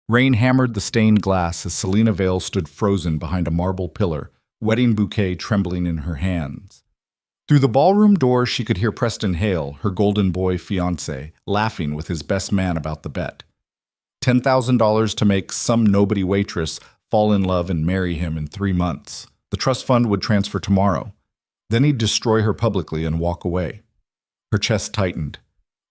Rain hammered the stained glass as Selena Vale stood frozen behind a marble pillar, wedding bouquet trembling in her hands. Through the ballroom door, she could hear Preston Hale, her golden boy fiancé, laughing with his best man about the bet. $10,000 to make some nobody waitress fall in love and marry him in 3 months. The trust fund would transfer tomorrow. Then he'd destroy her publicly and walk away. Her chest tightened.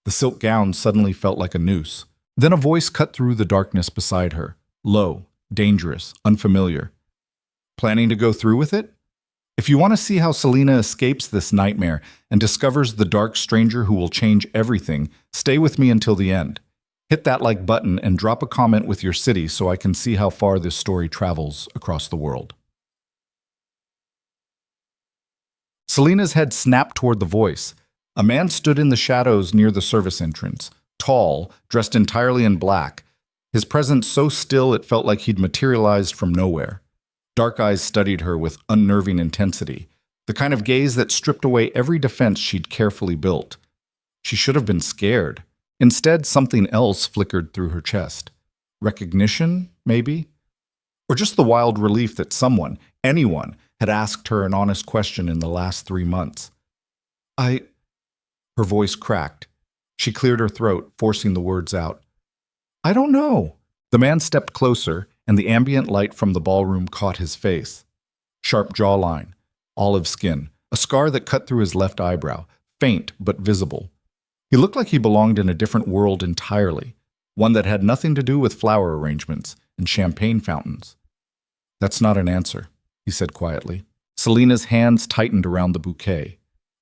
The silk gown suddenly felt like a noose. Then a voice cut through the darkness beside her, low, dangerous, unfamiliar. Planning to go through with it? If you want to see how Selena escapes this nightmare and discovers the dark stranger who will change everything, stay with me until the end. Hit that like button and drop a comment with your city so I can see how far this story travels across the world. Selena's head snapped toward the voice. A man stood in the shadows near the service entrance, tall, dressed entirely in black, his presence so still it felt like he'd materialized from nowhere. Dark eyes studied her with unnerving intensity, the kind of gaze that stripped away every defense she'd carefully built. She should have been scared. Instead, something else flickered through her chest. Recognition, maybe? Or just the wild relief that someone, anyone, had asked her an honest question in the last 3 months. Her voice cracked. She cleared her throat, forcing the words out. I don't know. The man stepped closer, and the ambient light from the ballroom caught his face. Sharp jawline, olive skin, a scar that cut through his left eyebrow, faint but visible. He looked like he belonged in a different world entirely, one that had nothing to do with flower arrangements and champagne fountains. That's not an answer, he said quietly. Selena's hands tightened around the bouquet.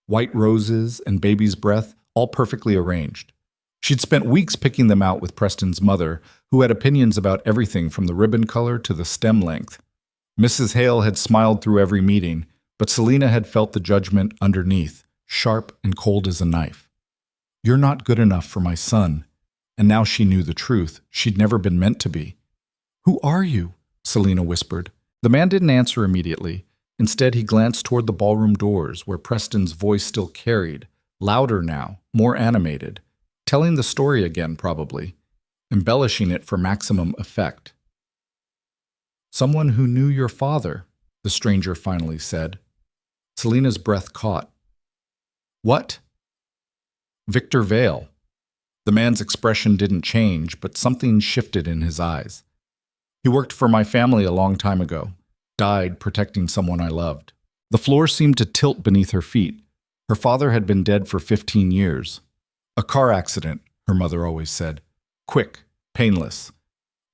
White roses and baby's breath, all perfectly arranged. She'd spent weeks picking them out with Preston's mother, who had opinions about everything from the ribbon color to the stem length. Mrs. Hale had smiled through every meeting, but Selena had felt the judgment underneath, sharp and cold as a knife. You're not good enough for my son. And now she knew the truth. She'd never been meant to be. Who are you? Selena whispered. The man didn't answer immediately. Instead, he glanced toward the ballroom doors, where Preston's voice still carried, louder now, more animated, telling the story again, probably, embellishing it for maximum effect. Someone who knew your father, the stranger finally said. Selena's breath caught. What? Victor Vale. The man's expression didn't change, but something shifted in his eyes. He worked for my family a long time ago, died protecting someone I loved. The floor seemed to tilt beneath her feet. Her father had been dead for 15 years. A car accident, her mother always said. Quick, painless.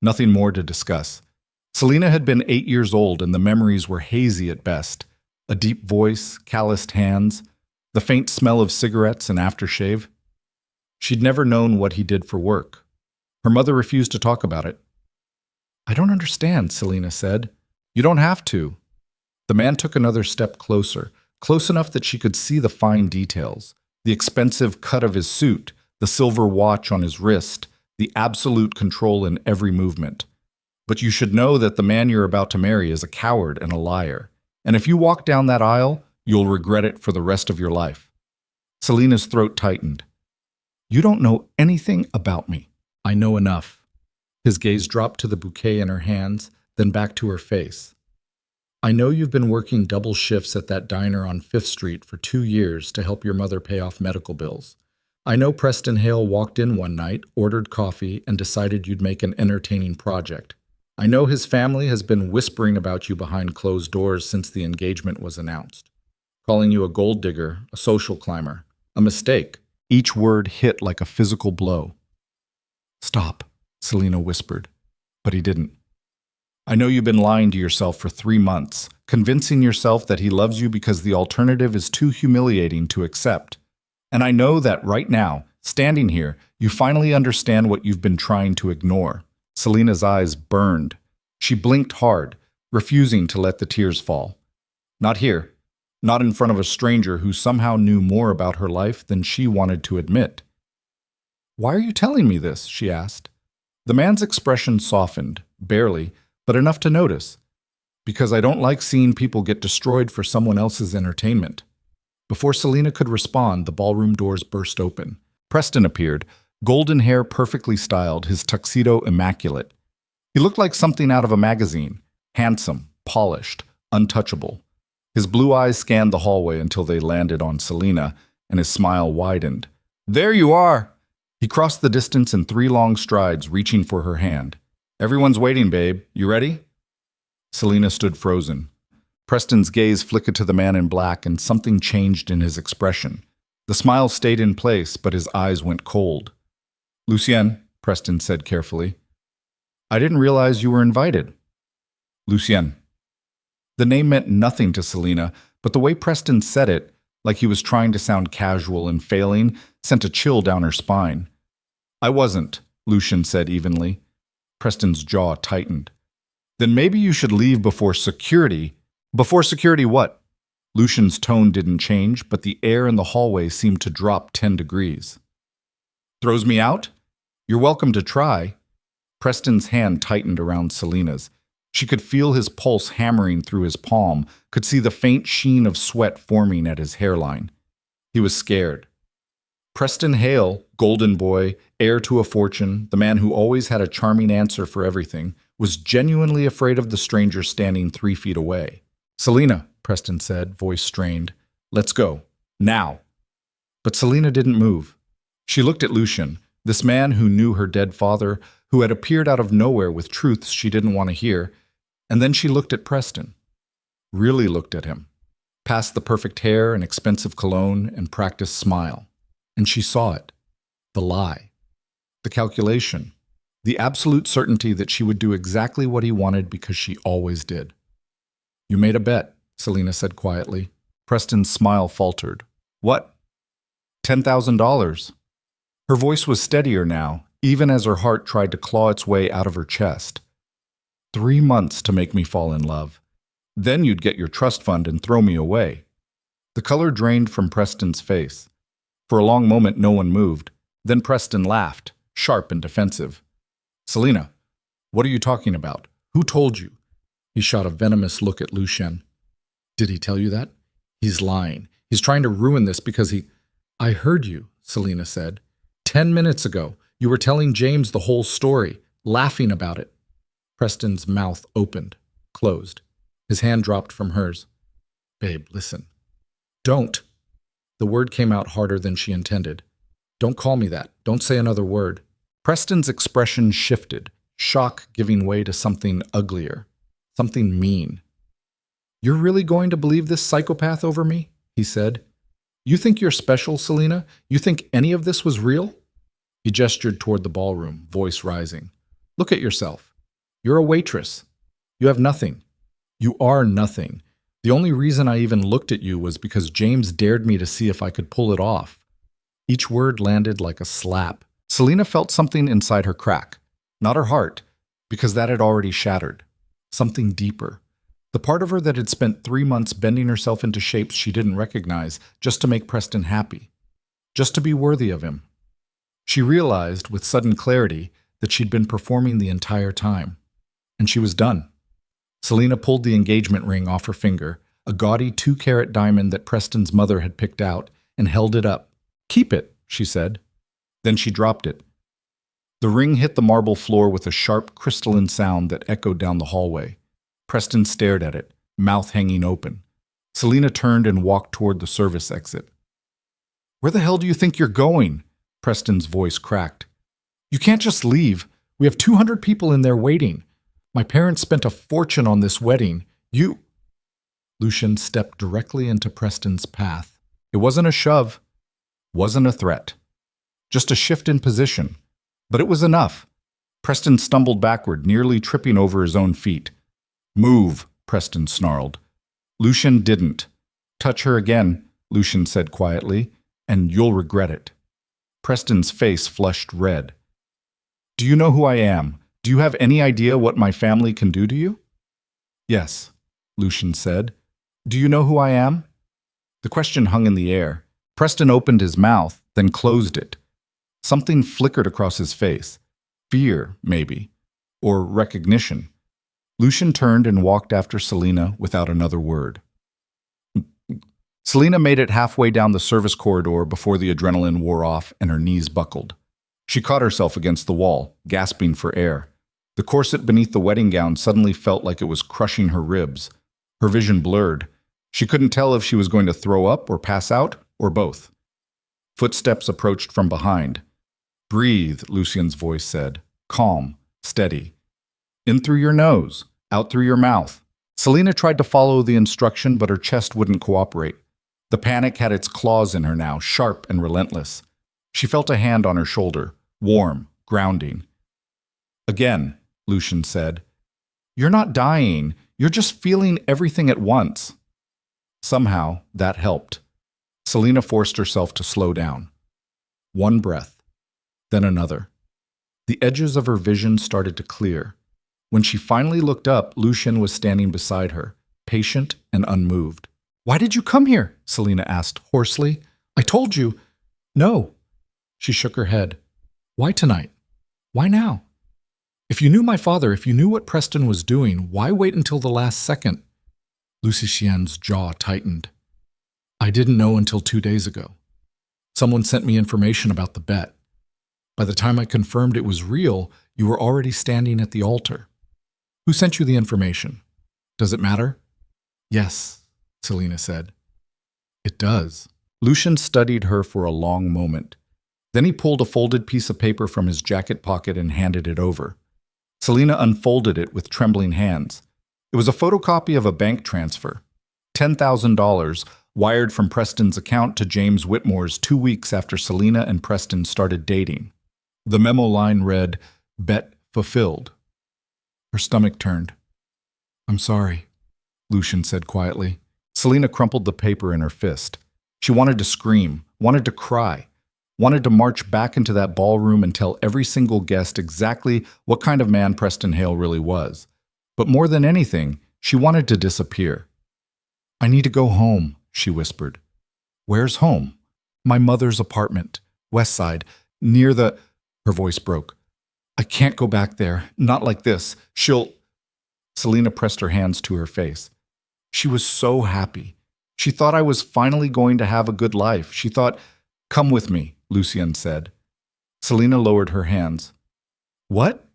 Nothing more to discuss. Selena had been 8 years old and the memories were hazy at best. A deep voice, calloused hands, the faint smell of cigarettes and aftershave. She'd never known what he did for work. Her mother refused to talk about it. I don't understand, Selena said. You don't have to. The man took another step closer, close enough that she could see the fine details. The expensive cut of his suit, the silver watch on his wrist, the absolute control in every movement. But you should know that the man you're about to marry is a coward and a liar. And if you walk down that aisle, you'll regret it for the rest of your life. Selena's throat tightened. You don't know anything about me. I know enough. His gaze dropped to the bouquet in her hands, then back to her face. I know you've been working double shifts at that diner on 5th Street for 2 years to help your mother pay off medical bills. I know Preston Hale walked in one night, ordered coffee, and decided you'd make an entertaining project. I know his family has been whispering about you behind closed doors since the engagement was announced. Calling you a gold digger, a social climber, a mistake. Each word hit like a physical blow. Stop, Selena whispered, but he didn't. I know you've been lying to yourself for 3 months, convincing yourself that he loves you because the alternative is too humiliating to accept. And I know that right now, standing here, you finally understand what you've been trying to ignore. Selena's eyes burned. She blinked hard, refusing to let the tears fall. Not here. Not in front of a stranger who somehow knew more about her life than she wanted to admit. Why are you telling me this? She asked. The man's expression softened, barely, but enough to notice. Because I don't like seeing people get destroyed for someone else's entertainment. Before Selena could respond, the ballroom doors burst open. Preston appeared, golden hair perfectly styled, his tuxedo immaculate. He looked like something out of a magazine, handsome, polished, untouchable. His blue eyes scanned the hallway until they landed on Selena, and his smile widened. "There you are!" He crossed the distance in 3 long strides, reaching for her hand. "Everyone's waiting, babe. You ready?" Selena stood frozen. Preston's gaze flickered to the man in black, and something changed in his expression. The smile stayed in place, but his eyes went cold. "Lucien," Preston said carefully, "I didn't realize you were invited." Lucien. The name meant nothing to Selena, but the way Preston said it, like he was trying to sound casual and failing, sent a chill down her spine. "I wasn't," Lucien said evenly. Preston's jaw tightened. "Then maybe you should leave before security." "Before security what?" Lucian's tone didn't change, but the air in the hallway seemed to drop 10 degrees. "Throws me out? You're welcome to try." Preston's hand tightened around Selena's. She could feel his pulse hammering through his palm, could see the faint sheen of sweat forming at his hairline. He was scared. Preston Hale, golden boy, heir to a fortune, the man who always had a charming answer for everything, was genuinely afraid of the stranger standing 3 feet away. "Selena," Preston said, voice strained, "let's go. Now." But Selena didn't move. She looked at Lucien, this man who knew her dead father, who had appeared out of nowhere with truths she didn't want to hear, and then she looked at Preston. Really looked at him. Past the perfect hair and expensive cologne and practiced smile. And she saw it. The lie. The calculation. The absolute certainty that she would do exactly what he wanted because she always did. "You made a bet," Selena said quietly. Preston's smile faltered. "What?" $10,000. Her voice was steadier now, even as her heart tried to claw its way out of her chest. 3 months to make me fall in love. Then you'd get your trust fund and throw me away. The color drained from Preston's face. For a long moment, no one moved. Then Preston laughed, sharp and defensive. "Selena, what are you talking about? Who told you?" He shot a venomous look at Lucien. "Did he tell you that? He's lying. He's trying to ruin this because he—" "I heard you," Selena said. 10 minutes ago, you were telling James the whole story, laughing about it." Preston's mouth opened, closed. His hand dropped from hers. "Babe, listen. Don't." The word came out harder than she intended. "Don't call me that. Don't say another word." Preston's expression shifted, shock giving way to something uglier, something mean. "You're really going to believe this psychopath over me?" he said. "You think you're special, Selena? You think any of this was real?" He gestured toward the ballroom, voice rising. "Look at yourself. You're a waitress. You have nothing. You are nothing. The only reason I even looked at you was because James dared me to see if I could pull it off." Each word landed like a slap. Selena felt something inside her crack. Not her heart, because that had already shattered. Something deeper. The part of her that had spent 3 months bending herself into shapes she didn't recognize just to make Preston happy. Just to be worthy of him. She realized, with sudden clarity, that she'd been performing the entire time. And she was done. Selena pulled the engagement ring off her finger, a gaudy 2-carat diamond that Preston's mother had picked out, and held it up. "Keep it," she said. Then she dropped it. The ring hit the marble floor with a sharp, crystalline sound that echoed down the hallway. Preston stared at it, mouth hanging open. Selena turned and walked toward the service exit. "Where the hell do you think you're going?" Preston's voice cracked. "You can't just leave. We have 200 people in there waiting. My parents spent a fortune on this wedding. You—" Lucien stepped directly into Preston's path. It wasn't a shove. Wasn't a threat. Just a shift in position. But it was enough. Preston stumbled backward, nearly tripping over his own feet. "Move," Preston snarled. Lucien didn't. "Touch her again," Lucien said quietly, "and you'll regret it." Preston's face flushed red. "Do you know who I am? Do you have any idea what my family can do to you?" "Yes," Lucien said. "Do you know who I am?" The question hung in the air. Preston opened his mouth, then closed it. Something flickered across his face. Fear, maybe. Or recognition. Lucien turned and walked after Selena without another word. Selena made it halfway down the service corridor before the adrenaline wore off and her knees buckled. She caught herself against the wall, gasping for air. The corset beneath the wedding gown suddenly felt like it was crushing her ribs. Her vision blurred. She couldn't tell if she was going to throw up or pass out, or both. Footsteps approached from behind. "Breathe," Lucien's voice said. "Calm, steady. In through your nose, out through your mouth." Selena tried to follow the instruction, but her chest wouldn't cooperate. The panic had its claws in her now, sharp and relentless. She felt a hand on her shoulder, warm, grounding. "Again," Lucien said. "You're not dying. You're just feeling everything at once." Somehow, that helped. Selena forced herself to slow down. One breath, then another. The edges of her vision started to clear. When she finally looked up, Lucien was standing beside her, patient and unmoved. "Why did you come here?" Selena asked hoarsely. "I told you." "No." She shook her head. "Why tonight? Why now? If you knew my father, if you knew what Preston was doing, why wait until the last second?" Lucien's jaw tightened. "I didn't know until 2 days ago. Someone sent me information about the bet. By the time I confirmed it was real, you were already standing at the altar. Who sent you the information? Does it matter?" "Yes," Selena said. "It does." Lucien studied her for a long moment. Then he pulled a folded piece of paper from his jacket pocket and handed it over. Selena unfolded it with trembling hands. It was a photocopy of a bank transfer. $10,000 wired from Preston's account to James Whitmore's 2 weeks after Selena and Preston started dating. The memo line read, "Bet fulfilled." Her stomach turned. "I'm sorry," Lucien said quietly. Selena crumpled the paper in her fist. She wanted to scream, wanted to cry, wanted to march back into that ballroom and tell every single guest exactly what kind of man Preston Hale really was. But more than anything, she wanted to disappear. "I need to go home," she whispered. "Where's home?" "My mother's apartment, West Side, near the—" Her voice broke. "I can't go back there, not like this. She'll—" Selena pressed her hands to her face. She was so happy. She thought I was finally going to have a good life. She thought, "Come with me," Lucien said. Selena lowered her hands. "What?"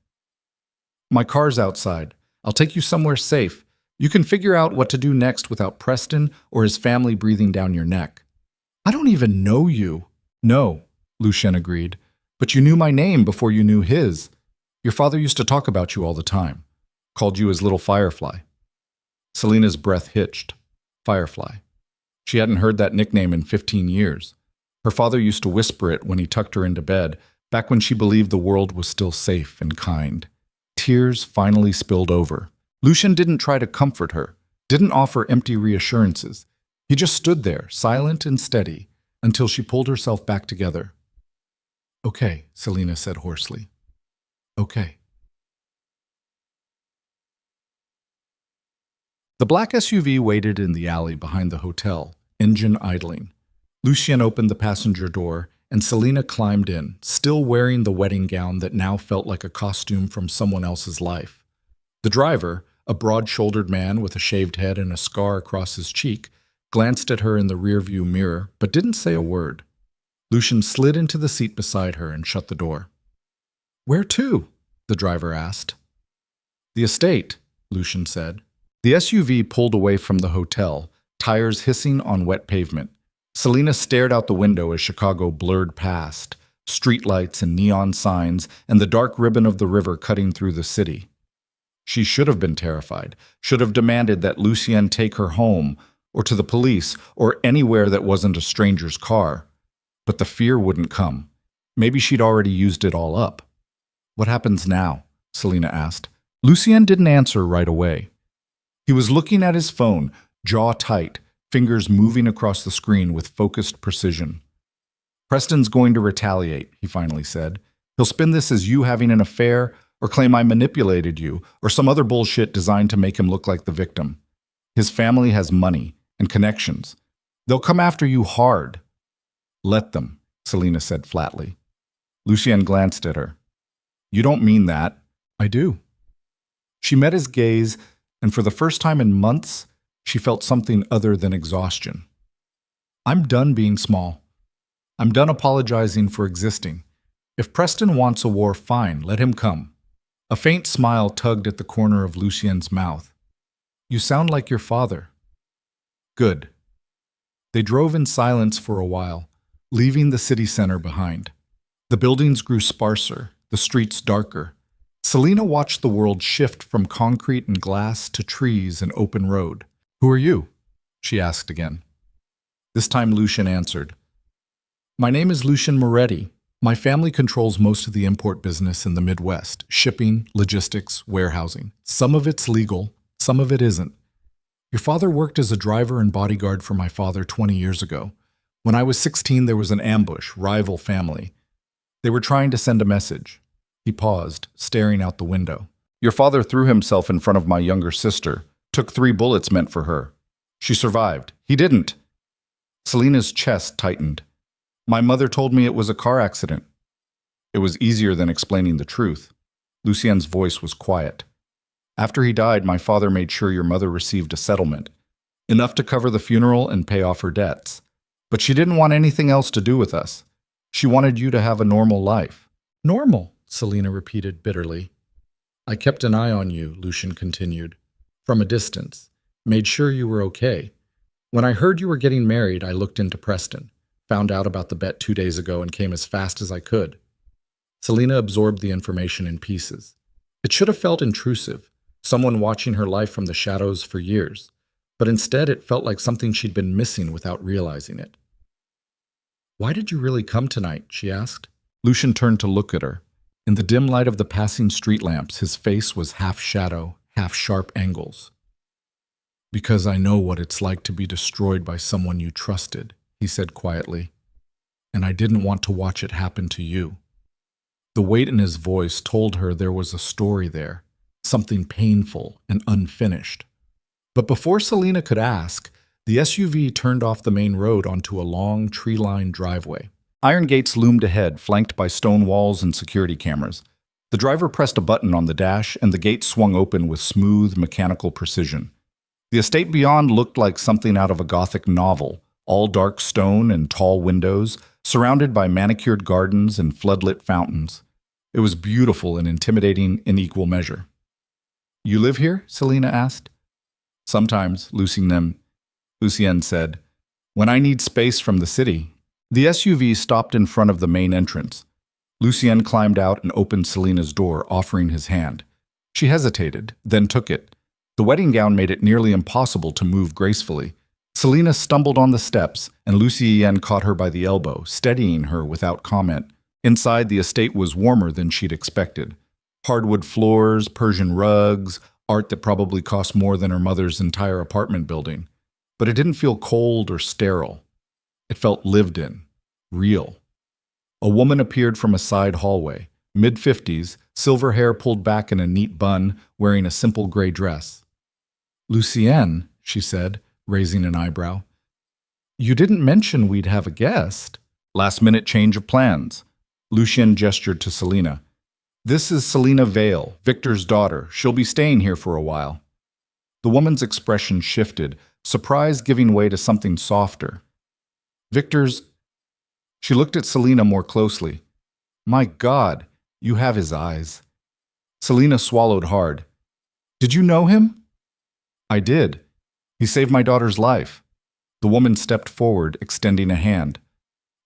"My car's outside. I'll take you somewhere safe. You can figure out what to do next without Preston or his family breathing down your neck." "I don't even know you." "No," Lucien agreed. "But you knew my name before you knew his. Your father used to talk about you all the time. Called you his little firefly." Selena's breath hitched. Firefly. She hadn't heard that nickname in 15 years. Her father used to whisper it when he tucked her into bed, back when she believed the world was still safe and kind. Tears finally spilled over. Lucien didn't try to comfort her, didn't offer empty reassurances. He just stood there, silent and steady, until she pulled herself back together. "Okay," Selena said hoarsely. "Okay." The black SUV waited in the alley behind the hotel, engine idling. Lucien opened the passenger door, and Selena climbed in, still wearing the wedding gown that now felt like a costume from someone else's life. The driver, a broad-shouldered man with a shaved head and a scar across his cheek, glanced at her in the rearview mirror, but didn't say a word. Lucien slid into the seat beside her and shut the door. "Where to?" the driver asked. "The estate," Lucien said. The SUV pulled away from the hotel, tires hissing on wet pavement. Selena stared out the window as Chicago blurred past, streetlights and neon signs, and the dark ribbon of the river cutting through the city. She should have been terrified, should have demanded that Lucien take her home, or to the police, or anywhere that wasn't a stranger's car. But the fear wouldn't come. Maybe she'd already used it all up. "What happens now?" Selena asked. Lucien didn't answer right away. He was looking at his phone, jaw tight, fingers moving across the screen with focused precision. "Preston's going to retaliate," he finally said. "He'll spin this as you having an affair, or claim I manipulated you, or some other bullshit designed to make him look like the victim. His family has money and connections. They'll come after you hard." "Let them," Selena said flatly. Lucien glanced at her. "You don't mean that." "I do." She met his gaze, and for the first time in months, she felt something other than exhaustion. "I'm done being small. I'm done apologizing for existing. If Preston wants a war, fine, let him come. A faint smile tugged at the corner of Lucien's mouth. You sound like your father. Good. They drove in silence for a while, leaving the city center behind. The buildings grew sparser, the streets darker. Selina watched the world shift from concrete and glass to trees and open road. Who are you? She asked again. This time Lucien answered. My name is Lucien Moretti. My family controls most of the import business in the Midwest, shipping, logistics, warehousing. Some of it's legal, some of it isn't. Your father worked as a driver and bodyguard for my father 20 years ago. When I was 16, there was an ambush, rival family. They were trying to send a message. He paused, staring out the window. Your father threw himself in front of my younger sister, took 3 bullets meant for her. She survived. He didn't. Selina's chest tightened. My mother told me it was a car accident. It was easier than explaining the truth. Lucien's voice was quiet. After he died, my father made sure your mother received a settlement, enough to cover the funeral and pay off her debts. But she didn't want anything else to do with us. She wanted you to have a normal life. Normal, Selina repeated bitterly. I kept an eye on you, Lucien continued, from a distance, made sure you were okay. When I heard you were getting married, I looked into Preston, found out about the bet 2 days ago and came as fast as I could. Selina absorbed the information in pieces. It should have felt intrusive, someone watching her life from the shadows for years, but instead it felt like something she'd been missing without realizing it. Why did you really come tonight? She asked. Lucien turned to look at her. In the dim light of the passing street lamps, his face was half shadow, half sharp angles. Because I know what it's like to be destroyed by someone you trusted, he said quietly, and I didn't want to watch it happen to you. The weight in his voice told her there was a story there, something painful and unfinished. But before Selina could ask, the SUV turned off the main road onto a long, tree-lined driveway. Iron gates loomed ahead, flanked by stone walls and security cameras. The driver pressed a button on the dash, and the gate swung open with smooth, mechanical precision. The estate beyond looked like something out of a Gothic novel, all dark stone and tall windows, surrounded by manicured gardens and floodlit fountains. It was beautiful and intimidating in equal measure. You live here? Selina asked. Sometimes, Lucien said. When I need space from the city. The SUV stopped in front of the main entrance. Lucien climbed out and opened Selina's door, offering his hand. She hesitated, then took it. The wedding gown made it nearly impossible to move gracefully. Selina stumbled on the steps, and Lucien caught her by the elbow, steadying her without comment. Inside, the estate was warmer than she'd expected. Hardwood floors, Persian rugs, art that probably cost more than her mother's entire apartment building. But it didn't feel cold or sterile. It felt lived in, real. A woman appeared from a side hallway, mid-50s, silver hair pulled back in a neat bun, wearing a simple gray dress. Lucien, she said, raising an eyebrow. You didn't mention we'd have a guest. Last-minute change of plans. Lucien gestured to Selina. This is Selina Vale, Victor's daughter. She'll be staying here for a while. The woman's expression shifted, surprise giving way to something softer. Victor's... She looked at Selina more closely. My God, you have his eyes. Selina swallowed hard. Did you know him? I did. He saved my daughter's life. The woman stepped forward, extending a hand.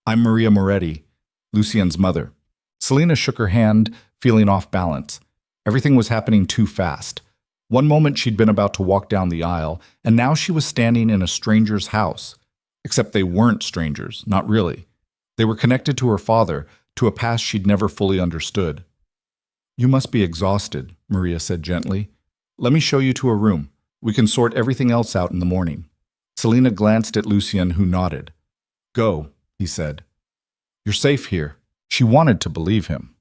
I'm Maria Moretti, Lucien's mother. Selina shook her hand, feeling off balance. Everything was happening too fast. One moment she'd been about to walk down the aisle, and now she was standing in a stranger's house. Except they weren't strangers, not really. They were connected to her father, to a past she'd never fully understood. You must be exhausted, Maria said gently. Let me show you to a room. We can sort everything else out in the morning. Selina glanced at Lucien, who nodded. Go, he said. You're safe here. She wanted to believe him.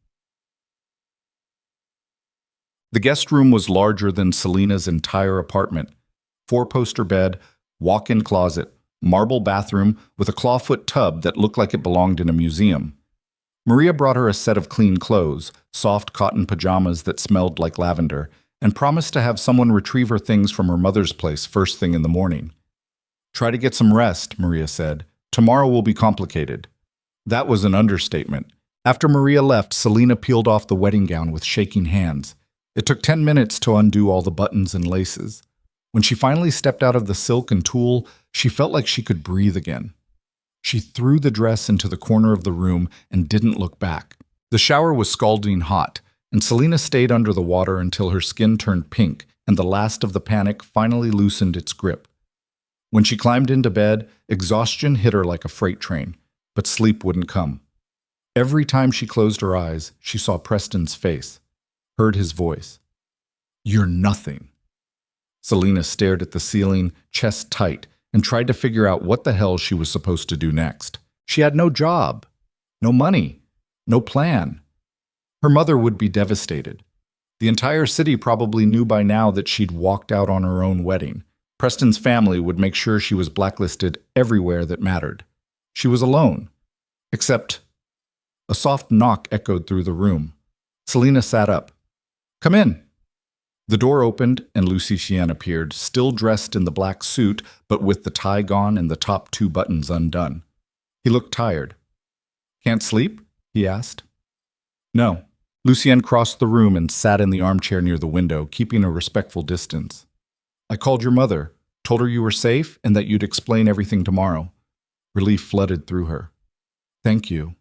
The guest room was larger than Selina's entire apartment. 4-poster bed, walk-in closet, marble bathroom with a clawfoot tub that looked like it belonged in a museum. Maria brought her a set of clean clothes, soft cotton pajamas that smelled like lavender, and promised to have someone retrieve her things from her mother's place first thing in the morning. Try to get some rest, Maria said. Tomorrow will be complicated. That was an understatement. After Maria left, Selina peeled off the wedding gown with shaking hands. It took 10 minutes to undo all the buttons and laces. When she finally stepped out of the silk and tulle, she felt like she could breathe again. She threw the dress into the corner of the room and didn't look back. The shower was scalding hot, and Selena stayed under the water until her skin turned pink and the last of the panic finally loosened its grip. When she climbed into bed, exhaustion hit her like a freight train, but sleep wouldn't come. Every time she closed her eyes, she saw Preston's face, heard his voice. "You're nothing." Selena stared at the ceiling, chest tight, and tried to figure out what the hell she was supposed to do next. She had no job, no money, no plan. Her mother would be devastated. The entire city probably knew by now that she'd walked out on her own wedding. Preston's family would make sure she was blacklisted everywhere that mattered. She was alone. Except a soft knock echoed through the room. Selena sat up. "Come in." The door opened and Lucy Chien appeared, still dressed in the black suit, but with the tie gone and the top 2 buttons undone. He looked tired. "Can't sleep?" he asked. "No." Lucien crossed the room and sat in the armchair near the window, keeping a respectful distance. "I called your mother, told her you were safe and that you'd explain everything tomorrow." Relief flooded through her. "Thank you."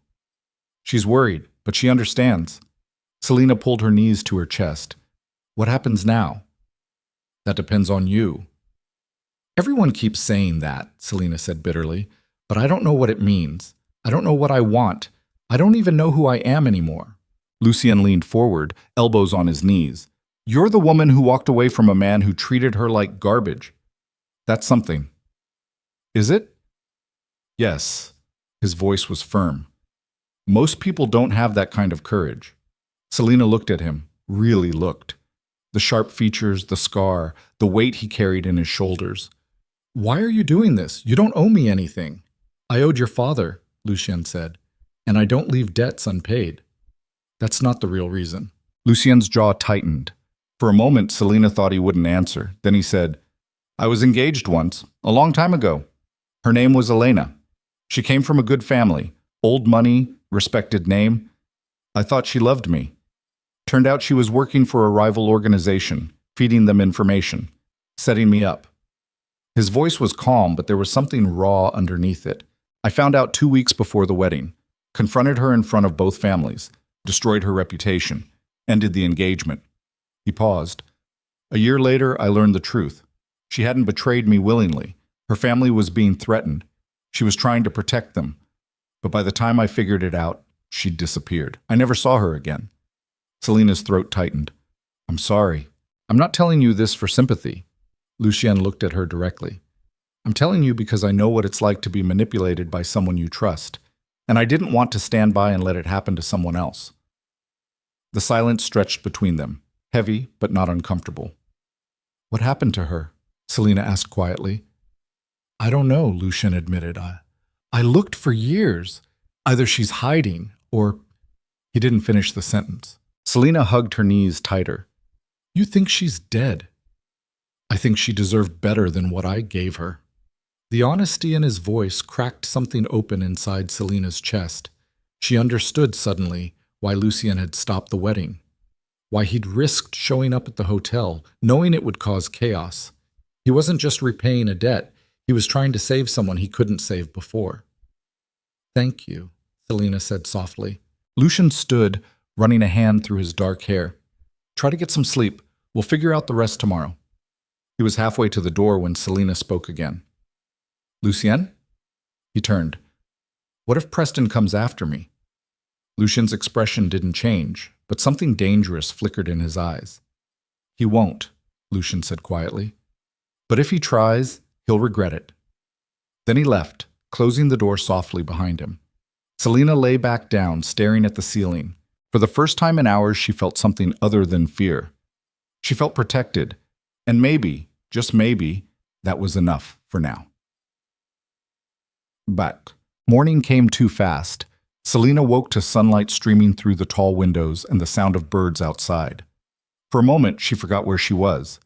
"She's worried, but she understands." Selena pulled her knees to her chest. "What happens now?" "That depends on you." "Everyone keeps saying that," Selena said bitterly, "but I don't know what it means. I don't know what I want. I don't even know who I am anymore." Lucien leaned forward, elbows on his knees. "You're the woman who walked away from a man who treated her like garbage. That's something." "Is it?" "Yes." His voice was firm. "Most people don't have that kind of courage." Selena looked at him, really looked. The sharp features, the scar, the weight he carried in his shoulders. "Why are you doing this? You don't owe me anything." "I owed your father," Lucien said, "and I don't leave debts unpaid." "That's not the real reason." Lucien's jaw tightened. For a moment, Selena thought he wouldn't answer. Then he said, "I was engaged once, a long time ago. Her name was Elena. She came from a good family, old money, respected name. I thought she loved me. Turned out she was working for a rival organization, feeding them information, setting me up." His voice was calm, but there was something raw underneath it. "I found out 2 weeks before the wedding, confronted her in front of both families, destroyed her reputation, ended the engagement." He paused. "A year later, I learned the truth. She hadn't betrayed me willingly. Her family was being threatened. She was trying to protect them. But by the time I figured it out, she'd disappeared. I never saw her again." Selena's throat tightened. "I'm sorry. I'm not telling you this for sympathy." Lucien looked at her directly. "I'm telling you because I know what it's like to be manipulated by someone you trust, and I didn't want to stand by and let it happen to someone else." The silence stretched between them, heavy but not uncomfortable. "What happened to her?" Selena asked quietly. "I don't know," Lucien admitted. I looked for years. Either she's hiding, or—" He didn't finish the sentence. Selena hugged her knees tighter. "You think she's dead?" "I think she deserved better than what I gave her." The honesty in his voice cracked something open inside Selena's chest. She understood suddenly why Lucien had stopped the wedding, why he'd risked showing up at the hotel, knowing it would cause chaos. He wasn't just repaying a debt, he was trying to save someone he couldn't save before. "Thank you," Selena said softly. Lucien stood, running a hand through his dark hair. "Try to get some sleep. We'll figure out the rest tomorrow." He was halfway to the door when Selena spoke again. "Lucien?" He turned. "What if Preston comes after me?" Lucien's expression didn't change, but something dangerous flickered in his eyes. "He won't," Lucien said quietly. "But if he tries, he'll regret it." Then he left, closing the door softly behind him. Selena lay back down, staring at the ceiling. For the first time in hours, she felt something other than fear. She felt protected, and maybe, just maybe, that was enough for now. But morning came too fast. Selena woke to sunlight streaming through the tall windows and the sound of birds outside. For a moment, she forgot where she was.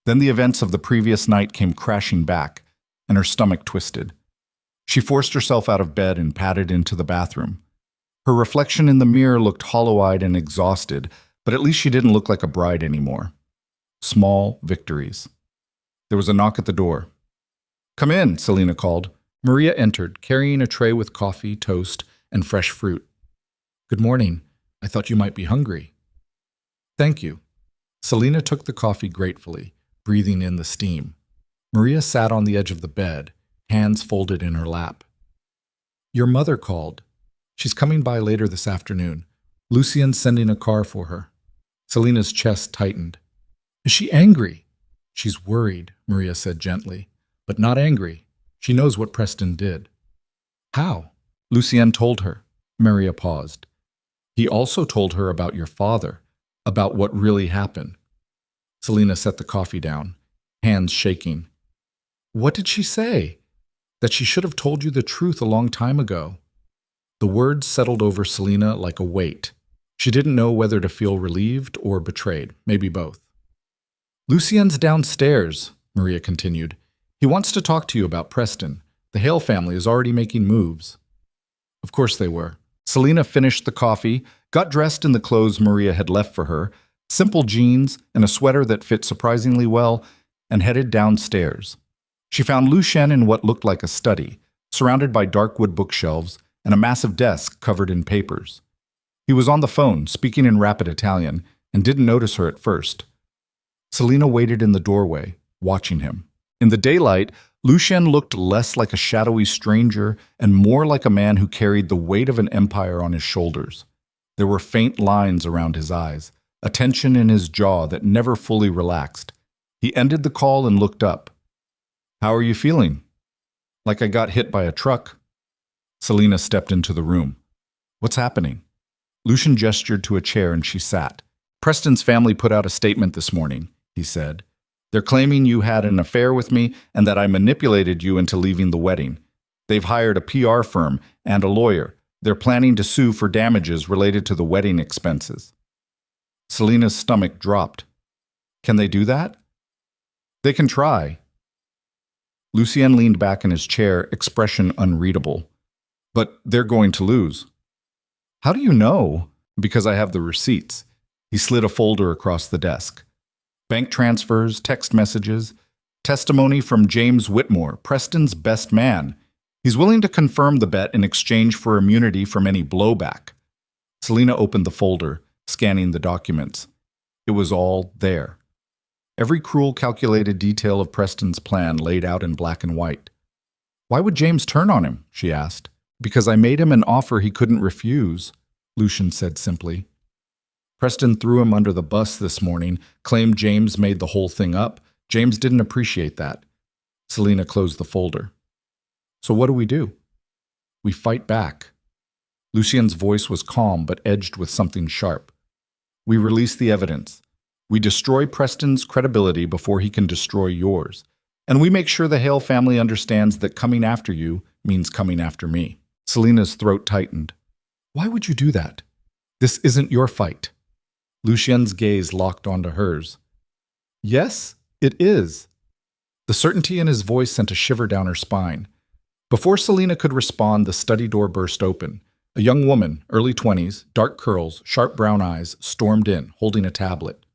Then the events of the previous night came crashing back, and her stomach twisted. She forced herself out of bed and padded into the bathroom. Her reflection in the mirror looked hollow-eyed and exhausted, but at least she didn't look like a bride anymore. Small victories. There was a knock at the door. "Come in," Selena called. Maria entered, carrying a tray with coffee, toast, and fresh fruit. "Good morning. I thought you might be hungry." "Thank you." Selena took the coffee gratefully, breathing in the steam. Maria sat on the edge of the bed, hands folded in her lap. "Your mother called. She's coming by later this afternoon. Lucien's sending a car for her." Selena's chest tightened. "Is she angry?" "She's worried," Maria said gently, "but not angry. She knows what Preston did." "How?" "Lucien told her." Maria paused. "He also told her about your father, about what really happened." Selena set the coffee down, hands shaking. "What did she say?" "That she should have told you the truth a long time ago." The words settled over Selena like a weight. She didn't know whether to feel relieved or betrayed, maybe both. "Lucien's downstairs," Maria continued. "He wants to talk to you about Preston. The Hale family is already making moves." Of course they were. Selena finished the coffee, got dressed in the clothes Maria had left for her, simple jeans and a sweater that fit surprisingly well, and headed downstairs. She found Lucien in what looked like a study, surrounded by dark wood bookshelves and a massive desk covered in papers. He was on the phone, speaking in rapid Italian, and didn't notice her at first. Selena waited in the doorway, watching him. In the daylight, Lucien looked less like a shadowy stranger and more like a man who carried the weight of an empire on his shoulders. There were faint lines around his eyes, a tension in his jaw that never fully relaxed. He ended the call and looked up. "How are you feeling?" "Like I got hit by a truck." Selena stepped into the room. "What's happening?" Lucien gestured to a chair and she sat. "Preston's family put out a statement this morning," he said. "They're claiming you had an affair with me and that I manipulated you into leaving the wedding. They've hired a PR firm and a lawyer. They're planning to sue for damages related to the wedding expenses." Selena's stomach dropped. "Can they do that?" "They can try." Lucien leaned back in his chair, expression unreadable. "But they're going to lose." "How do you know?" "Because I have the receipts." He slid a folder across the desk. Bank transfers, text messages, testimony from James Whitmore, Preston's best man. He's willing to confirm the bet in exchange for immunity from any blowback. Selena opened the folder, scanning the documents. It was all there. Every cruel, calculated detail of Preston's plan laid out in black and white. "Why would James turn on him?" she asked. "Because I made him an offer he couldn't refuse," Lucien said simply. "Preston threw him under the bus this morning, claimed James made the whole thing up. James didn't appreciate that." Selena closed the folder. "So what do? We fight back." Lucien's voice was calm but edged with something sharp. "We release the evidence. We destroy Preston's credibility before he can destroy yours. And we make sure the Hale family understands that coming after you means coming after me." Selena's throat tightened. "Why would you do that? This isn't your fight." Lucien's gaze locked onto hers. "Yes, it is." The certainty in his voice sent a shiver down her spine. Before Selena could respond, the study door burst open. A young woman, early 20s, dark curls, sharp brown eyes, stormed in, holding a tablet.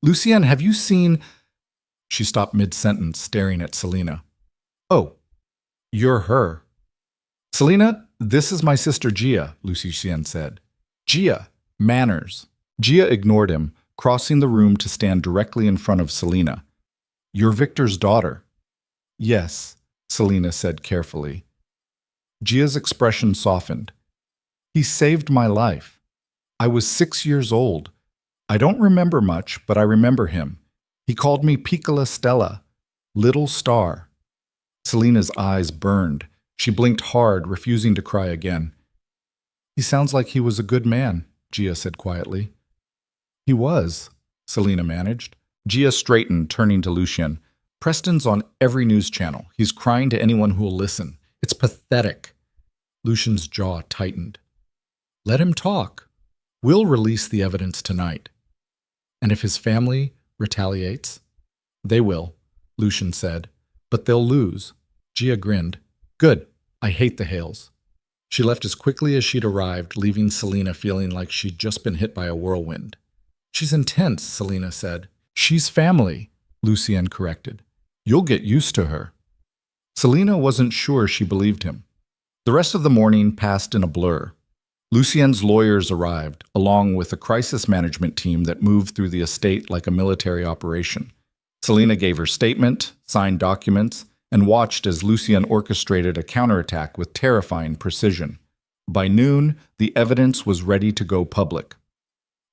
"Lucien, have you seen—" She stopped mid-sentence, staring at Selena. "Oh, you're her." "Selena, this is my sister Gia," Lucien said. "Gia, manners." Gia ignored him, crossing the room to stand directly in front of Selena. "You're Victor's daughter." "Yes," Selena said carefully. Gia's expression softened. "He saved my life. I was 6 years old. I don't remember much, but I remember him. He called me Piccola Stella, little star." Selena's eyes burned. She blinked hard, refusing to cry again. "He sounds like he was a good man," Gia said quietly. "He was," Selena managed. Gia straightened, turning to Lucien. "Preston's on every news channel. He's crying to anyone who'll listen. It's pathetic." Lucien's jaw tightened. "Let him talk. We'll release the evidence tonight." "And if his family retaliates?" "They will," Lucien said. "But they'll lose." Gia grinned. "Good. I hate the Hales." She left as quickly as she'd arrived, leaving Selena feeling like she'd just been hit by a whirlwind. She's intense, Selena said. She's family, Lucien corrected. You'll get used to her. Selena wasn't sure she believed him. The rest of the morning passed in a blur. Lucien's lawyers arrived, along with a crisis management team that moved through the estate like a military operation. Selena gave her statement, signed documents, and watched as Lucien orchestrated a counterattack with terrifying precision. By noon, the evidence was ready to go public.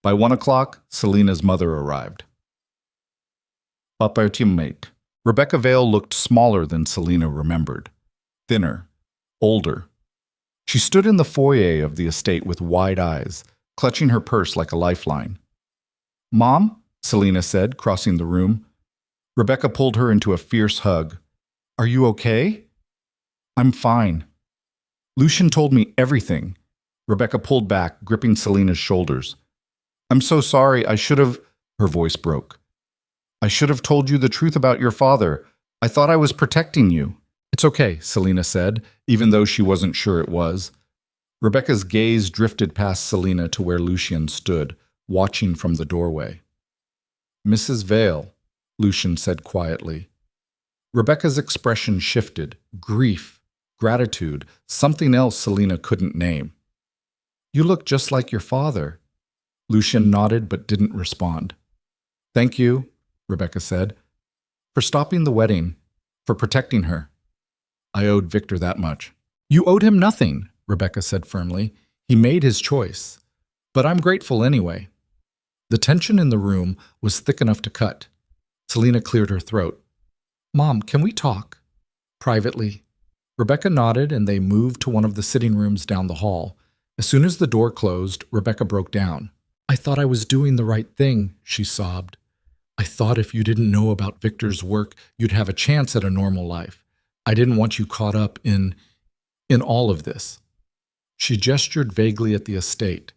By 1 o'clock, Selena's mother arrived. Papa teammate. Rebecca Vale looked smaller than Selena remembered. Thinner. Older. She stood in the foyer of the estate with wide eyes, clutching her purse like a lifeline. Mom? Selena said, crossing the room. Rebecca pulled her into a fierce hug. Are you okay? I'm fine. Lucien told me everything. Rebecca pulled back, gripping Selena's shoulders. I'm so sorry, I should have... Her voice broke. I should have told you the truth about your father. I thought I was protecting you. It's okay, Selena said, even though she wasn't sure it was. Rebecca's gaze drifted past Selena to where Lucien stood, watching from the doorway. Mrs. Vale, Lucien said quietly. Rebecca's expression shifted. Grief, gratitude, something else Selena couldn't name. You look just like your father. Lucien nodded but didn't respond. Thank you, Rebecca said, for stopping the wedding, for protecting her. I owed Victor that much. You owed him nothing, Rebecca said firmly. He made his choice. But I'm grateful anyway. The tension in the room was thick enough to cut. Selena cleared her throat. Mom, can we talk? Privately. Rebecca nodded and they moved to one of the sitting rooms down the hall. As soon as the door closed, Rebecca broke down. I thought I was doing the right thing, she sobbed. I thought if you didn't know about Victor's work, you'd have a chance at a normal life. I didn't want you caught up in all of this. She gestured vaguely at the estate.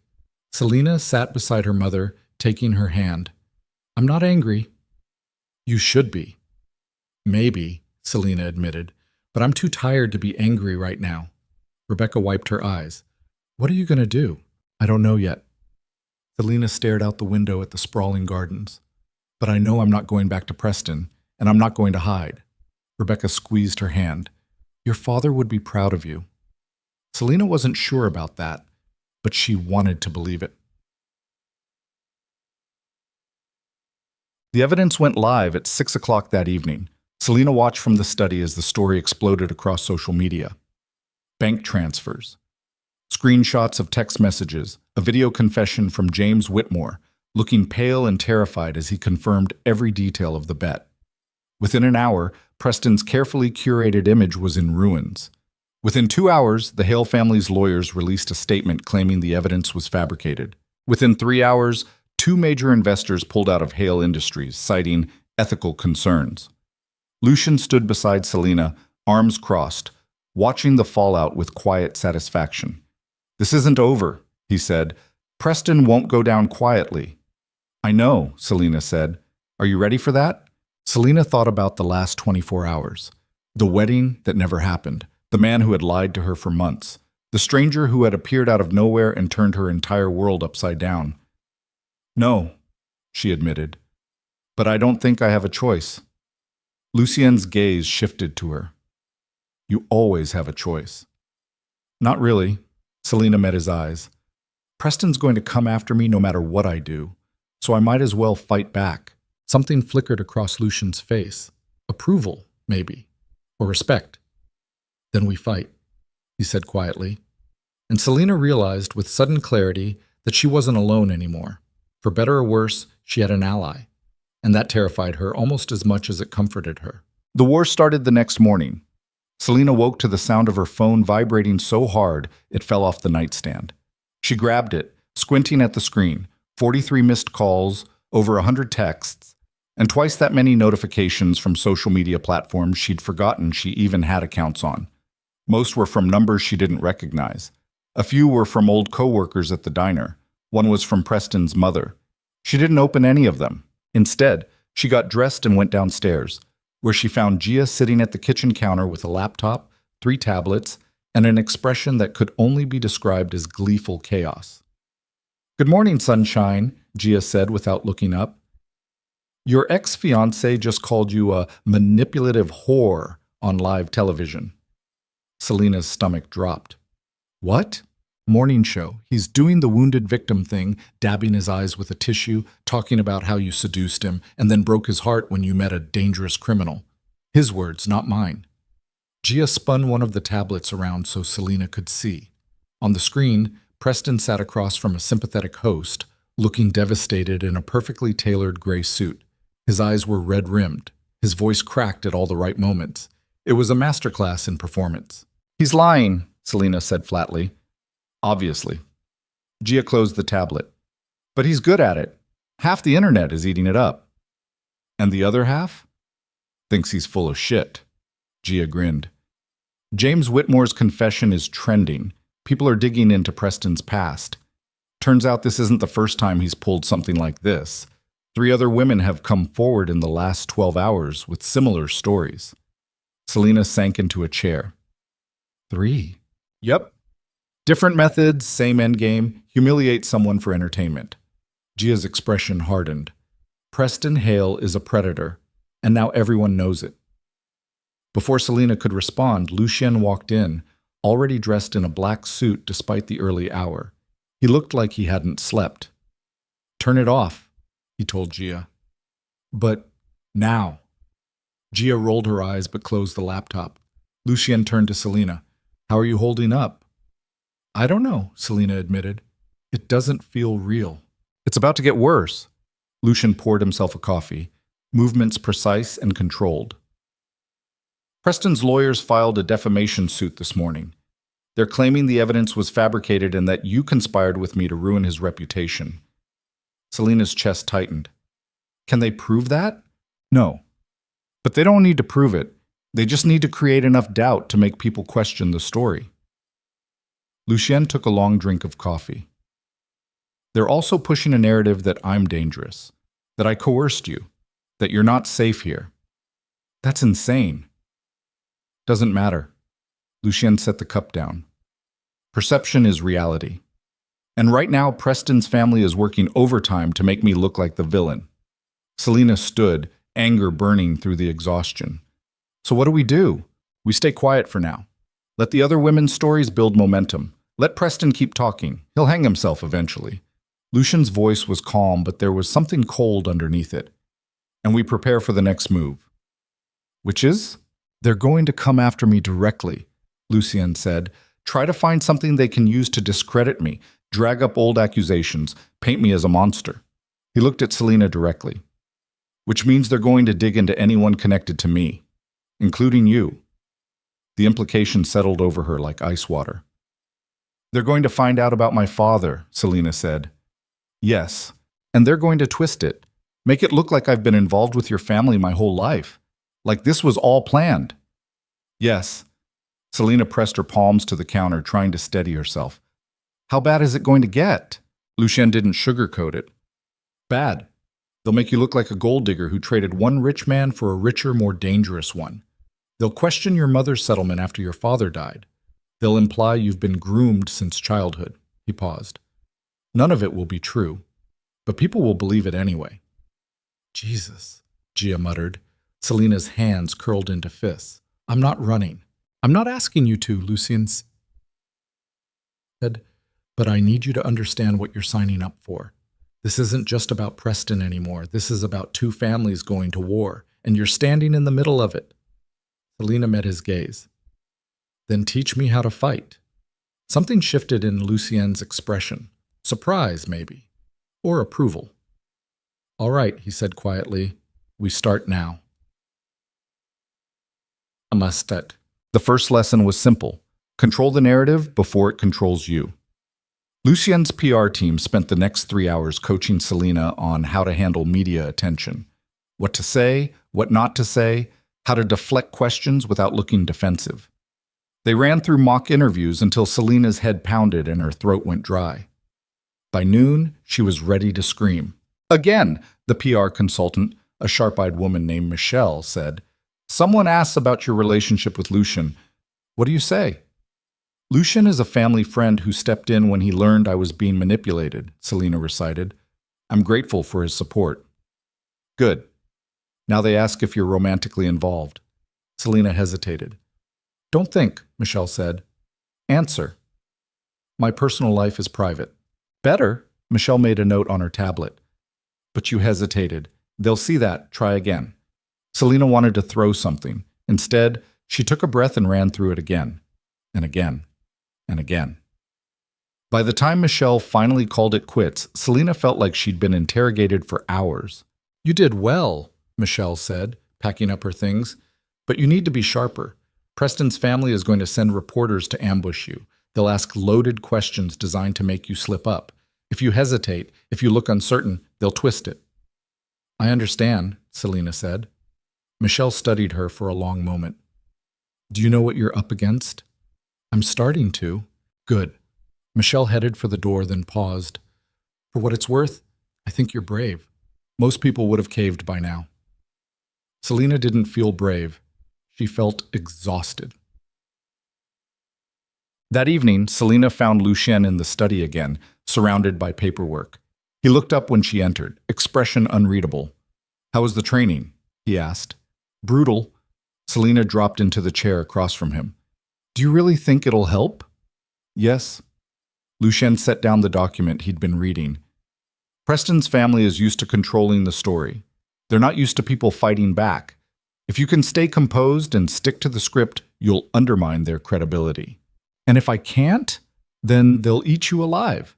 Selena sat beside her mother, taking her hand. I'm not angry. You should be. Maybe, Selena admitted, but I'm too tired to be angry right now. Rebecca wiped her eyes. What are you going to do? I don't know yet. Selena stared out the window at the sprawling gardens. But I know I'm not going back to Preston, and I'm not going to hide. Rebecca squeezed her hand. Your father would be proud of you. Selena wasn't sure about that, but she wanted to believe it. The evidence went live at 6 o'clock that evening. Selena watched from the study as the story exploded across social media. Bank transfers. Screenshots of text messages, a video confession from James Whitmore, looking pale and terrified as he confirmed every detail of the bet. Within an hour, Preston's carefully curated image was in ruins. Within 2 hours, the Hale family's lawyers released a statement claiming the evidence was fabricated. Within 3 hours, 2 major investors pulled out of Hale Industries, citing ethical concerns. Lucien stood beside Selena, arms crossed, watching the fallout with quiet satisfaction. This isn't over, he said. Preston won't go down quietly. I know, Selena said. Are you ready for that? Selena thought about the last 24 hours. The wedding that never happened. The man who had lied to her for months. The stranger who had appeared out of nowhere and turned her entire world upside down. No, she admitted. But I don't think I have a choice. Lucien's gaze shifted to her. You always have a choice. Not really. Selena met his eyes. Preston's going to come after me no matter what I do. So I might as well fight back. Something flickered across Lucien's face. Approval, maybe. Or respect. Then we fight, he said quietly. And Selena realized with sudden clarity that she wasn't alone anymore. For better or worse, she had an ally. And that terrified her almost as much as it comforted her. The war started the next morning. Selena woke to the sound of her phone vibrating so hard it fell off the nightstand. She grabbed it, squinting at the screen. 43 missed calls, over 100 texts, and twice that many notifications from social media platforms she'd forgotten she even had accounts on. Most were from numbers she didn't recognize. A few were from old coworkers at the diner. One was from Preston's mother. She didn't open any of them. Instead, she got dressed and went downstairs, where she found Gia sitting at the kitchen counter with a laptop, 3 tablets, and an expression that could only be described as gleeful chaos. Good morning, sunshine, Gia said without looking up. Your ex-fiancé just called you a manipulative whore on live television. Selena's stomach dropped. What? Morning show. He's doing the wounded victim thing, dabbing his eyes with a tissue, talking about how you seduced him, and then broke his heart when you met a dangerous criminal. His words, not mine. Gia spun one of the tablets around so Selena could see. On the screen, Preston sat across from a sympathetic host, looking devastated in a perfectly tailored gray suit. His eyes were red-rimmed. His voice cracked at all the right moments. It was a masterclass in performance. He's lying, Selena said flatly. Obviously. Gia closed the tablet. But he's good at it. Half the internet is eating it up. And the other half? Thinks he's full of shit. Gia grinned. James Whitmore's confession is trending. People are digging into Preston's past. Turns out this isn't the first time he's pulled something like this. 3 other women have come forward in the last 12 hours with similar stories. Selena sank into a chair. 3? Yep. Different methods, same endgame, humiliate someone for entertainment. Gia's expression hardened. Preston Hale is a predator, and now everyone knows it. Before Selena could respond, Lucien walked in, already dressed in a black suit despite the early hour. He looked like he hadn't slept. Turn it off, he told Gia. But now. Gia rolled her eyes but closed the laptop. Lucien turned to Selena. How are you holding up? I don't know, Selena admitted. It doesn't feel real. It's about to get worse. Lucien poured himself a coffee, movements precise and controlled. Preston's lawyers filed a defamation suit this morning. They're claiming the evidence was fabricated and that you conspired with me to ruin his reputation. Selena's chest tightened. Can they prove that? No. But they don't need to prove it. They just need to create enough doubt to make people question the story. Lucien took a long drink of coffee. They're also pushing a narrative that I'm dangerous, that I coerced you, that you're not safe here. That's insane. Doesn't matter. Lucien set the cup down. Perception is reality. And right now, Preston's family is working overtime to make me look like the villain. Selena stood, anger burning through the exhaustion. So what do? We stay quiet for now. Let the other women's stories build momentum. Let Preston keep talking. He'll hang himself eventually. Lucien's voice was calm, but there was something cold underneath it. And we prepare for the next move. Which is? They're going to come after me directly, Lucien said. Try to find something they can use to discredit me, drag up old accusations, paint me as a monster. He looked at Selena directly. Which means they're going to dig into anyone connected to me, including you. The implication settled over her like ice water. They're going to find out about my father, Selena said. Yes, and they're going to twist it. Make it look like I've been involved with your family my whole life. Like this was all planned. Yes. Selena pressed her palms to the counter, trying to steady herself. How bad is it going to get? Lucien didn't sugarcoat it. Bad. They'll make you look like a gold digger who traded one rich man for a richer, more dangerous one. They'll question your mother's settlement after your father died. They'll imply you've been groomed since childhood. He paused. None of it will be true, but people will believe it anyway. Jesus, Gia muttered. Selena's hands curled into fists. I'm not running. I'm not asking you to, Lucien said, but I need you to understand what you're signing up for. This isn't just about Preston anymore. This is about 2 families going to war, and you're standing in the middle of it. Selena met his gaze. Then teach me how to fight. Something shifted in Lucien's expression. Surprise, maybe. Or approval. All right, he said quietly. We start now. Amastet. The first lesson was simple. Control the narrative before it controls you. Lucien's PR team spent the next 3 hours coaching Selena on how to handle media attention. What to say, what not to say, how to deflect questions without looking defensive. They ran through mock interviews until Selena's head pounded and her throat went dry. By noon, she was ready to scream. Again, the PR consultant, a sharp-eyed woman named Michelle, said, Someone asks about your relationship with Lucien. What do you say? Lucien is a family friend who stepped in when he learned I was being manipulated, Selina recited. I'm grateful for his support. Good. Now they ask if you're romantically involved. Selina hesitated. Don't think, Michelle said. Answer. My personal life is private. Better, Michelle made a note on her tablet. But you hesitated. They'll see that. Try again. Selina wanted to throw something. Instead, she took a breath and ran through it again, and again, and again. By the time Michelle finally called it quits, Selina felt like she'd been interrogated for hours. You did well, Michelle said, packing up her things. But you need to be sharper. Preston's family is going to send reporters to ambush you. They'll ask loaded questions designed to make you slip up. If you hesitate, if you look uncertain, they'll twist it. I understand, Selina said. Michelle studied her for a long moment. Do you know what you're up against? I'm starting to. Good. Michelle headed for the door, then paused. For what it's worth, I think you're brave. Most people would have caved by now. Selina didn't feel brave. She felt exhausted. That evening, Selina found Lucien in the study again, surrounded by paperwork. He looked up when she entered, expression unreadable. How was the training? He asked. Brutal. Selina dropped into the chair across from him. Do you really think it'll help? Yes. Lucien set down the document he'd been reading. Preston's family is used to controlling the story. They're not used to people fighting back. If you can stay composed and stick to the script, you'll undermine their credibility. And if I can't, then they'll eat you alive.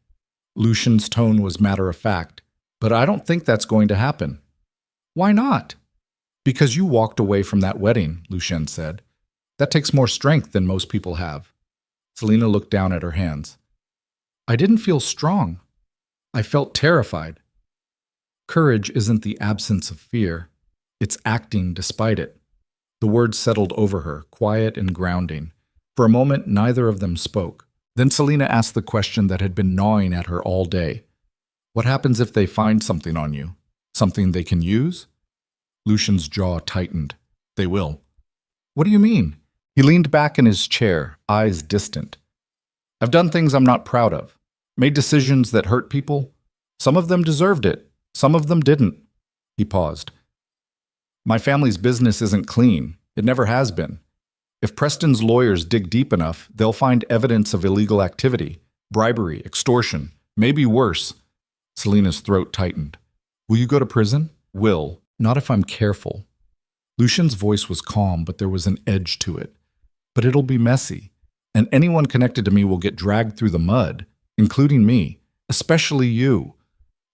Lucien's tone was matter-of-fact, but I don't think that's going to happen. Why not? Because you walked away from that wedding, Lucien said. That takes more strength than most people have. Selina looked down at her hands. I didn't feel strong. I felt terrified. Courage isn't the absence of fear. It's acting despite it. The words settled over her, quiet and grounding. For a moment, neither of them spoke. Then Selina asked the question that had been gnawing at her all day. What happens if they find something on you? Something they can use? Lucien's jaw tightened. They will. What do you mean? He leaned back in his chair, eyes distant. I've done things I'm not proud of. Made decisions that hurt people. Some of them deserved it. Some of them didn't. He paused. My family's business isn't clean. It never has been. If Preston's lawyers dig deep enough, they'll find evidence of illegal activity, bribery, extortion, maybe worse. Selina's throat tightened. Will you go to prison? Will. Not if I'm careful. Lucien's voice was calm, but there was an edge to it. But it'll be messy, and anyone connected to me will get dragged through the mud, including me, especially you.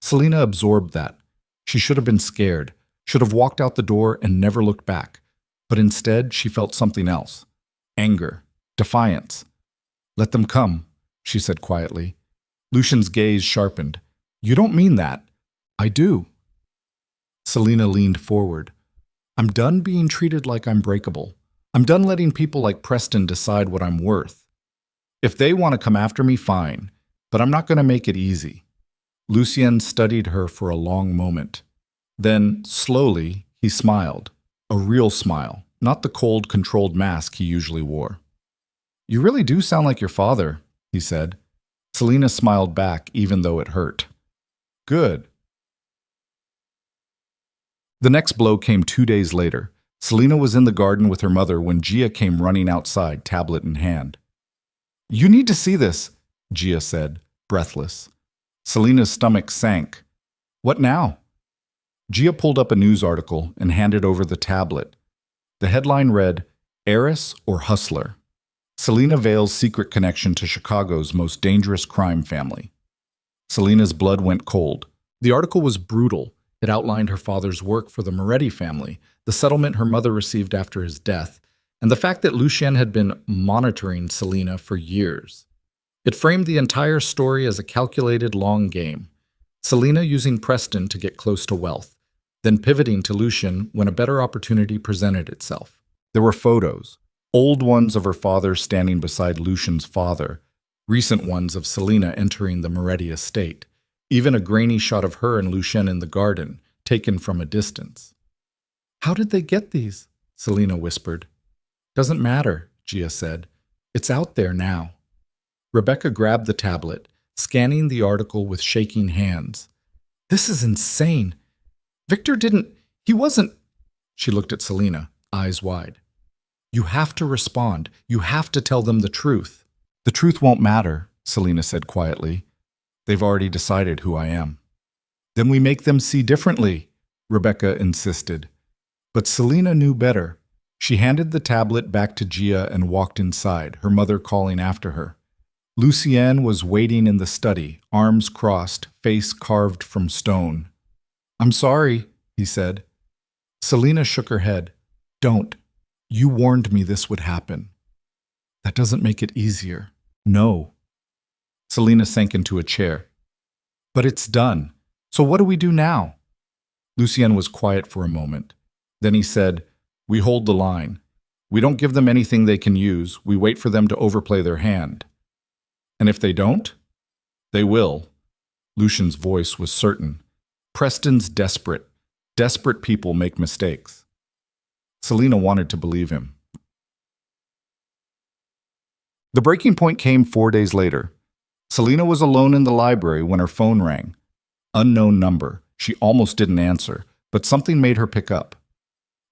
Selina absorbed that. She should have been scared, should have walked out the door and never looked back. But instead, she felt something else. Anger. Defiance. Let them come, she said quietly. Lucien's gaze sharpened. You don't mean that. I do. Selina leaned forward. I'm done being treated like I'm breakable. I'm done letting people like Preston decide what I'm worth. If they want to come after me, fine, but I'm not going to make it easy. Lucien studied her for a long moment. Then, slowly, he smiled. A real smile, not the cold, controlled mask he usually wore. You really do sound like your father, he said. Selina smiled back, even though it hurt. Good. The next blow came 2 days later. Selina was in the garden with her mother when Gia came running outside, tablet in hand. You need to see this, Gia said, breathless. Selina's stomach sank. What now? Gia pulled up a news article and handed over the tablet. The headline read, Heiress or Hustler? Selina Vale's secret connection to Chicago's most dangerous crime family. Selina's blood went cold. The article was brutal. It outlined her father's work for the Moretti family, the settlement her mother received after his death, and the fact that Lucien had been monitoring Selina for years. It framed the entire story as a calculated long game. Selina using Preston to get close to wealth, then pivoting to Lucien when a better opportunity presented itself. There were photos, old ones of her father standing beside Lucien's father, recent ones of Selina entering the Moretti estate, even a grainy shot of her and Lucien in the garden, taken from a distance. How did they get these? Selina whispered. Doesn't matter, Gia said. It's out there now. Rebecca grabbed the tablet, scanning the article with shaking hands. This is insane. Victor he wasn't. She looked at Selena, eyes wide. You have to respond. You have to tell them the truth. The truth won't matter, Selena said quietly. They've already decided who I am. Then we make them see differently, Rebecca insisted. But Selena knew better. She handed the tablet back to Gia and walked inside, her mother calling after her. Lucienne was waiting in the study, arms crossed, face carved from stone. I'm sorry, he said. Selena shook her head. Don't. You warned me this would happen. That doesn't make it easier. No. Selena sank into a chair. But it's done. So what do we do now? Lucien was quiet for a moment. Then he said, We hold the line. We don't give them anything they can use. We wait for them to overplay their hand. And if they don't? They will. Lucien's voice was certain. Preston's desperate. Desperate people make mistakes. Selena wanted to believe him. The breaking point came 4 days later. Selena was alone in the library when her phone rang. Unknown number. She almost didn't answer, but something made her pick up.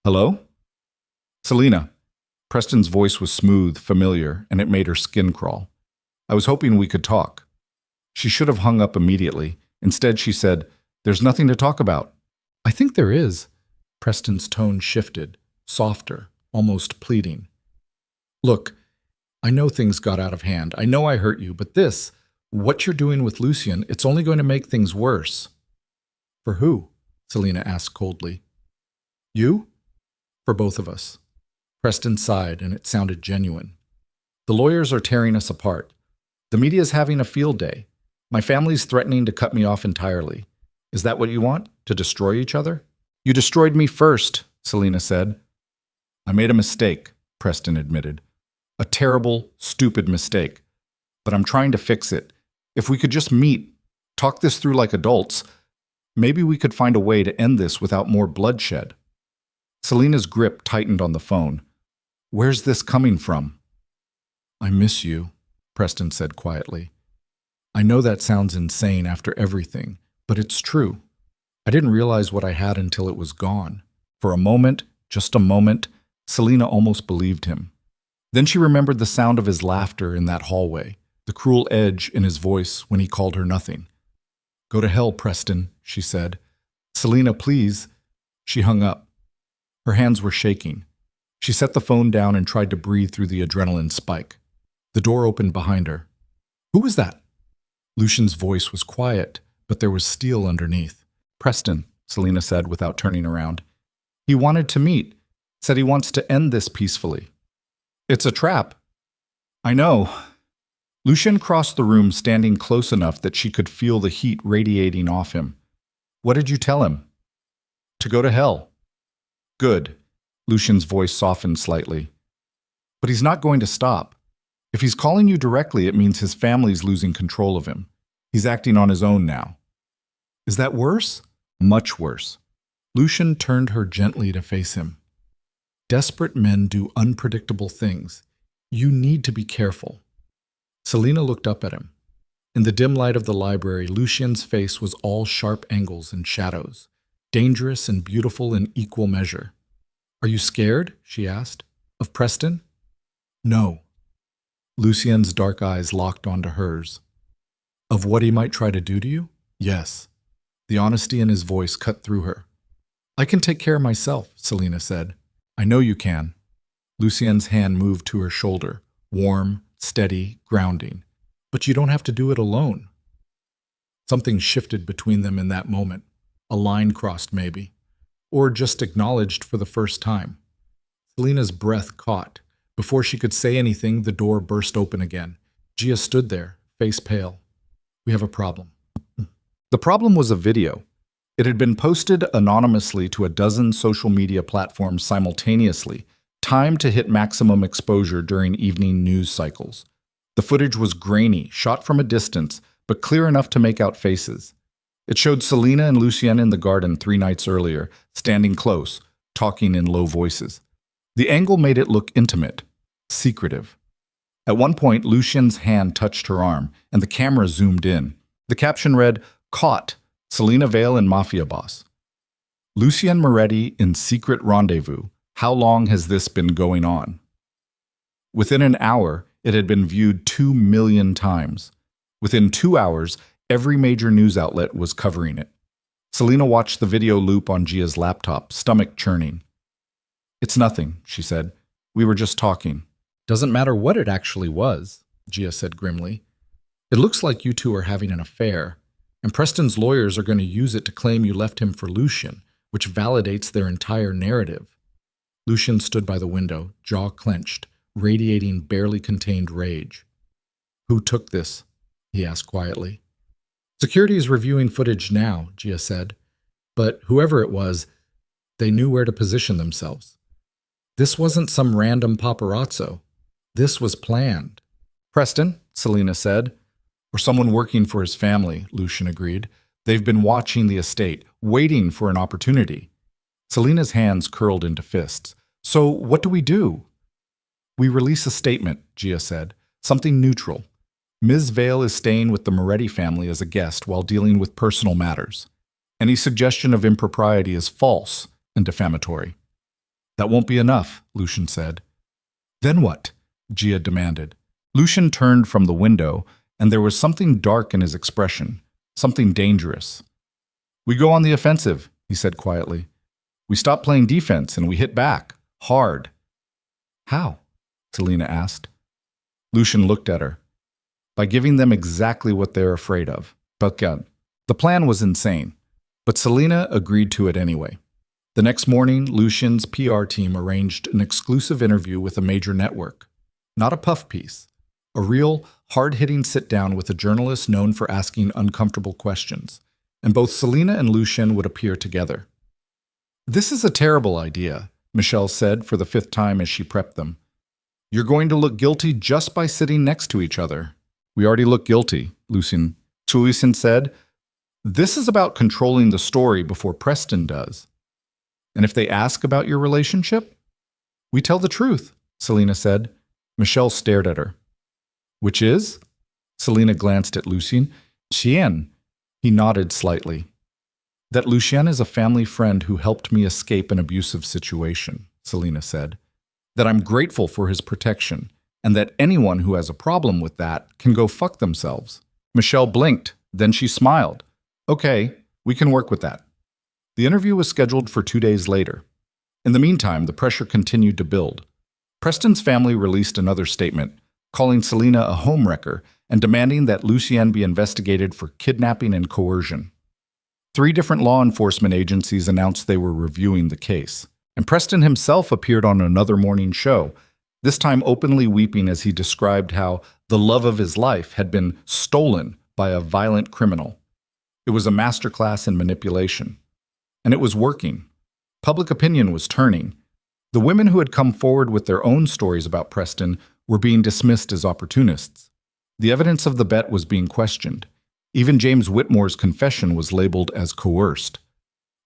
Hello? Selena. Preston's voice was smooth, familiar, and it made her skin crawl. I was hoping we could talk. She should have hung up immediately. Instead, she said, There's nothing to talk about. I think there is. Preston's tone shifted, softer, almost pleading. Look, I know things got out of hand. I know I hurt you, but what you're doing with Lucien, it's only going to make things worse. For who? Selena asked coldly. You? For both of us. Preston sighed, and it sounded genuine. The lawyers are tearing us apart. The media's having a field day. My family's threatening to cut me off entirely. Is that what you want? To destroy each other? You destroyed me first, Selena said. I made a mistake, Preston admitted. A terrible, stupid mistake. But I'm trying to fix it. If we could just meet, talk this through like adults, maybe we could find a way to end this without more bloodshed. Selena's grip tightened on the phone. Where's this coming from? I miss you, Preston said quietly. I know that sounds insane after everything, but it's true. I didn't realize what I had until it was gone. For a moment, just a moment, Selena almost believed him. Then she remembered the sound of his laughter in that hallway, the cruel edge in his voice when he called her nothing. Go to hell, Preston, she said. Selena, please. She hung up. Her hands were shaking. She set the phone down and tried to breathe through the adrenaline spike. The door opened behind her. Who was that? Lucien's voice was quiet, but there was steel underneath. Preston, Selena said without turning around. He wanted to meet. Said he wants to end this peacefully. It's a trap. I know. Lucien crossed the room, standing close enough that she could feel the heat radiating off him. What did you tell him? To go to hell. Good. Lucien's voice softened slightly. But he's not going to stop. If he's calling you directly, it means his family's losing control of him. He's acting on his own now. Is that worse? Much worse. Lucien turned her gently to face him. Desperate men do unpredictable things. You need to be careful. Selena looked up at him. In the dim light of the library, Lucien's face was all sharp angles and shadows, dangerous and beautiful in equal measure. Are you scared? She asked. Of Preston? No. Lucien's dark eyes locked onto hers. Of what he might try to do to you? Yes. The honesty in his voice cut through her. I can take care of myself, Selena said. I know you can. Lucien's hand moved to her shoulder, warm, steady, grounding. But you don't have to do it alone. Something shifted between them in that moment. A line crossed, maybe. Or just acknowledged for the first time. Selena's breath caught. Before she could say anything, the door burst open again. Gia stood there, face pale. We have a problem. The problem was a video. It had been posted anonymously to a dozen social media platforms simultaneously, timed to hit maximum exposure during evening news cycles. The footage was grainy, shot from a distance, but clear enough to make out faces. It showed Selena and Lucien in the garden 3 nights earlier, standing close, talking in low voices. The angle made it look intimate, secretive. At one point, Lucien's hand touched her arm, and the camera zoomed in. The caption read, "Caught, Selena Vale and Mafia Boss. Lucien Moretti in secret rendezvous. How long has this been going on?" Within an hour, it had been viewed 2 million times. Within 2 hours, every major news outlet was covering it. Selena watched the video loop on Gia's laptop, stomach churning. "It's nothing," she said. "We were just talking." "Doesn't matter what it actually was," Gia said grimly. "It looks like you two are having an affair, and Preston's lawyers are going to use it to claim you left him for Lucien, which validates their entire narrative." Lucien stood by the window, jaw clenched, radiating barely contained rage. "Who took this?" he asked quietly. "Security is reviewing footage now," Gia said. "But whoever it was, they knew where to position themselves. This wasn't some random paparazzo. This was planned." "Preston," Selena said. "Or someone working for his family," Lucien agreed. "They've been watching the estate, waiting for an opportunity." Selena's hands curled into fists. "So what do we do?" "We release a statement," Gia said. "Something neutral. Ms. Vale is staying with the Moretti family as a guest while dealing with personal matters. Any suggestion of impropriety is false and defamatory." "That won't be enough," Lucien said. "Then what?" Gia demanded. Lucien turned from the window, and there was something dark in his expression, something dangerous. "We go on the offensive," he said quietly. "We stop playing defense and we hit back, hard." "How?" Selena asked. Lucien looked at her. "By giving them exactly what they're afraid of." The plan was insane, but Selena agreed to it anyway. The next morning, Lucien's PR team arranged an exclusive interview with a major network. Not a puff piece. A real, hard-hitting sit-down with a journalist known for asking uncomfortable questions. And both Selena and Lucien would appear together. "This is a terrible idea," Michelle said for the 5th time as she prepped them. "You're going to look guilty just by sitting next to each other." "We already look guilty," Lucien said. "This is about controlling the story before Preston does." "And if they ask about your relationship?" "We tell the truth," Selena said. Michelle stared at her. "Which is?" Selena glanced at Lucien. "Chien." He nodded slightly. "That Lucien is a family friend who helped me escape an abusive situation," Selena said. "That I'm grateful for his protection, and that anyone who has a problem with that can go fuck themselves." Michelle blinked, then she smiled. "Okay, we can work with that." The interview was scheduled for 2 days later. In the meantime, the pressure continued to build. Preston's family released another statement, calling Selena a homewrecker and demanding that Lucien be investigated for kidnapping and coercion. 3 different law enforcement agencies announced they were reviewing the case, and Preston himself appeared on another morning show, this time openly weeping as he described how the love of his life had been stolen by a violent criminal. It was a masterclass in manipulation. And it was working. Public opinion was turning. The women who had come forward with their own stories about Preston were being dismissed as opportunists. The evidence of the bet was being questioned. Even James Whitmore's confession was labeled as coerced.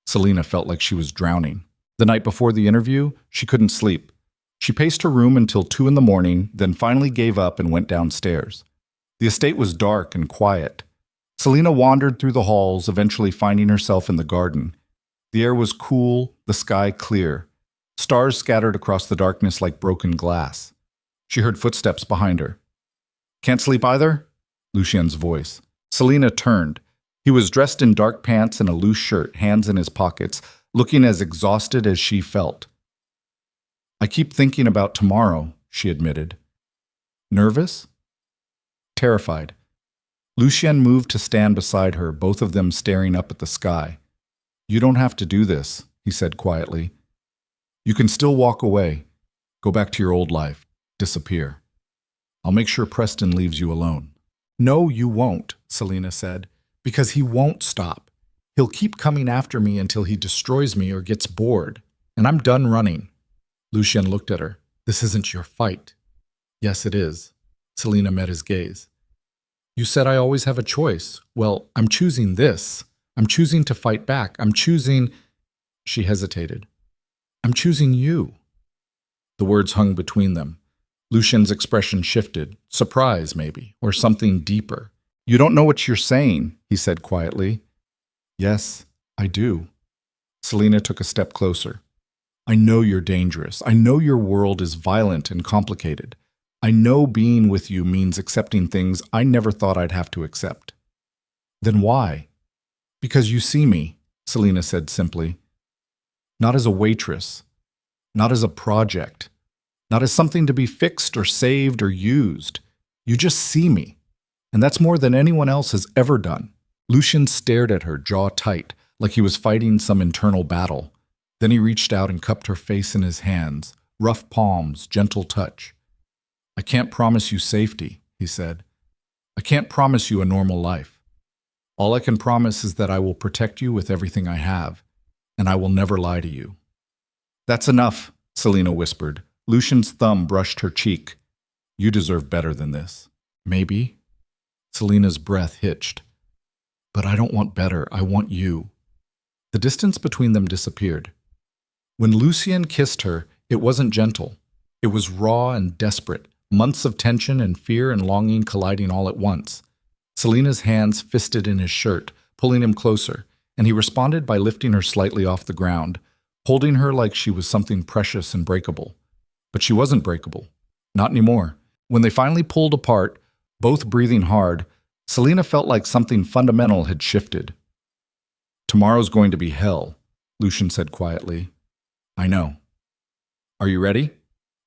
Selena felt like she was drowning. The night before the interview, she couldn't sleep. She paced her room until 2 in the morning, then finally gave up and went downstairs. The estate was dark and quiet. Selena wandered through the halls, eventually finding herself in the garden. The air was cool, the sky clear. Stars scattered across the darkness like broken glass. She heard footsteps behind her. "Can't sleep either?" Lucien's voice. Selena turned. He was dressed in dark pants and a loose shirt, hands in his pockets, looking as exhausted as she felt. "I keep thinking about tomorrow," she admitted. "Nervous?" Terrified. Lucien moved to stand beside her, both of them staring up at the sky. "You don't have to do this," he said quietly. "You can still walk away, go back to your old life, disappear. I'll make sure Preston leaves you alone." "No, you won't," Selena said, "because he won't stop. He'll keep coming after me until he destroys me or gets bored, and I'm done running." Lucien looked at her. "This isn't your fight." "Yes, it is." Selena met his gaze. "You said I always have a choice. Well, I'm choosing this. I'm choosing to fight back. I'm choosing—" She hesitated. "I'm choosing you." The words hung between them. Lucian's expression shifted, surprise maybe, or something deeper. You don't know what you're saying, he said quietly. Yes, I do. Selina took a step closer. I know you're dangerous. I know your world is violent and complicated. I know being with you means accepting things I never thought I'd have to accept. Then why? Because you see me, Selina said simply. Not as a waitress. Not as a project. Not as something to be fixed or saved or used. You just see me. And that's more than anyone else has ever done. Lucian stared at her, jaw tight, like he was fighting some internal battle. Then he reached out and cupped her face in his hands, rough palms, gentle touch. I can't promise you safety, he said. I can't promise you a normal life. All I can promise is that I will protect you with everything I have, and I will never lie to you. That's enough, Selina whispered. Lucian's thumb brushed her cheek. You deserve better than this. Maybe. Selina's breath hitched. But I don't want better, I want you. The distance between them disappeared. When Lucian kissed her, it wasn't gentle. It was raw and desperate, months of tension and fear and longing colliding all at once. Selina's hands fisted in his shirt, pulling him closer, and he responded by lifting her slightly off the ground, holding her like she was something precious and breakable. But she wasn't breakable. Not anymore. When they finally pulled apart, both breathing hard, Selina felt like something fundamental had shifted. Tomorrow's going to be hell, Lucian said quietly. I know. Are you ready?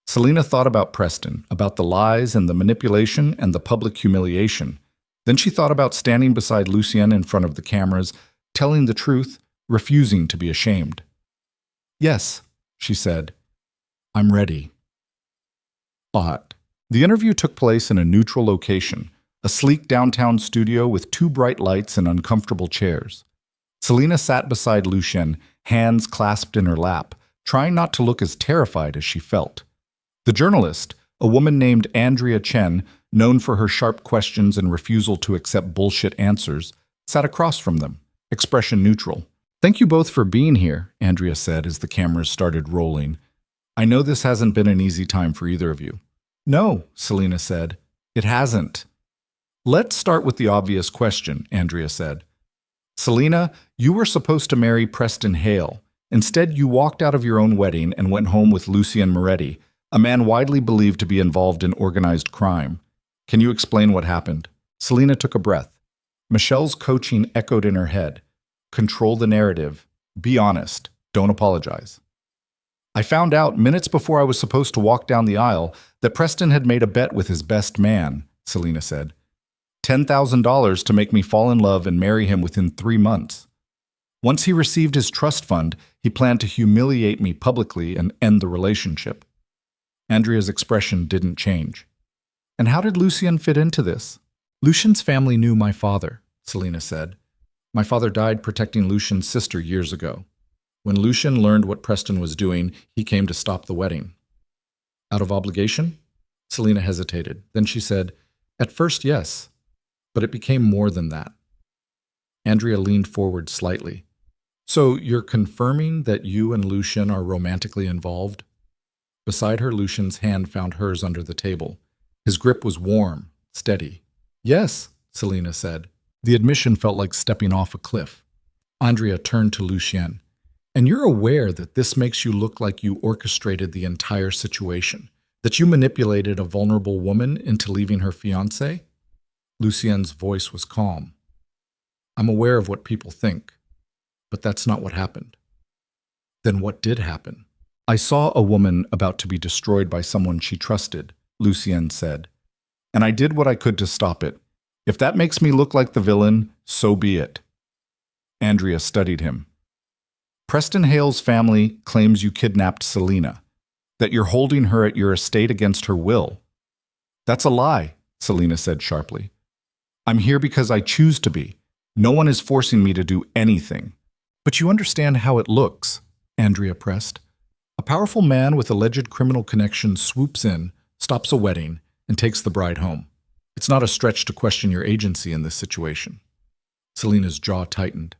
Selina thought about Preston, about the lies and the manipulation and the public humiliation. Then she thought about standing beside Lucian in front of the cameras, telling the truth, refusing to be ashamed. Yes, she said. I'm ready. The interview took place in a neutral location, a sleek downtown studio with 2 bright lights and uncomfortable chairs. Selina sat beside Lucian, hands clasped in her lap, trying not to look as terrified as she felt. The journalist, a woman named Andrea Chen, known for her sharp questions and refusal to accept bullshit answers, sat across from them, expression neutral. Thank you both for being here, Andrea said as the cameras started rolling. I know this hasn't been an easy time for either of you. No, Selina said. It hasn't. Let's start with the obvious question, Andrea said. Selina, you were supposed to marry Preston Hale. Instead, you walked out of your own wedding and went home with Lucian Moretti, a man widely believed to be involved in organized crime. Can you explain what happened? Selina took a breath. Michelle's coaching echoed in her head. Control the narrative. Be honest. Don't apologize. I found out minutes before I was supposed to walk down the aisle that Preston had made a bet with his best man, Selina said. $10,000 to make me fall in love and marry him within 3 months. Once he received his trust fund, he planned to humiliate me publicly and end the relationship. Andrea's expression didn't change. And how did Lucian fit into this? Lucian's family knew my father, Selina said. My father died protecting Lucian's sister years ago. When Lucian learned what Preston was doing, he came to stop the wedding. Out of obligation? Selina hesitated. Then she said, At first, yes, but it became more than that. Andrea leaned forward slightly. So you're confirming that you and Lucian are romantically involved? Beside her, Lucian's hand found hers under the table. His grip was warm, steady. Yes, Selina said. The admission felt like stepping off a cliff. Andrea turned to Lucian. And you're aware that this makes you look like you orchestrated the entire situation, that you manipulated a vulnerable woman into leaving her fiancé? Lucian's voice was calm. I'm aware of what people think, but that's not what happened. Then what did happen? I saw a woman about to be destroyed by someone she trusted, Lucian said, and I did what I could to stop it. If that makes me look like the villain, so be it. Andrea studied him. Preston Hale's family claims you kidnapped Selina, that you're holding her at your estate against her will. That's a lie, Selina said sharply. I'm here because I choose to be. No one is forcing me to do anything. But you understand how it looks, Andrea pressed. A powerful man with alleged criminal connections swoops in, stops a wedding, and takes the bride home. It's not a stretch to question your agency in this situation. Selina's jaw tightened.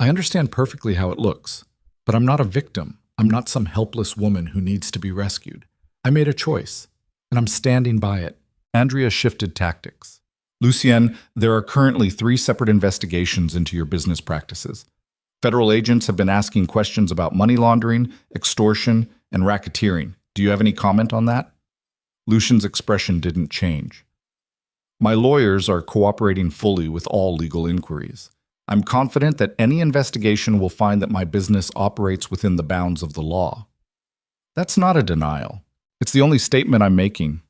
I understand perfectly how it looks, but I'm not a victim. I'm not some helpless woman who needs to be rescued. I made a choice. and I'm standing by it. Andrea shifted tactics. Lucien, there are currently 3 separate investigations into your business practices. Federal agents have been asking questions about money laundering, extortion, and racketeering. Do you have any comment on that? Lucien's expression didn't change. My lawyers are cooperating fully with all legal inquiries. I'm confident that any investigation will find that my business operates within the bounds of the law. That's not a denial. It's the only statement I'm making.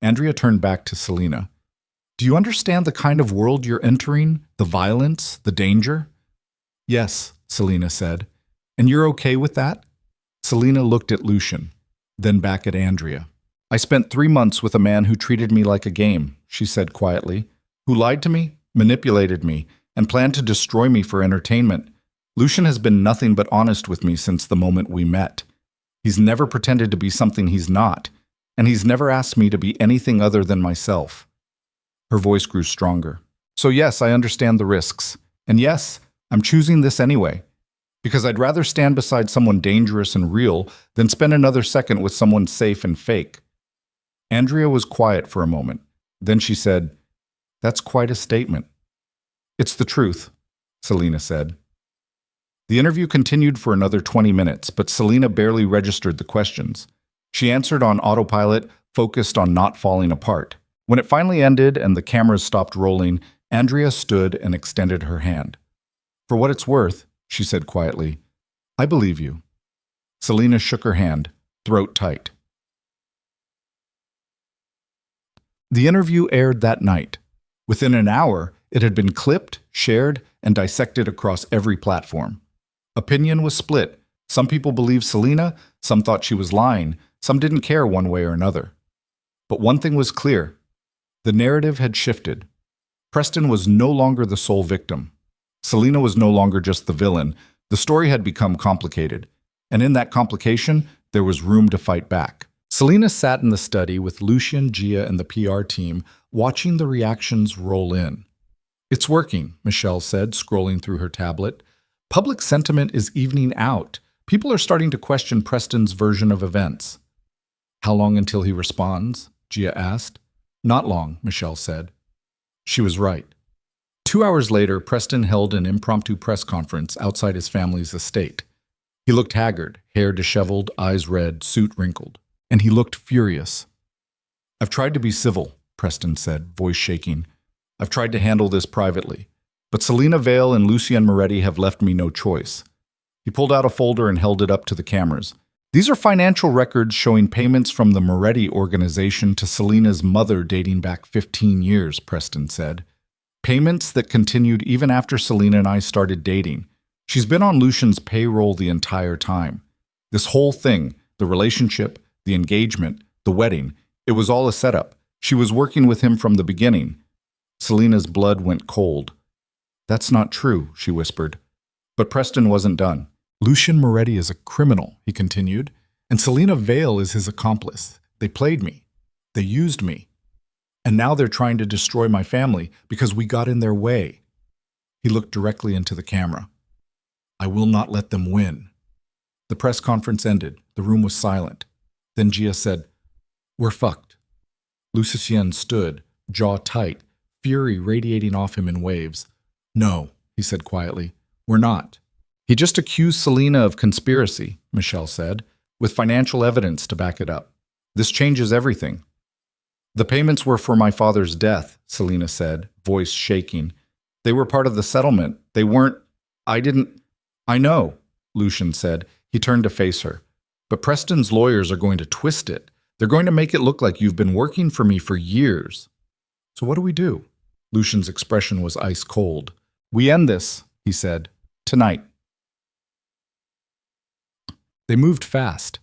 Andrea turned back to Selena. Do you understand the kind of world you're entering? The violence, the danger? Yes, Selena said. And you're okay with that? Selena looked at Lucien, then back at Andrea. I spent 3 months with a man who treated me like a game, she said quietly, who lied to me, manipulated me, and planned to destroy me for entertainment. Lucien has been nothing but honest with me since the moment we met. He's never pretended to be something he's not, and he's never asked me to be anything other than myself. Her voice grew stronger. So yes, I understand the risks. And yes, I'm choosing this anyway. Because I'd rather stand beside someone dangerous and real than spend another second with someone safe and fake. Andrea was quiet for a moment. Then she said, That's quite a statement. It's the truth, Selena said. The interview continued for another 20 minutes, but Selena barely registered the questions. She answered on autopilot, focused on not falling apart. When it finally ended and the cameras stopped rolling, Andrea stood and extended her hand. For what it's worth, she said quietly, I believe you. Selena shook her hand, throat tight. The interview aired that night. Within an hour, it had been clipped, shared, and dissected across every platform. Opinion was split. Some people believed Selena, some thought she was lying, some didn't care one way or another. But one thing was clear. The narrative had shifted. Preston was no longer the sole victim. Selena was no longer just the villain. The story had become complicated. And in that complication, there was room to fight back. Selena sat in the study with Lucien, Gia, and the PR team, watching the reactions roll in. It's working, Michelle said, scrolling through her tablet. Public sentiment is evening out. People are starting to question Preston's version of events. How long until he responds? Gia asked. Not long, Michelle said. She was right. 2 hours later, Preston held an impromptu press conference outside his family's estate. He looked haggard, hair disheveled, eyes red, suit wrinkled. And he looked furious. I've tried to be civil, Preston said, voice shaking. I've tried to handle this privately. But Selena Vale and Lucien Moretti have left me no choice. He pulled out a folder and held it up to the cameras. These are financial records showing payments from the Moretti organization to Selena's mother dating back 15 years, Preston said. Payments that continued even after Selena and I started dating. She's been on Lucien's payroll the entire time. This whole thing, the relationship, the engagement, the wedding, it was all a setup. She was working with him from the beginning. Selena's blood went cold. That's not true, she whispered. But Preston wasn't done. Lucien Moretti is a criminal, he continued, and Selena Vale is his accomplice. They played me. They used me. And now they're trying to destroy my family because we got in their way. He looked directly into the camera. I will not let them win. The press conference ended. The room was silent. Then Gia said, We're fucked. Lucien stood, jaw tight, fury radiating off him in waves. No, he said quietly, we're not. He just accused Selena of conspiracy, Michelle said, with financial evidence to back it up. This changes everything. The payments were for my father's death, Selena said, voice shaking. They were part of the settlement. They weren't. I know, Lucien said. He turned to face her. But Preston's lawyers are going to twist it. They're going to make it look like you've been working for me for years. So what do we do? Lucien's expression was ice cold. We end this, he said. Tonight. They moved fast.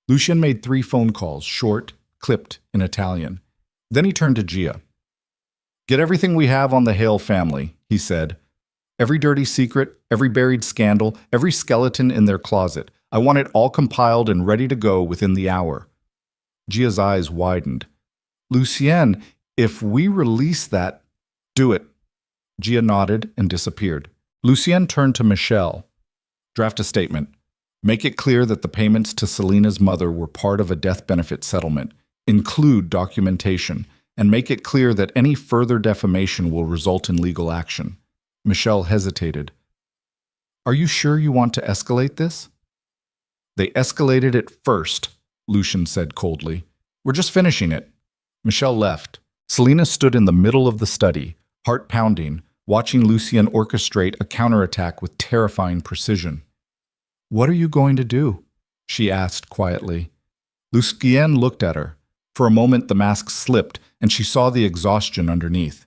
Lucien made 3 phone calls, short, clipped in Italian. Then he turned to Gia. Get everything we have on the Hale family, he said. Every dirty secret, every buried scandal, every skeleton in their closet. I want it all compiled and ready to go within the hour. Gia's eyes widened. Lucien, if we release that, do it. Gia nodded and disappeared. Lucien turned to Michelle. Draft a statement. Make it clear that the payments to Selena's mother were part of a death benefit settlement. include documentation, and make it clear that any further defamation will result in legal action. Michelle hesitated. Are you sure you want to escalate this? They escalated it first, Lucian said coldly. We're just finishing it. Michelle left. Selena stood in the middle of the study, heart pounding, watching Lucien orchestrate a counterattack with terrifying precision. What are you going to do? She asked quietly. Lucien looked at her. For a moment the mask slipped, and she saw the exhaustion underneath.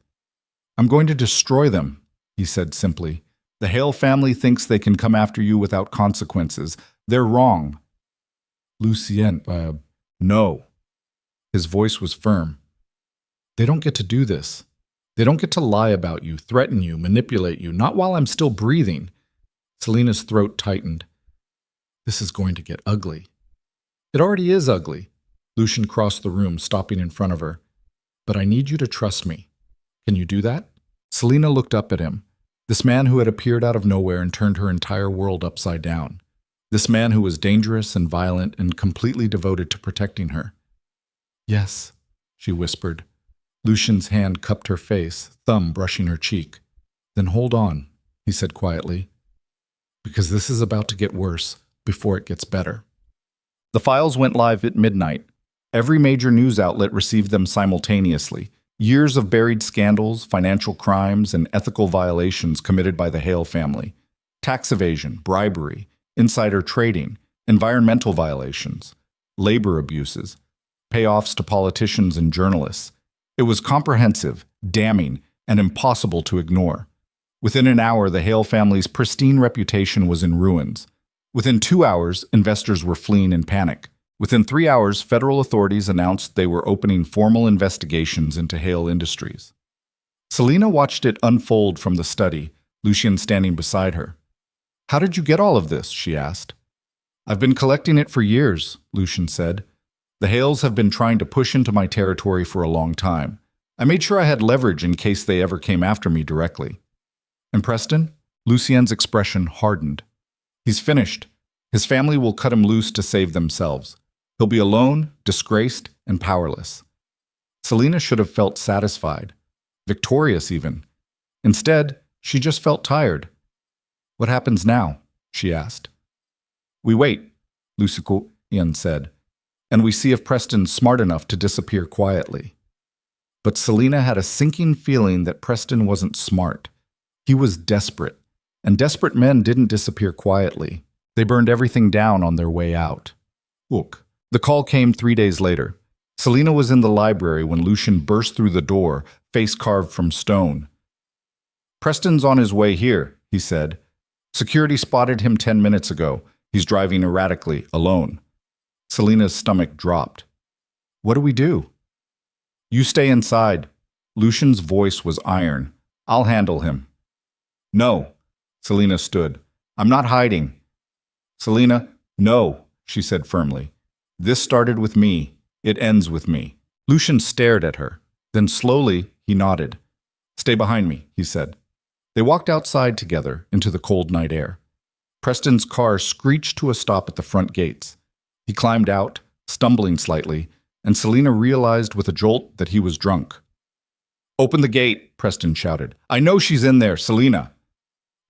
I'm going to destroy them, he said simply. The Hale family thinks they can come after you without consequences. They're wrong. Lucien, no. His voice was firm. They don't get to do this. They don't get to lie about you, threaten you, manipulate you, not while I'm still breathing. Selena's throat tightened. This is going to get ugly. It already is ugly. Lucien crossed the room, stopping in front of her. But I need you to trust me. Can you do that? Selena looked up at him. This man who had appeared out of nowhere and turned her entire world upside down. This man who was dangerous and violent and completely devoted to protecting her. Yes, she whispered. Lucien's hand cupped her face, thumb brushing her cheek. Then hold on, he said quietly. Because this is about to get worse before it gets better. The files went live at midnight. Every major news outlet received them simultaneously. Years of buried scandals, financial crimes, and ethical violations committed by the Hale family. Tax evasion, bribery, insider trading, environmental violations, labor abuses, payoffs to politicians and journalists. It was comprehensive, damning, and impossible to ignore. Within an hour, the Hale family's pristine reputation was in ruins. Within 2 hours, investors were fleeing in panic. Within 3 hours, federal authorities announced they were opening formal investigations into Hale Industries. Selena watched it unfold from the study, Lucien standing beside her. How did you get all of this? She asked. I've been collecting it for years, Lucien said. The Hales have been trying to push into my territory for a long time. I made sure I had leverage in case they ever came after me directly. And Preston? Lucien's expression hardened. He's finished. His family will cut him loose to save themselves. He'll be alone, disgraced, and powerless. Selena should have felt satisfied, victorious even. Instead, she just felt tired. What happens now? She asked. We wait, Lucien said, and we see if Preston's smart enough to disappear quietly. But Selena had a sinking feeling that Preston wasn't smart. He was desperate, and desperate men didn't disappear quietly. They burned everything down on their way out. Look. The call came 3 days later. Selena was in the library when Lucien burst through the door, face carved from stone. Preston's on his way here, he said. Security spotted him 10 minutes ago. He's driving erratically, alone. Selena's stomach dropped. What do we do? You stay inside. Lucien's voice was iron. I'll handle him. No. Selena stood. I'm not hiding. Selena, no, she said firmly. This started with me. It ends with me. Lucien stared at her. Then slowly, he nodded. Stay behind me, he said. They walked outside together into the cold night air. Preston's car screeched to a stop at the front gates. He climbed out, stumbling slightly, and Selena realized with a jolt that he was drunk. Open the gate, Preston shouted. I know she's in there, Selena.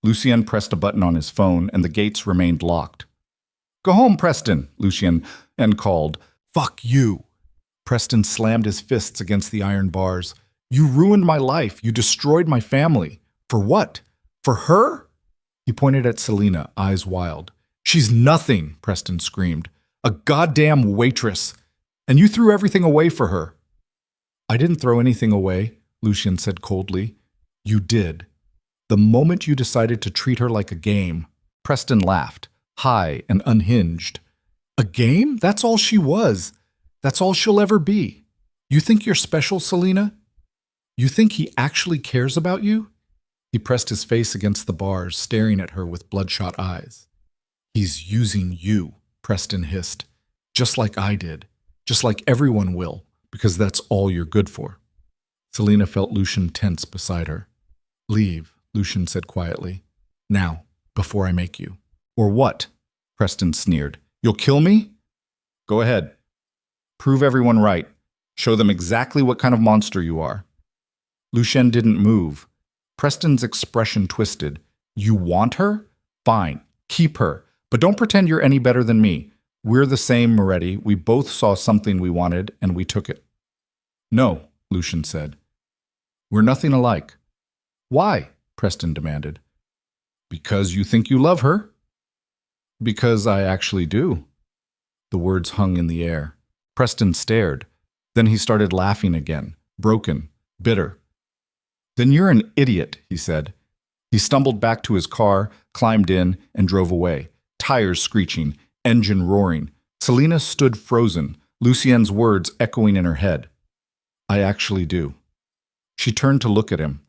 Lucien pressed a button on his phone, and the gates remained locked. Go home, Preston, Lucien called. Fuck you. Preston slammed his fists against the iron bars. You ruined my life. You destroyed my family. For what? For her? He pointed at Selena, eyes wild. She's nothing, Preston screamed. A goddamn waitress. And you threw everything away for her. I didn't throw anything away, Lucien said coldly. You did. The moment you decided to treat her like a game. Preston laughed, high and unhinged. A game? That's all she was. That's all she'll ever be. You think you're special, Selena? You think he actually cares about you? He pressed his face against the bars, staring at her with bloodshot eyes. He's using you, Preston hissed. Just like I did. Just like everyone will, because that's all you're good for. Selena felt Lucien tense beside her. Leave, Lucien said quietly. Now, before I make you. Or what? Preston sneered. You'll kill me? Go ahead. Prove everyone right. Show them exactly what kind of monster you are. Lucien didn't move. Preston's expression twisted. You want her? Fine. Keep her. But don't pretend you're any better than me. We're the same, Moretti. We both saw something we wanted, and we took it. No, Lucien said. We're nothing alike. Why? Preston demanded. Because you think you love her. Because I actually do. The words hung in the air. Preston stared. Then he started laughing again, broken, bitter. Then you're an idiot, he said. He stumbled back to his car, climbed in, and drove away, tires screeching, engine roaring. Selina stood frozen, Lucien's words echoing in her head. I actually do. She turned to look at him.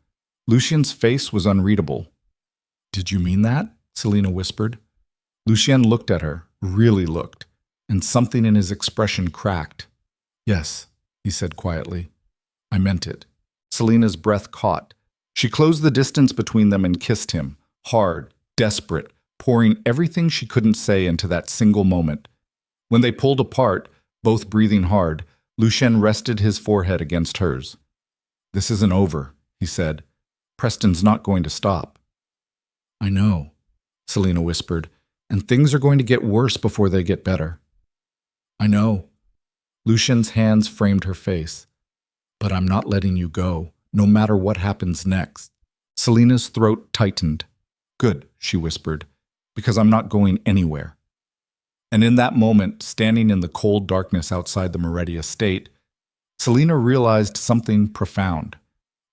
Lucien's face was unreadable. Did you mean that? Selina whispered. Lucien looked at her, really looked, and something in his expression cracked. Yes, he said quietly. I meant it. Selina's breath caught. She closed the distance between them and kissed him, hard, desperate, pouring everything she couldn't say into that single moment. When they pulled apart, both breathing hard, Lucien rested his forehead against hers. This isn't over, he said. Preston's not going to stop. I know, Selina whispered, and things are going to get worse before they get better. I know. Lucien's hands framed her face. But I'm not letting you go, no matter what happens next. Selina's throat tightened. Good, she whispered, because I'm not going anywhere. And in that moment, standing in the cold darkness outside the Moretti estate, Selina realized something profound.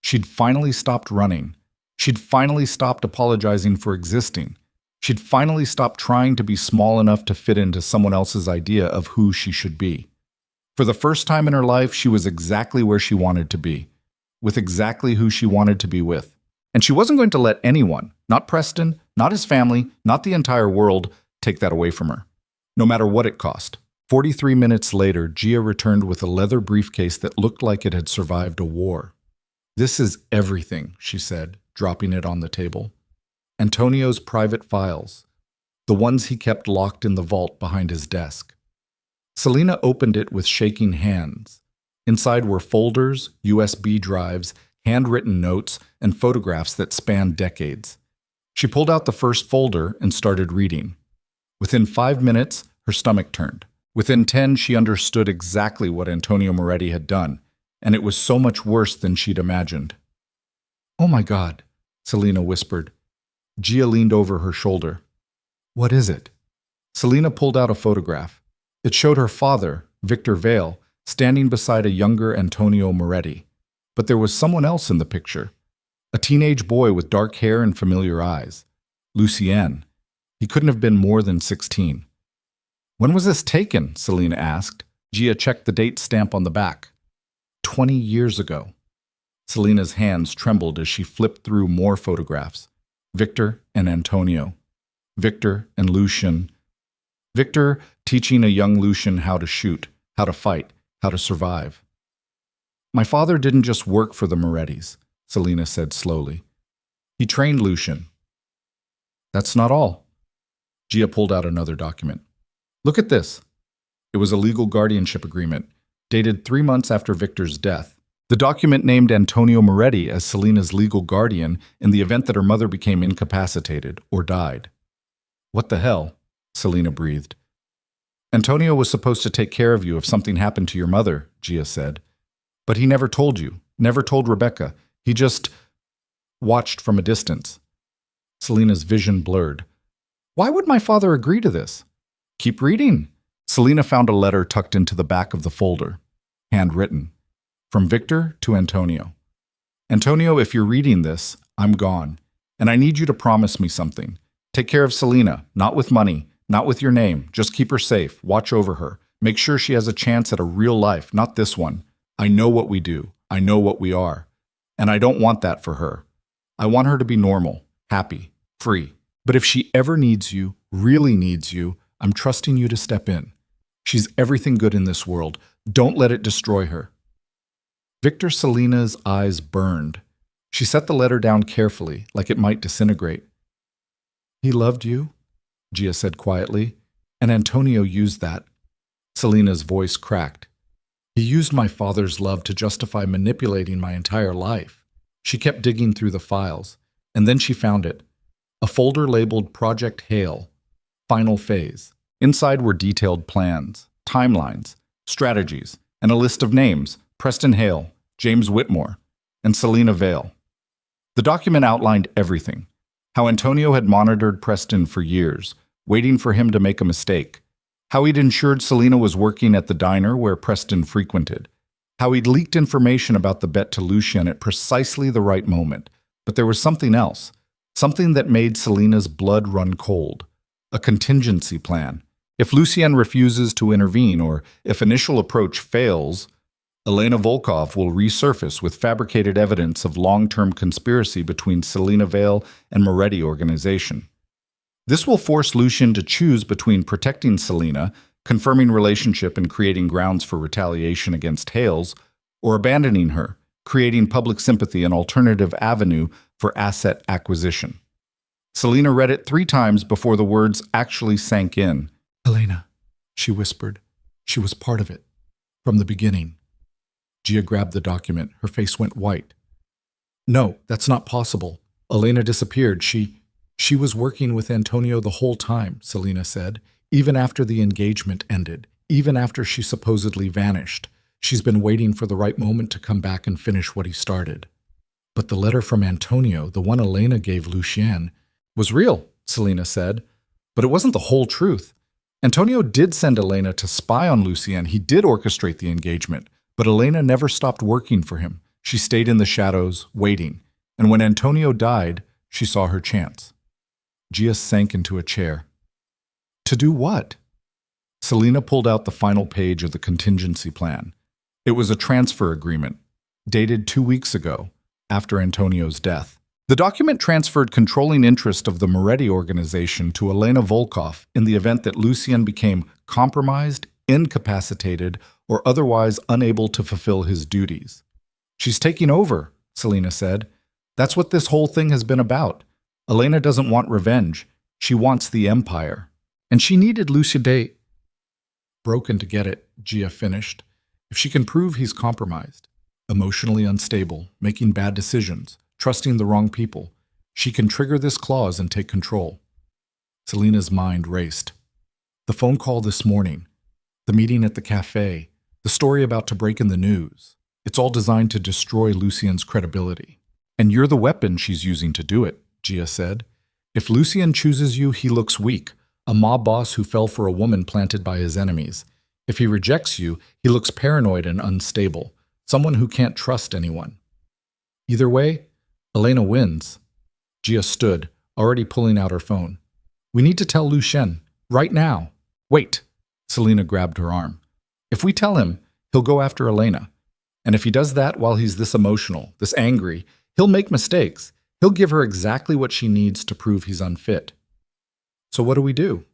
She'd finally stopped running. She'd finally stopped apologizing for existing. She'd finally stopped trying to be small enough to fit into someone else's idea of who she should be. For the first time in her life, she was exactly where she wanted to be, with exactly who she wanted to be with. And she wasn't going to let anyone, not Preston, not his family, not the entire world, take that away from her, no matter what it cost. 43 minutes later, Gia returned with a leather briefcase that looked like it had survived a war. This is everything, she said, dropping it on the table. Antonio's private files, the ones he kept locked in the vault behind his desk. Selina opened it with shaking hands. Inside were folders, USB drives, handwritten notes, and photographs that spanned decades. She pulled out the first folder and started reading. Within 5 minutes, her stomach turned. Within 10, she understood exactly what Antonio Moretti had done, and it was so much worse than she'd imagined. Oh my God, Selina whispered. Gia leaned over her shoulder. What is it? Selina pulled out a photograph. It showed her father, Victor Vale, standing beside a younger Antonio Moretti. But there was someone else in the picture. A teenage boy with dark hair and familiar eyes. Lucien. He couldn't have been more than 16. When was this taken? Selina asked. Gia checked the date stamp on the back. 20 years ago. Selina's hands trembled as she flipped through more photographs. Victor and Antonio. Victor and Lucien. Victor teaching a young Lucien how to shoot, how to fight, how to survive. My father didn't just work for the Morettis, Selina said slowly. He trained Lucien. That's not all. Gia pulled out another document. Look at this. It was a legal guardianship agreement, dated 3 months after Victor's death. The document named Antonio Moretti as Selina's legal guardian in the event that her mother became incapacitated or died. What the hell? Selina breathed. Antonio was supposed to take care of you if something happened to your mother, Gia said. But he never told you, never told Rebecca. He just watched from a distance. Selina's vision blurred. Why would my father agree to this? Keep reading. Selina found a letter tucked into the back of the folder, handwritten. From Victor to Antonio. Antonio, if you're reading this, I'm gone, and I need you to promise me something. Take care of Selina, not with money, not with your name. Just keep her safe, watch over her. Make sure she has a chance at a real life, not this one. I know what we do. I know what we are. And I don't want that for her. I want her to be normal, happy, free. But if she ever needs you, really needs you, I'm trusting you to step in. She's everything good in this world. Don't let it destroy her. Victor Selina's eyes burned. She set the letter down carefully, like it might disintegrate. He loved you, Gia said quietly, and Antonio used that. Selina's voice cracked. He used my father's love to justify manipulating my entire life. She kept digging through the files, and then she found it. A folder labeled Project Hale, Final Phase. Inside were detailed plans, timelines, strategies, and a list of names: Preston Hale, James Whitmore, and Selena Vale. The document outlined everything: how Antonio had monitored Preston for years, waiting for him to make a mistake; how he'd ensured Selena was working at the diner where Preston frequented; how he'd leaked information about the bet to Lucien at precisely the right moment. But there was something else, something that made Selena's blood run cold: a contingency plan. If Lucien refuses to intervene, or if initial approach fails, Elena Volkov will resurface with fabricated evidence of long-term conspiracy between Selena Vale and Moretti organization. This will force Lucien to choose between protecting Selena, confirming relationship and creating grounds for retaliation against Hales, or abandoning her, creating public sympathy and alternative avenue for asset acquisition. Selena read it 3 times before the words actually sank in. "Elena," she whispered. "She was part of it. From the beginning." Gia grabbed the document. Her face went white. "No, that's not possible. Elena disappeared. She was working with Antonio the whole time," Selena said. "Even after the engagement ended, even after she supposedly vanished. She's been waiting for the right moment to come back and finish what he started." "But the letter from Antonio, the one Elena gave Lucien, was real," Selena said. "But it wasn't the whole truth. Antonio did send Elena to spy on Lucien. He did orchestrate the engagement. But Elena never stopped working for him. She stayed in the shadows, waiting. And when Antonio died, she saw her chance." Gia sank into a chair. "To do what?" Selena pulled out the final page of the contingency plan. It was a transfer agreement, dated 2 weeks ago, after Antonio's death. The document transferred controlling interest of the Moretti organization to Elena Volkov in the event that Lucien became compromised, incapacitated, or otherwise unable to fulfill his duties. "She's taking over," Selena said. "That's what this whole thing has been about. Elena doesn't want revenge. She wants the empire. And she needed Lucien broken to get it," Gia finished. "If she can prove he's compromised, emotionally unstable, making bad decisions, trusting the wrong people, she can trigger this clause and take control." Selena's mind raced. The phone call this morning, the meeting at the cafe, the story about to break in the news. It's all designed to destroy Lucien's credibility. "And you're the weapon she's using to do it," Gia said. "If Lucien chooses you, he looks weak, a mob boss who fell for a woman planted by his enemies. If he rejects you, he looks paranoid and unstable, someone who can't trust anyone. Either way, Elena wins." Gia stood, already pulling out her phone. "We need to tell Lucien, right now." "Wait," Selena grabbed her arm. "If we tell him, he'll go after Elena. And if he does that while he's this emotional, this angry, he'll make mistakes. He'll give her exactly what she needs to prove he's unfit." "So what do we do?"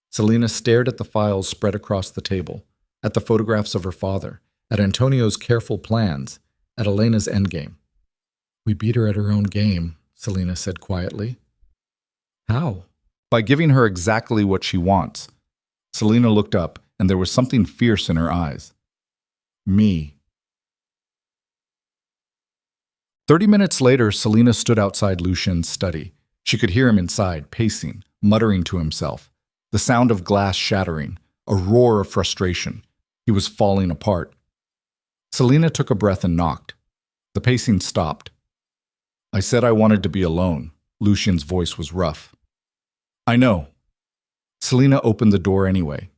Selena stared at the files spread across the table, at the photographs of her father, at Antonio's careful plans, at Elena's endgame. "We beat her at her own game," Selena said quietly. "How?" "By giving her exactly what she wants." Selena looked up, and there was something fierce in her eyes. "Me." 30 minutes later, Selena stood outside Lucien's study. She could hear him inside, pacing, muttering to himself. The sound of glass shattering, a roar of frustration. He was falling apart. Selena took a breath and knocked. The pacing stopped. "I said I wanted to be alone." Lucien's voice was rough. "I know." Selena opened the door anyway.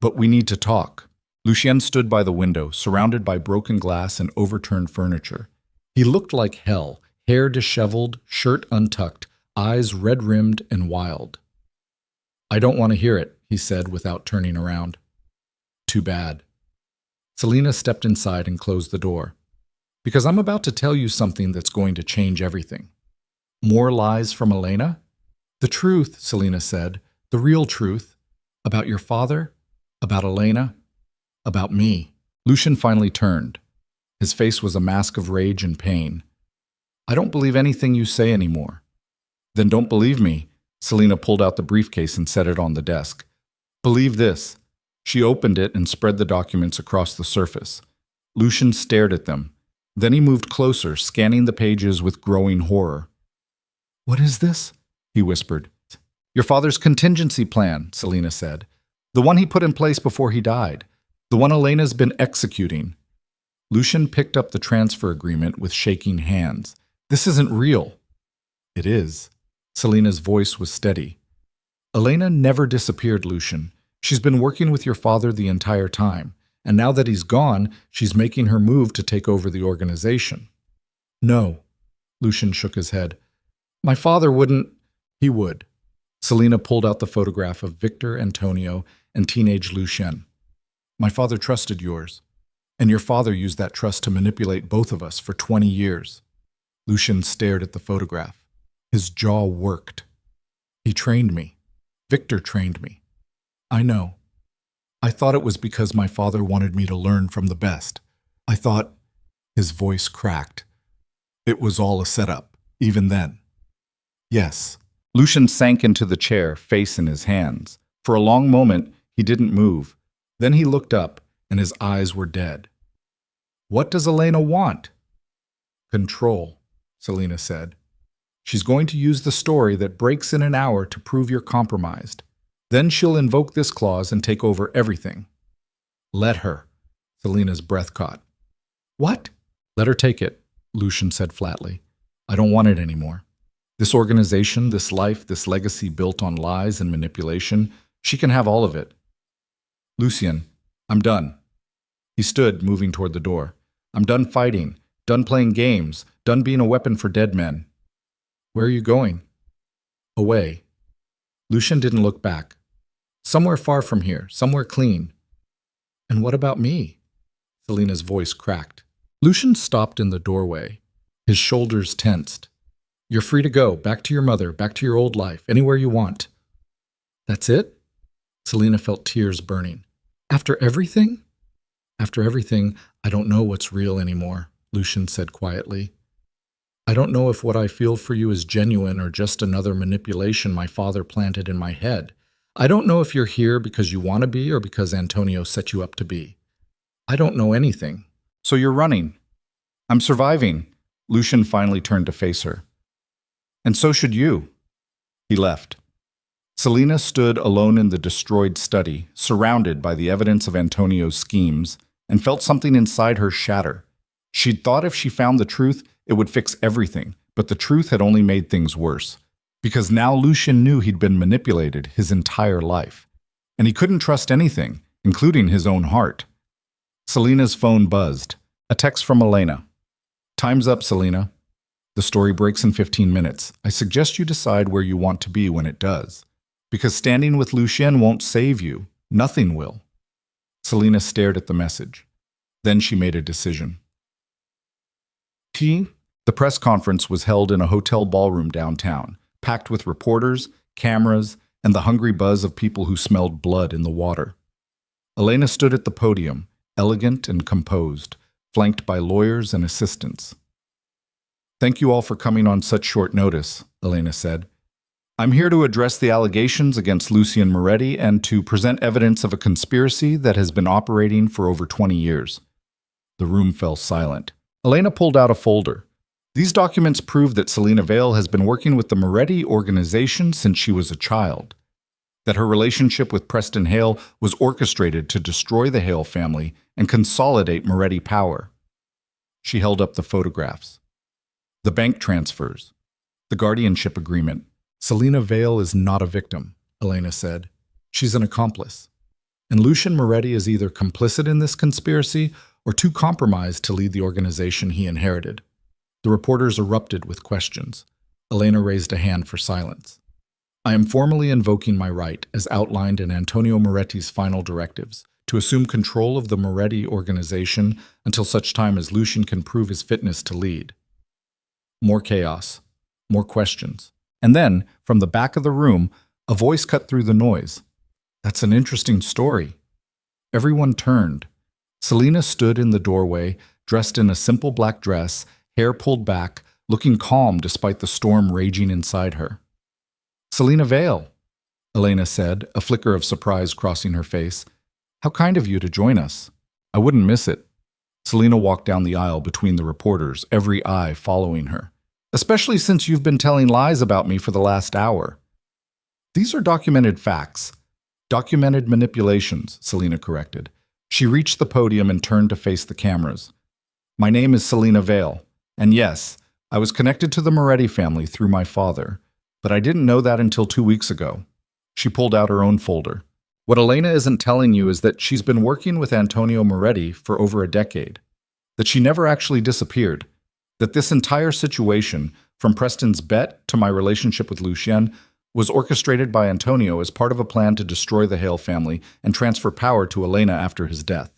"But we need to talk." Lucien stood by the window, surrounded by broken glass and overturned furniture. He looked like hell, hair disheveled, shirt untucked, eyes red-rimmed and wild. "I don't want to hear it," he said without turning around. "Too bad." Selena stepped inside and closed the door. "Because I'm about to tell you something that's going to change everything." "More lies from Elena?" "The truth," Selena said. "The real truth. About your father, about Elena, about me." Lucien finally turned. His face was a mask of rage and pain. "I don't believe anything you say anymore." "Then don't believe me." Selena pulled out the briefcase and set it on the desk. "Believe this. She opened it and spread the documents across the surface. Lucian stared at them. Then he moved closer, scanning the pages with growing horror. "What is this?" he whispered. "Your father's contingency plan," Selena said. "The one he put in place before he died. The one Elena's been executing." Lucian picked up the transfer agreement with shaking hands. "This isn't real." "It is." Selena's voice was steady. "Elena never disappeared, Lucian. She's been working with your father the entire time, and now that he's gone, she's making her move to take over the organization." "No." Lucian shook his head. "My father wouldn't." "He would." Selena pulled out the photograph of Victor, Antonio, and teenage Lucien. "My father trusted yours, and your father used that trust to manipulate both of us for 20 years. Lucian stared at the photograph. His jaw worked. "He trained me. Victor trained me. I know. I thought it was because my father wanted me to learn from the best. I thought—" His voice cracked. "It was all a setup, even then." "Yes." Lucian sank into the chair, face in his hands. For a long moment, he didn't move. Then he looked up, and his eyes were dead. "What does Elena want?" "Control," Selena said. "She's going to use the story that breaks in an hour to prove you're compromised. Then she'll invoke this clause and take over everything." "Let her." Selena's breath caught. "What?" "Let her take it," Lucian said flatly. "I don't want it anymore. This organization, this life, this legacy built on lies and manipulation, she can have all of it." "Lucien, I'm done." He stood, moving toward the door. "I'm done fighting, done playing games, done being a weapon for dead men." "Where are you going?" "Away." Lucien didn't look back. "Somewhere far from here, somewhere clean." "And what about me?" Selena's voice cracked. Lucien stopped in the doorway. His shoulders tensed. "You're free to go, back to your mother, back to your old life, anywhere you want." "That's it?" Selena felt tears burning. "After everything?" "After everything, I don't know what's real anymore," Lucien said quietly. "I don't know if what I feel for you is genuine or just another manipulation my father planted in my head. I don't know if you're here because you want to be or because Antonio set you up to be. I don't know anything." "So you're running." "I'm surviving." Lucien finally turned to face her. "And so should you." He left. Selena stood alone in the destroyed study, surrounded by the evidence of Antonio's schemes, and felt something inside her shatter. She'd thought if she found the truth, it would fix everything, but the truth had only made things worse. Because now Lucien knew he'd been manipulated his entire life. And he couldn't trust anything, including his own heart. Selena's phone buzzed. A text from Elena. "Time's up, Selena. The story breaks in 15 minutes. I suggest you decide where you want to be when it does. Because standing with Lucien won't save you. Nothing will." Selena stared at the message. Then she made a decision. The press conference was held in a hotel ballroom downtown, packed with reporters, cameras, and the hungry buzz of people who smelled blood in the water. Elena stood at the podium, elegant and composed, flanked by lawyers and assistants. "Thank you all for coming on such short notice," Elena said. "I'm here to address the allegations against Lucien Moretti and to present evidence of a conspiracy that has been operating for over 20 years. The room fell silent. Elena pulled out a folder. These documents prove that Selena Vale has been working with the Moretti organization since she was a child. That her relationship with Preston Hale was orchestrated to destroy the Hale family and consolidate Moretti power. She held up the photographs. The bank transfers. The guardianship agreement. "Selena Vale is not a victim," Elena said. "She's an accomplice. And Lucien Moretti is either complicit in this conspiracy or too compromised to lead the organization he inherited." The reporters erupted with questions. Elena raised a hand for silence. "I am formally invoking my right, as outlined in Antonio Moretti's final directives, to assume control of the Moretti organization until such time as Lucien can prove his fitness to lead." More chaos. More questions. And then, from the back of the room, a voice cut through the noise. "That's an interesting story." Everyone turned. Selena stood in the doorway, dressed in a simple black dress, hair pulled back, looking calm despite the storm raging inside her. "Selena Vale," Elena said, a flicker of surprise crossing her face. How kind of you to join us. I wouldn't miss it. Selena walked down the aisle between the reporters, every eye following her. Especially since you've been telling lies about me for the last hour. These are documented facts. Documented manipulations, Selena corrected. She reached the podium and turned to face the cameras. My name is Selena Vale, and yes, I was connected to the Moretti family through my father, but I didn't know that until 2 weeks ago. She pulled out her own folder. What Elena isn't telling you is that she's been working with Antonio Moretti for over a decade, that she never actually disappeared, that this entire situation, from Preston's bet to my relationship with Lucien, was orchestrated by Antonio as part of a plan to destroy the Hale family and transfer power to Elena after his death.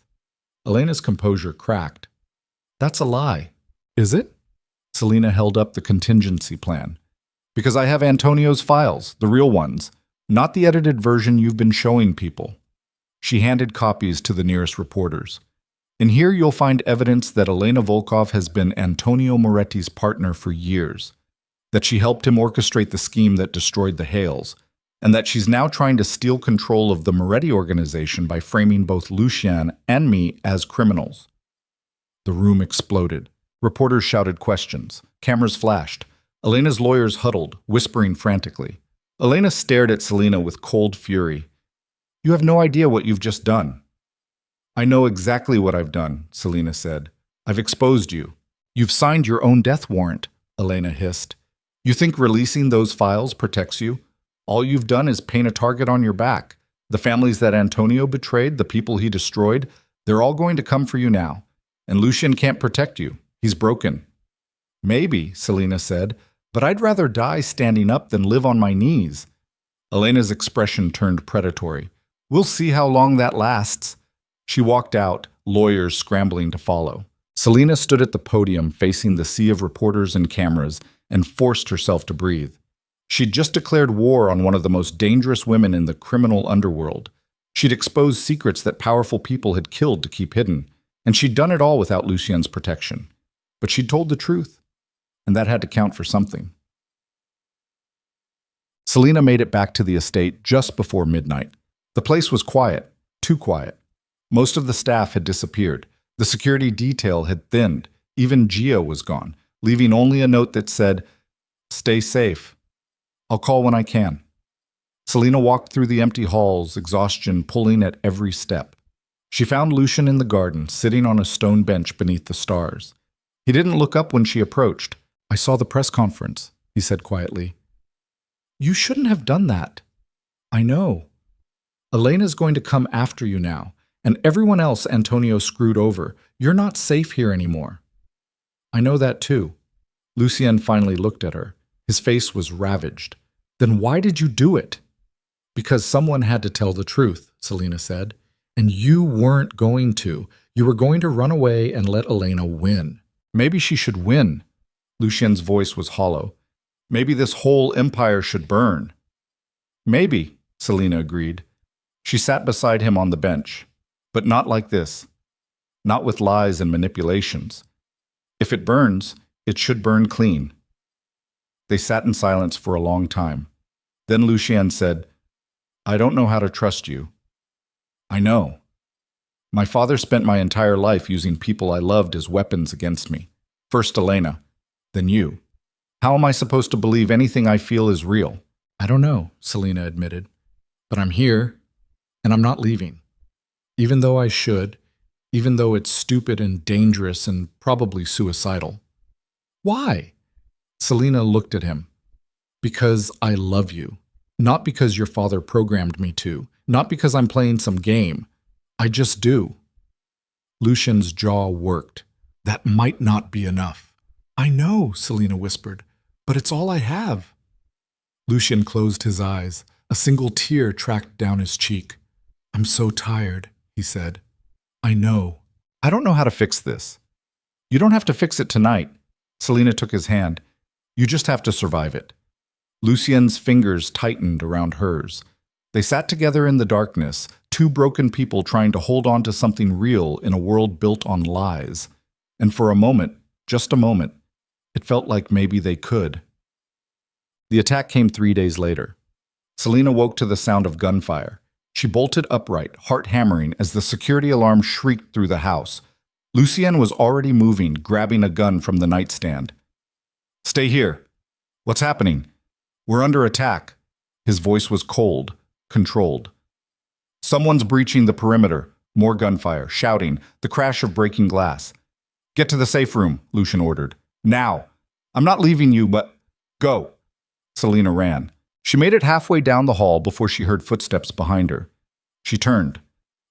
Elena's composure cracked. That's a lie. Is it? Selena held up the contingency plan. Because I have Antonio's files, the real ones, not the edited version you've been showing people. She handed copies to the nearest reporters. In here you'll find evidence that Elena Volkov has been Antonio Moretti's partner for years, that she helped him orchestrate the scheme that destroyed the Hales, and that she's now trying to steal control of the Moretti organization by framing both Lucien and me as criminals. The room exploded. Reporters shouted questions. Cameras flashed. Elena's lawyers huddled, whispering frantically. Elena stared at Selena with cold fury. You have no idea what you've just done. I know exactly what I've done, Selena said. I've exposed you. You've signed your own death warrant, Elena hissed. You think releasing those files protects you? All you've done is paint a target on your back. The families that Antonio betrayed, the people he destroyed, they're all going to come for you now. And Lucien can't protect you. He's broken. Maybe, Selena said, but I'd rather die standing up than live on my knees. Elena's expression turned predatory. We'll see how long that lasts. She walked out, lawyers scrambling to follow. Selena stood at the podium facing the sea of reporters and cameras and forced herself to breathe. She'd just declared war on one of the most dangerous women in the criminal underworld. She'd exposed secrets that powerful people had killed to keep hidden, and she'd done it all without Lucien's protection. But she'd told the truth, and that had to count for something. Selena made it back to the estate just before midnight. The place was quiet, too quiet. Most of the staff had disappeared. The security detail had thinned. Even Gia was gone, leaving only a note that said, "Stay safe. I'll call when I can." Selena walked through the empty halls, exhaustion pulling at every step. She found Lucien in the garden, sitting on a stone bench beneath the stars. He didn't look up when she approached. "I saw the press conference," he said quietly. "You shouldn't have done that." "I know. Elena's going to come after you now, and everyone else Antonio screwed over. You're not safe here anymore." "I know that too." Lucien finally looked at her. His face was ravaged. "Then why did you do it?" "Because someone had to tell the truth," Selena said. "And you weren't going to. You were going to run away and let Elena win." "Maybe she should win." Lucien's voice was hollow. "Maybe this whole empire should burn." "Maybe," Selena agreed. She sat beside him on the bench. "But not like this. Not with lies and manipulations. If it burns, it should burn clean." They sat in silence for a long time. Then Lucien said, "I don't know how to trust you." "I know. My father spent my entire life using people I loved as weapons against me. First Elena, then you. How am I supposed to believe anything I feel is real?" "I don't know," Selena admitted. "But I'm here, and I'm not leaving. Even though I should, even though it's stupid and dangerous and probably suicidal." "Why?" Selena looked at him. "Because I love you. Not because your father programmed me to. Not because I'm playing some game. I just do." Lucien's jaw worked. "That might not be enough." "I know," Selena whispered, "but it's all I have." Lucien closed his eyes. A single tear tracked down his cheek. "I'm so tired," he said. "I know. I don't know how to fix this." "You don't have to fix it tonight." Selena took his hand. "You just have to survive it." Lucien's fingers tightened around hers. They sat together in the darkness, two broken people trying to hold on to something real in a world built on lies. And for a moment, just a moment, it felt like maybe they could. The attack came 3 days later. Selena woke to the sound of gunfire. She bolted upright, heart hammering, as the security alarm shrieked through the house. Lucien was already moving, grabbing a gun from the nightstand. "Stay here. What's happening? We're under attack." His voice was cold, controlled. "Someone's breaching the perimeter." More gunfire, shouting, the crash of breaking glass. "Get to the safe room," Lucien ordered. "Now. I'm not leaving you, but go." Selina ran. She made it halfway down the hall before she heard footsteps behind her. She turned.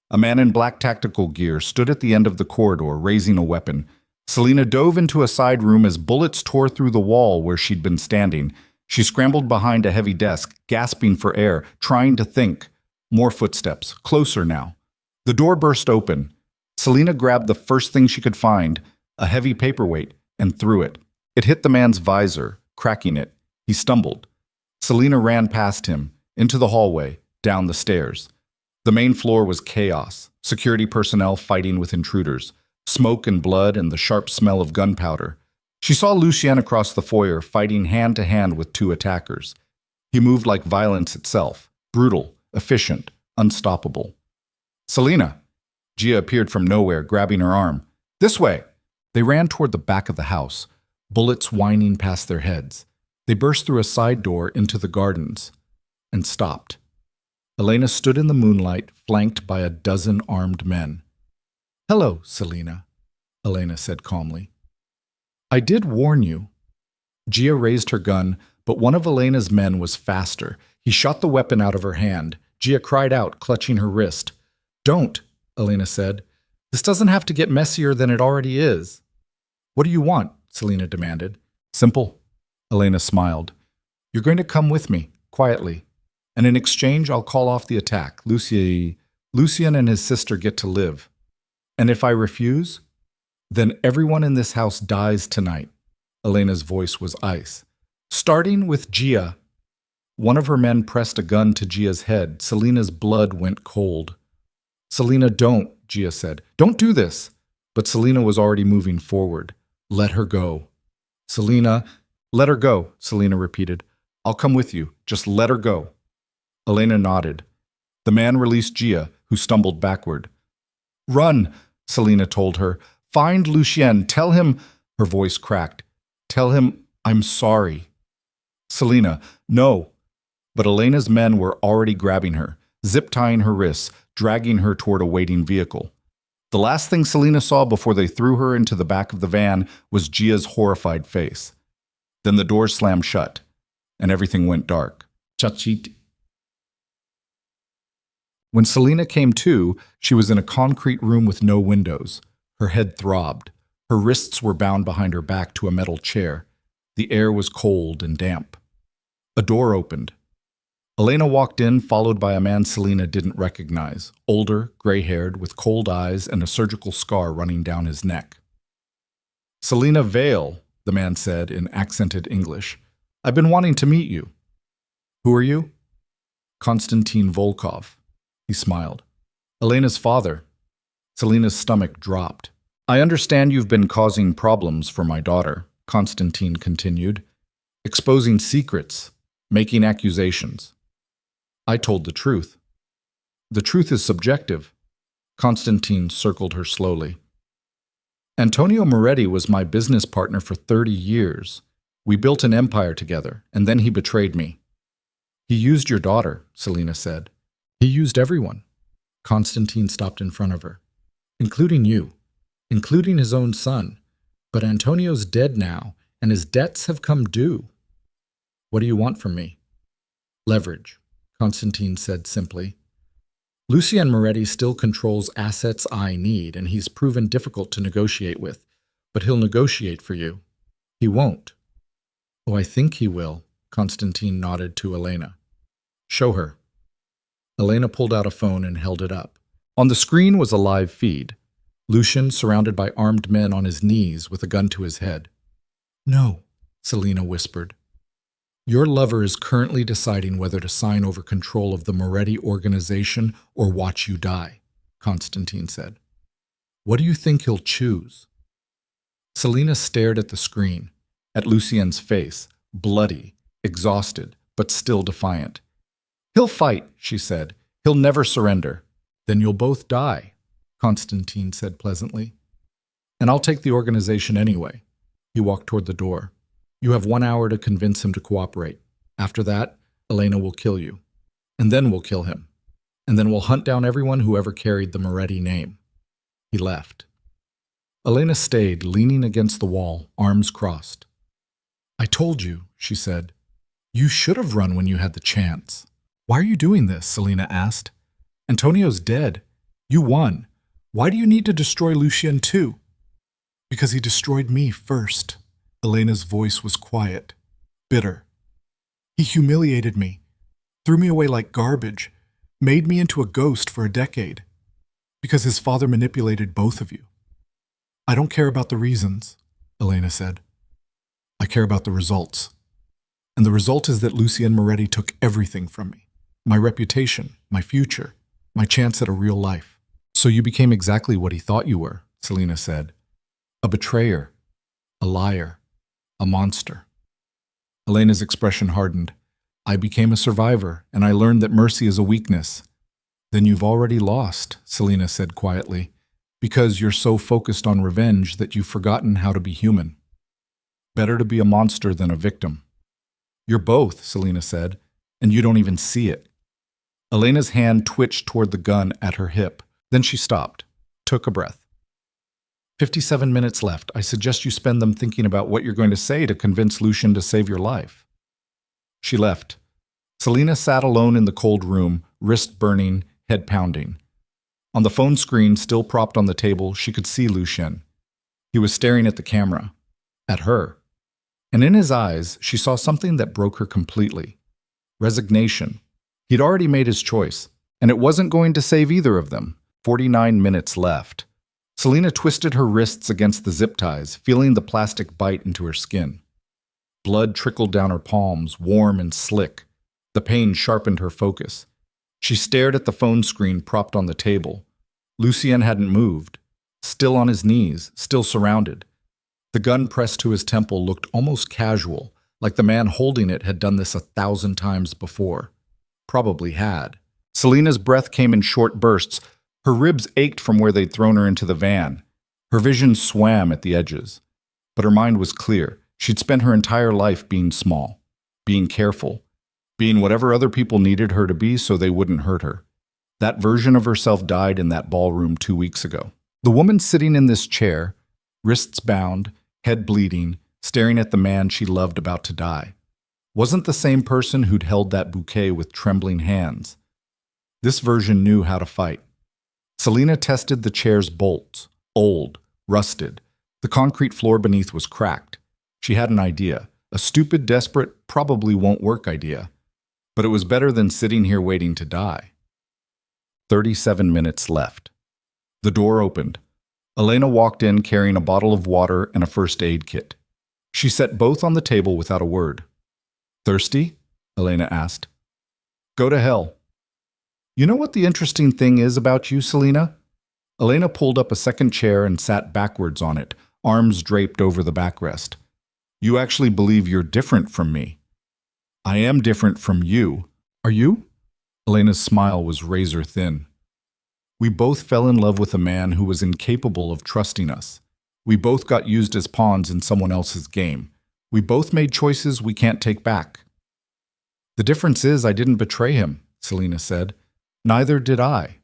A man in black tactical gear stood at the end of the corridor, raising a weapon. Selina dove into a side room as bullets tore through the wall where she'd been standing. She scrambled behind a heavy desk, gasping for air, trying to think. More footsteps, closer now. The door burst open. Selina grabbed the first thing she could find, a heavy paperweight, and threw it. It hit the man's visor, cracking it. He stumbled. Selina ran past him, into the hallway, down the stairs. The main floor was chaos, security personnel fighting with intruders, smoke and blood and the sharp smell of gunpowder. She saw Lucien across the foyer, fighting hand-to-hand with two attackers. He moved like violence itself, brutal, efficient, unstoppable. "Selina!" Gia appeared from nowhere, grabbing her arm. "This way!" They ran toward the back of the house, bullets whining past their heads. They burst through a side door into the gardens and stopped. Elena stood in the moonlight, flanked by a dozen armed men. "Hello, Selina," Elena said calmly. "I did warn you." Gia raised her gun, but one of Elena's men was faster. He shot the weapon out of her hand. Gia cried out, clutching her wrist. "Don't," Elena said. "This doesn't have to get messier than it already is." "What do you want?" Selina demanded. "Simple." Elena smiled. "You're going to come with me, quietly. And in exchange, I'll call off the attack. Lucien and his sister get to live. And if I refuse, then everyone in this house dies tonight." Elena's voice was ice. Starting with Gia. One of her men pressed a gun to Gia's head. Selina's blood went cold. "Selina, don't," Gia said. "Don't do this." But Selina was already moving forward. "Let her go." "Selina, let her go," Selina repeated. "I'll come with you. Just let her go." Elena nodded. The man released Gia, who stumbled backward. "Run," Selina told her. "Find Lucien. Tell him—" Her voice cracked. "Tell him I'm sorry." "Selina, no." But Elena's men were already grabbing her, zip-tying her wrists, dragging her toward a waiting vehicle. The last thing Selina saw before they threw her into the back of the van was Gia's horrified face. Then the doors slammed shut, and everything went dark. Chachit. When Selina came to, she was in a concrete room with no windows. Her head throbbed. Her wrists were bound behind her back to a metal chair. The air was cold and damp. A door opened. Elena walked in, followed by a man Selina didn't recognize, older, gray-haired, with cold eyes and a surgical scar running down his neck. "Selina Vale," the man said in accented English. "I've been wanting to meet you." "Who are you?" "Konstantin Volkov." He smiled. "Elena's father." Selina's stomach dropped. "I understand you've been causing problems for my daughter," Konstantin continued. "Exposing secrets, making accusations." I told the truth. "The truth is subjective." Konstantin circled her slowly. "Antonio Moretti was my business partner for 30 years. We built an empire together, and then he betrayed me." "He used your daughter," Selina said. "He used everyone." Konstantin stopped in front of her. "Including you. Including his own son. But Antonio's dead now, and his debts have come due. What do you want from me?" "Leverage," Konstantin said simply. "Lucien Moretti still controls assets I need, and he's proven difficult to negotiate with. But he'll negotiate for you." "He won't." "Oh, I think he will," Konstantin nodded to Elena. "Show her." Elena pulled out a phone and held it up. On the screen was a live feed. Lucien surrounded by armed men on his knees with a gun to his head. "No," Selina whispered. "Your lover is currently deciding whether to sign over control of the Moretti organization or watch you die," Konstantin said. "What do you think he'll choose?" Selina stared at the screen, at Lucien's face, bloody, exhausted, but still defiant. "He'll fight," she said. He'll never surrender. Then you'll both die, Constantine said pleasantly. And I'll take the organization anyway. He walked toward the door. You have 1 hour to convince him to cooperate. After that, Elena will kill you. And then we'll kill him. And then we'll hunt down everyone who ever carried the Moretti name. He left. Elena stayed, leaning against the wall, arms crossed. I told you, she said. You should have run when you had the chance. Why are you doing this? Selena asked. Antonio's dead. You won. Why do you need to destroy Lucien too? Because he destroyed me first. Elena's voice was quiet, bitter. He humiliated me, threw me away like garbage, made me into a ghost for a decade. Because his father manipulated both of you. I don't care about the reasons, Elena said. I care about the results. And the result is that Lucien Moretti took everything from me. My reputation, my future, my chance at a real life. So you became exactly what he thought you were, Selena said. A betrayer, a liar, a monster. Elena's expression hardened. I became a survivor, and I learned that mercy is a weakness. Then you've already lost, Selena said quietly, because you're so focused on revenge that you've forgotten how to be human. Better to be a monster than a victim. You're both, Selena said, and you don't even see it. Elena's hand twitched toward the gun at her hip. Then she stopped, took a breath. 57 minutes left. I suggest you spend them thinking about what you're going to say to convince Lucien to save your life. She left. Selena sat alone in the cold room, wrist burning, head pounding. On the phone screen, still propped on the table, she could see Lucien. He was staring at the camera, at her. And in his eyes, she saw something that broke her completely. Resignation. He'd already made his choice, and it wasn't going to save either of them. 49 minutes left. Selena twisted her wrists against the zip ties, feeling the plastic bite into her skin. Blood trickled down her palms, warm and slick. The pain sharpened her focus. She stared at the phone screen propped on the table. Lucien hadn't moved. Still on his knees, still surrounded. The gun pressed to his temple looked almost casual, like the man holding it had done this 1,000 times before. Probably had. Selena's breath came in short bursts. Her ribs ached from where they'd thrown her into the van. Her vision swam at the edges. But her mind was clear. She'd spent her entire life being small, being careful, being whatever other people needed her to be so they wouldn't hurt her. That version of herself died in that ballroom 2 weeks ago. The woman sitting in this chair, wrists bound, head bleeding, staring at the man she loved about to die, wasn't the same person who'd held that bouquet with trembling hands. This version knew how to fight. Selena tested the chair's bolts, old, rusted. The concrete floor beneath was cracked. She had an idea, a stupid, desperate, probably won't work idea. But it was better than sitting here waiting to die. 37 minutes left. The door opened. Elena walked in carrying a bottle of water and a first aid kit. She set both on the table without a word. Thirsty? Elena asked. Go to hell. You know what the interesting thing is about you, Selena? Elena pulled up a second chair and sat backwards on it, arms draped over the backrest. You actually believe you're different from me. I am different from you. Are you? Elena's smile was razor thin. We both fell in love with a man who was incapable of trusting us. We both got used as pawns in someone else's game. We both made choices we can't take back. The difference is I didn't betray him, Selena said. Neither did I.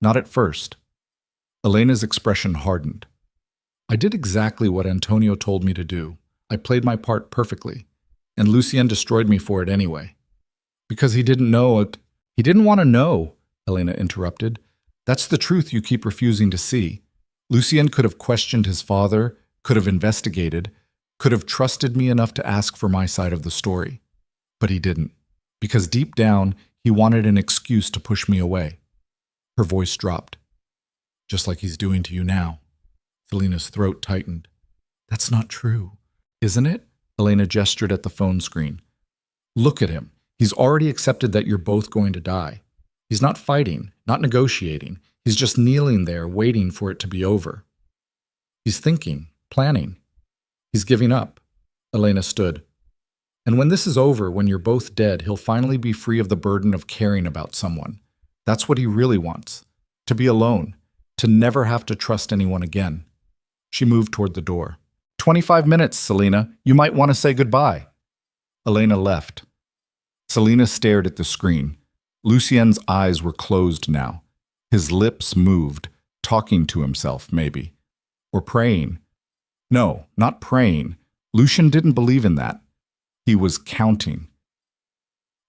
Not at first. Elena's expression hardened. I did exactly what Antonio told me to do. I played my part perfectly, and Lucien destroyed me for it anyway. Because he didn't know it. He didn't want to know, Elena interrupted. That's the truth you keep refusing to see. Lucien could have questioned his father, could have investigated, could have trusted me enough to ask for my side of the story. But he didn't, because deep down, he wanted an excuse to push me away. Her voice dropped. Just like he's doing to you now. Selena's throat tightened. That's not true. Isn't it? Elena gestured at the phone screen. Look at him. He's already accepted that you're both going to die. He's not fighting, not negotiating. He's just kneeling there, waiting for it to be over. He's thinking, planning. He's giving up. Elena stood. And when this is over, when you're both dead, he'll finally be free of the burden of caring about someone. That's what he really wants. To be alone. To never have to trust anyone again. She moved toward the door. 25 minutes, Selena. You might want to say goodbye. Elena left. Selena stared at the screen. Lucien's eyes were closed now. His lips moved, talking to himself, maybe. Or praying. No, not praying. Lucien didn't believe in that. He was counting.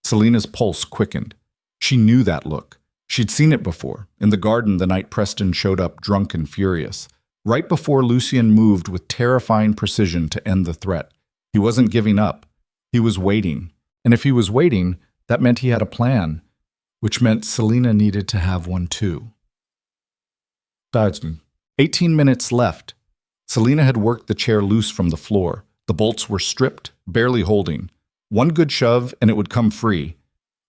Selena's pulse quickened. She knew that look. She'd seen it before, in the garden the night Preston showed up drunk and furious, right before Lucien moved with terrifying precision to end the threat. He wasn't giving up. He was waiting. And if he was waiting, that meant he had a plan, which meant Selena needed to have one too. 18 minutes left. Selena had worked the chair loose from the floor. The bolts were stripped, barely holding. One good shove and it would come free.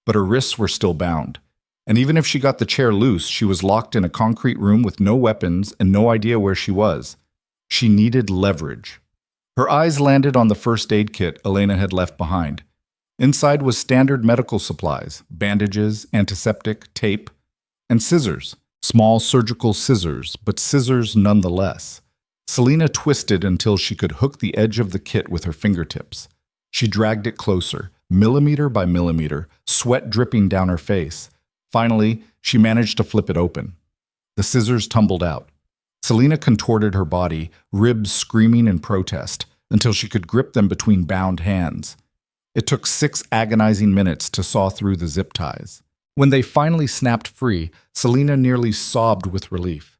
But her wrists were still bound. And even if she got the chair loose, she was locked in a concrete room with no weapons and no idea where she was. She needed leverage. Her eyes landed on the first aid kit Elena had left behind. Inside was standard medical supplies, bandages, antiseptic, tape, and scissors. Small surgical scissors, but scissors nonetheless. Selena twisted until she could hook the edge of the kit with her fingertips. She dragged it closer, millimeter by millimeter, sweat dripping down her face. Finally, she managed to flip it open. The scissors tumbled out. Selena contorted her body, ribs screaming in protest, until she could grip them between bound hands. It took 6 agonizing minutes to saw through the zip ties. When they finally snapped free, Selena nearly sobbed with relief.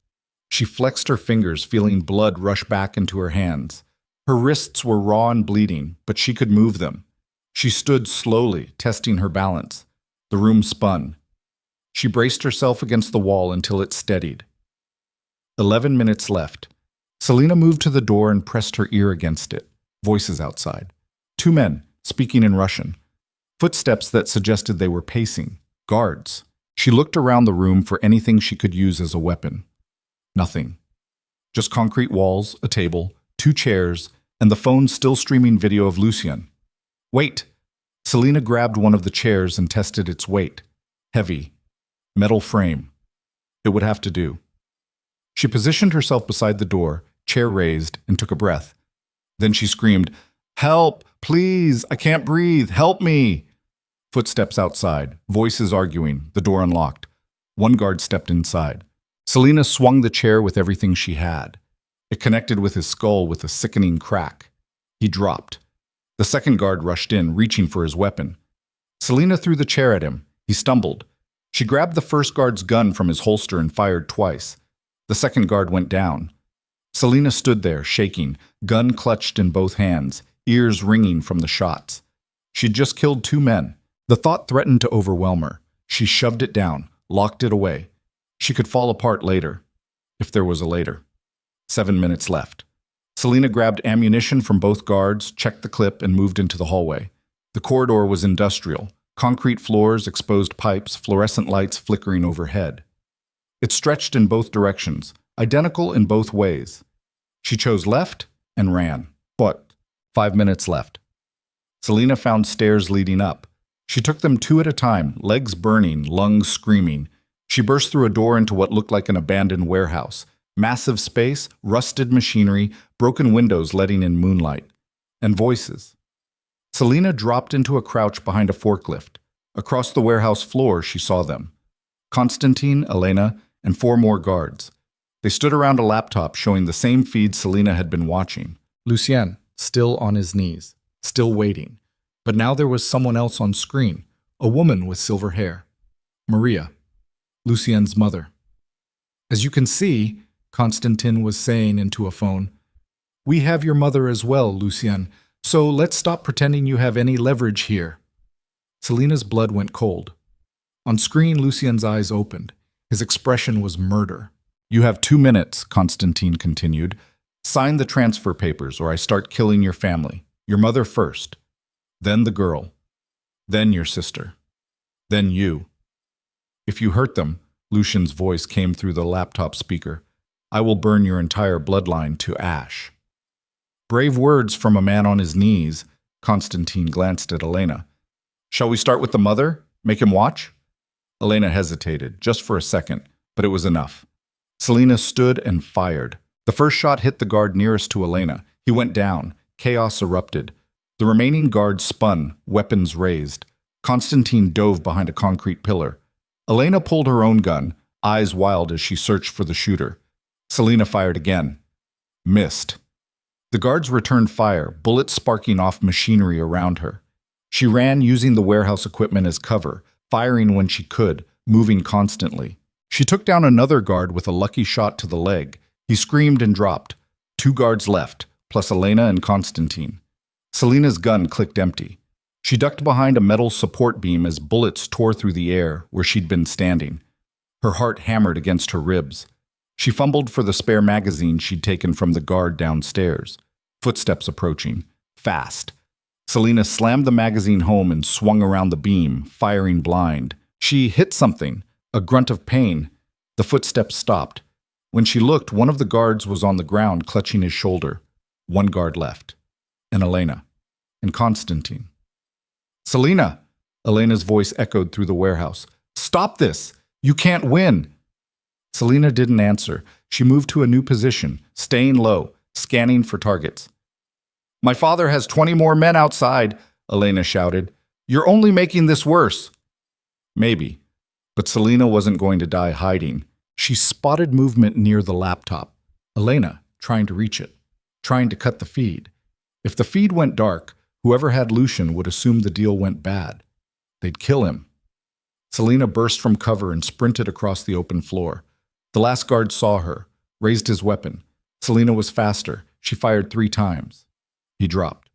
She flexed her fingers, feeling blood rush back into her hands. Her wrists were raw and bleeding, but she could move them. She stood slowly, testing her balance. The room spun. She braced herself against the wall until it steadied. 11 minutes left. Selena moved to the door and pressed her ear against it. Voices outside. 2 men, speaking in Russian. Footsteps that suggested they were pacing. Guards. She looked around the room for anything she could use as a weapon. Nothing. Just concrete walls, a table, 2 chairs, and the phone still streaming video of Lucien. Wait! Selena grabbed one of the chairs and tested its weight. Heavy. Metal frame. It would have to do. She positioned herself beside the door, chair raised, and took a breath. Then she screamed, "Help! Please! I can't breathe! Help me!" Footsteps outside, voices arguing, the door unlocked. One guard stepped inside. Selena swung the chair with everything she had. It connected with his skull with a sickening crack. He dropped. The second guard rushed in, reaching for his weapon. Selena threw the chair at him. He stumbled. She grabbed the first guard's gun from his holster and fired twice. The second guard went down. Selena stood there, shaking, gun clutched in both hands, ears ringing from the shots. She'd just killed 2 men. The thought threatened to overwhelm her. She shoved it down, locked it away. She could fall apart later, if there was a later. 7 minutes left. Selena grabbed ammunition from both guards, checked the clip, and moved into the hallway. The corridor was industrial. Concrete floors, exposed pipes, fluorescent lights flickering overhead. It stretched in both directions, identical in both ways. She chose left and ran. But 5 minutes left. Selena found stairs leading up. She took them 2 at a time, legs burning, lungs screaming. She burst through a door into what looked like an abandoned warehouse. Massive space, rusted machinery, broken windows letting in moonlight. And voices. Selena dropped into a crouch behind a forklift. Across the warehouse floor, she saw them. Constantine, Elena, and 4 more guards. They stood around a laptop showing the same feed Selena had been watching. Lucien, still on his knees, still waiting. But now there was someone else on screen, a woman with silver hair. Maria, Lucien's mother. As you can see, Constantine was saying into a phone, "We have your mother as well, Lucien, so let's stop pretending you have any leverage here." Selena's blood went cold. On screen, Lucien's eyes opened. His expression was murder. "You have 2 minutes," Constantine continued. "Sign the transfer papers or I start killing your family. Your mother first. Then the girl. Then your sister. Then you. If you hurt them," Lucien's voice came through the laptop speaker, "I will burn your entire bloodline to ash." Brave words from a man on his knees. Constantine glanced at Elena. "Shall we start with the mother? Make him watch?" Elena hesitated, just for a second, but it was enough. Selena stood and fired. The first shot hit the guard nearest to Elena. He went down. Chaos erupted. The remaining guards spun, weapons raised. Constantine dove behind a concrete pillar. Elena pulled her own gun, eyes wild as she searched for the shooter. Selena fired again. Missed. The guards returned fire, bullets sparking off machinery around her. She ran using the warehouse equipment as cover, firing when she could, moving constantly. She took down another guard with a lucky shot to the leg. He screamed and dropped. 2 guards left, plus Elena and Constantine. Selena's gun clicked empty. She ducked behind a metal support beam as bullets tore through the air where she'd been standing. Her heart hammered against her ribs. She fumbled for the spare magazine she'd taken from the guard downstairs. Footsteps approaching. Fast. Selena slammed the magazine home and swung around the beam, firing blind. She hit something. A grunt of pain. The footsteps stopped. When she looked, one of the guards was on the ground clutching his shoulder. 1 guard left. And Elena. And Constantine. Selena! Elena's voice echoed through the warehouse. Stop this! You can't win! Selena didn't answer. She moved to a new position, staying low, scanning for targets. My father has 20 more men outside, Elena shouted. You're only making this worse. Maybe. But Selena wasn't going to die hiding. She spotted movement near the laptop. Elena, trying to reach it, trying to cut the feed. If the feed went dark, whoever had Lucian would assume the deal went bad. They'd kill him. Selena burst from cover and sprinted across the open floor. The last guard saw her, raised his weapon. Selena was faster. She fired 3 times. He dropped.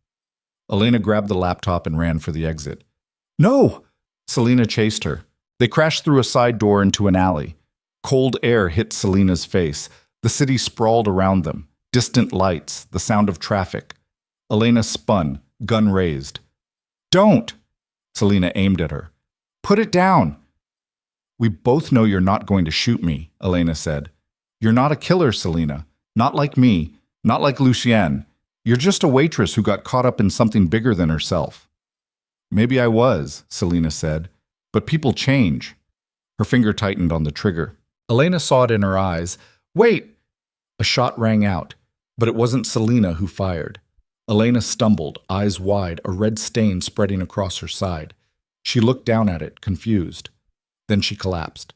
Elena grabbed the laptop and ran for the exit. No! Selena chased her. They crashed through a side door into an alley. Cold air hit Selena's face. The city sprawled around them. Distant lights, the sound of traffic. Elena spun, gun raised. Don't! Selena aimed at her. Put it down! We both know you're not going to shoot me, Elena said. You're not a killer, Selena. Not like me. Not like Lucien. You're just a waitress who got caught up in something bigger than herself. Maybe I was, Selena said. But people change. Her finger tightened on the trigger. Elena saw it in her eyes. Wait! A shot rang out, but it wasn't Selena who fired. Elena stumbled, eyes wide, a red stain spreading across her side. She looked down at it, confused. Then she collapsed.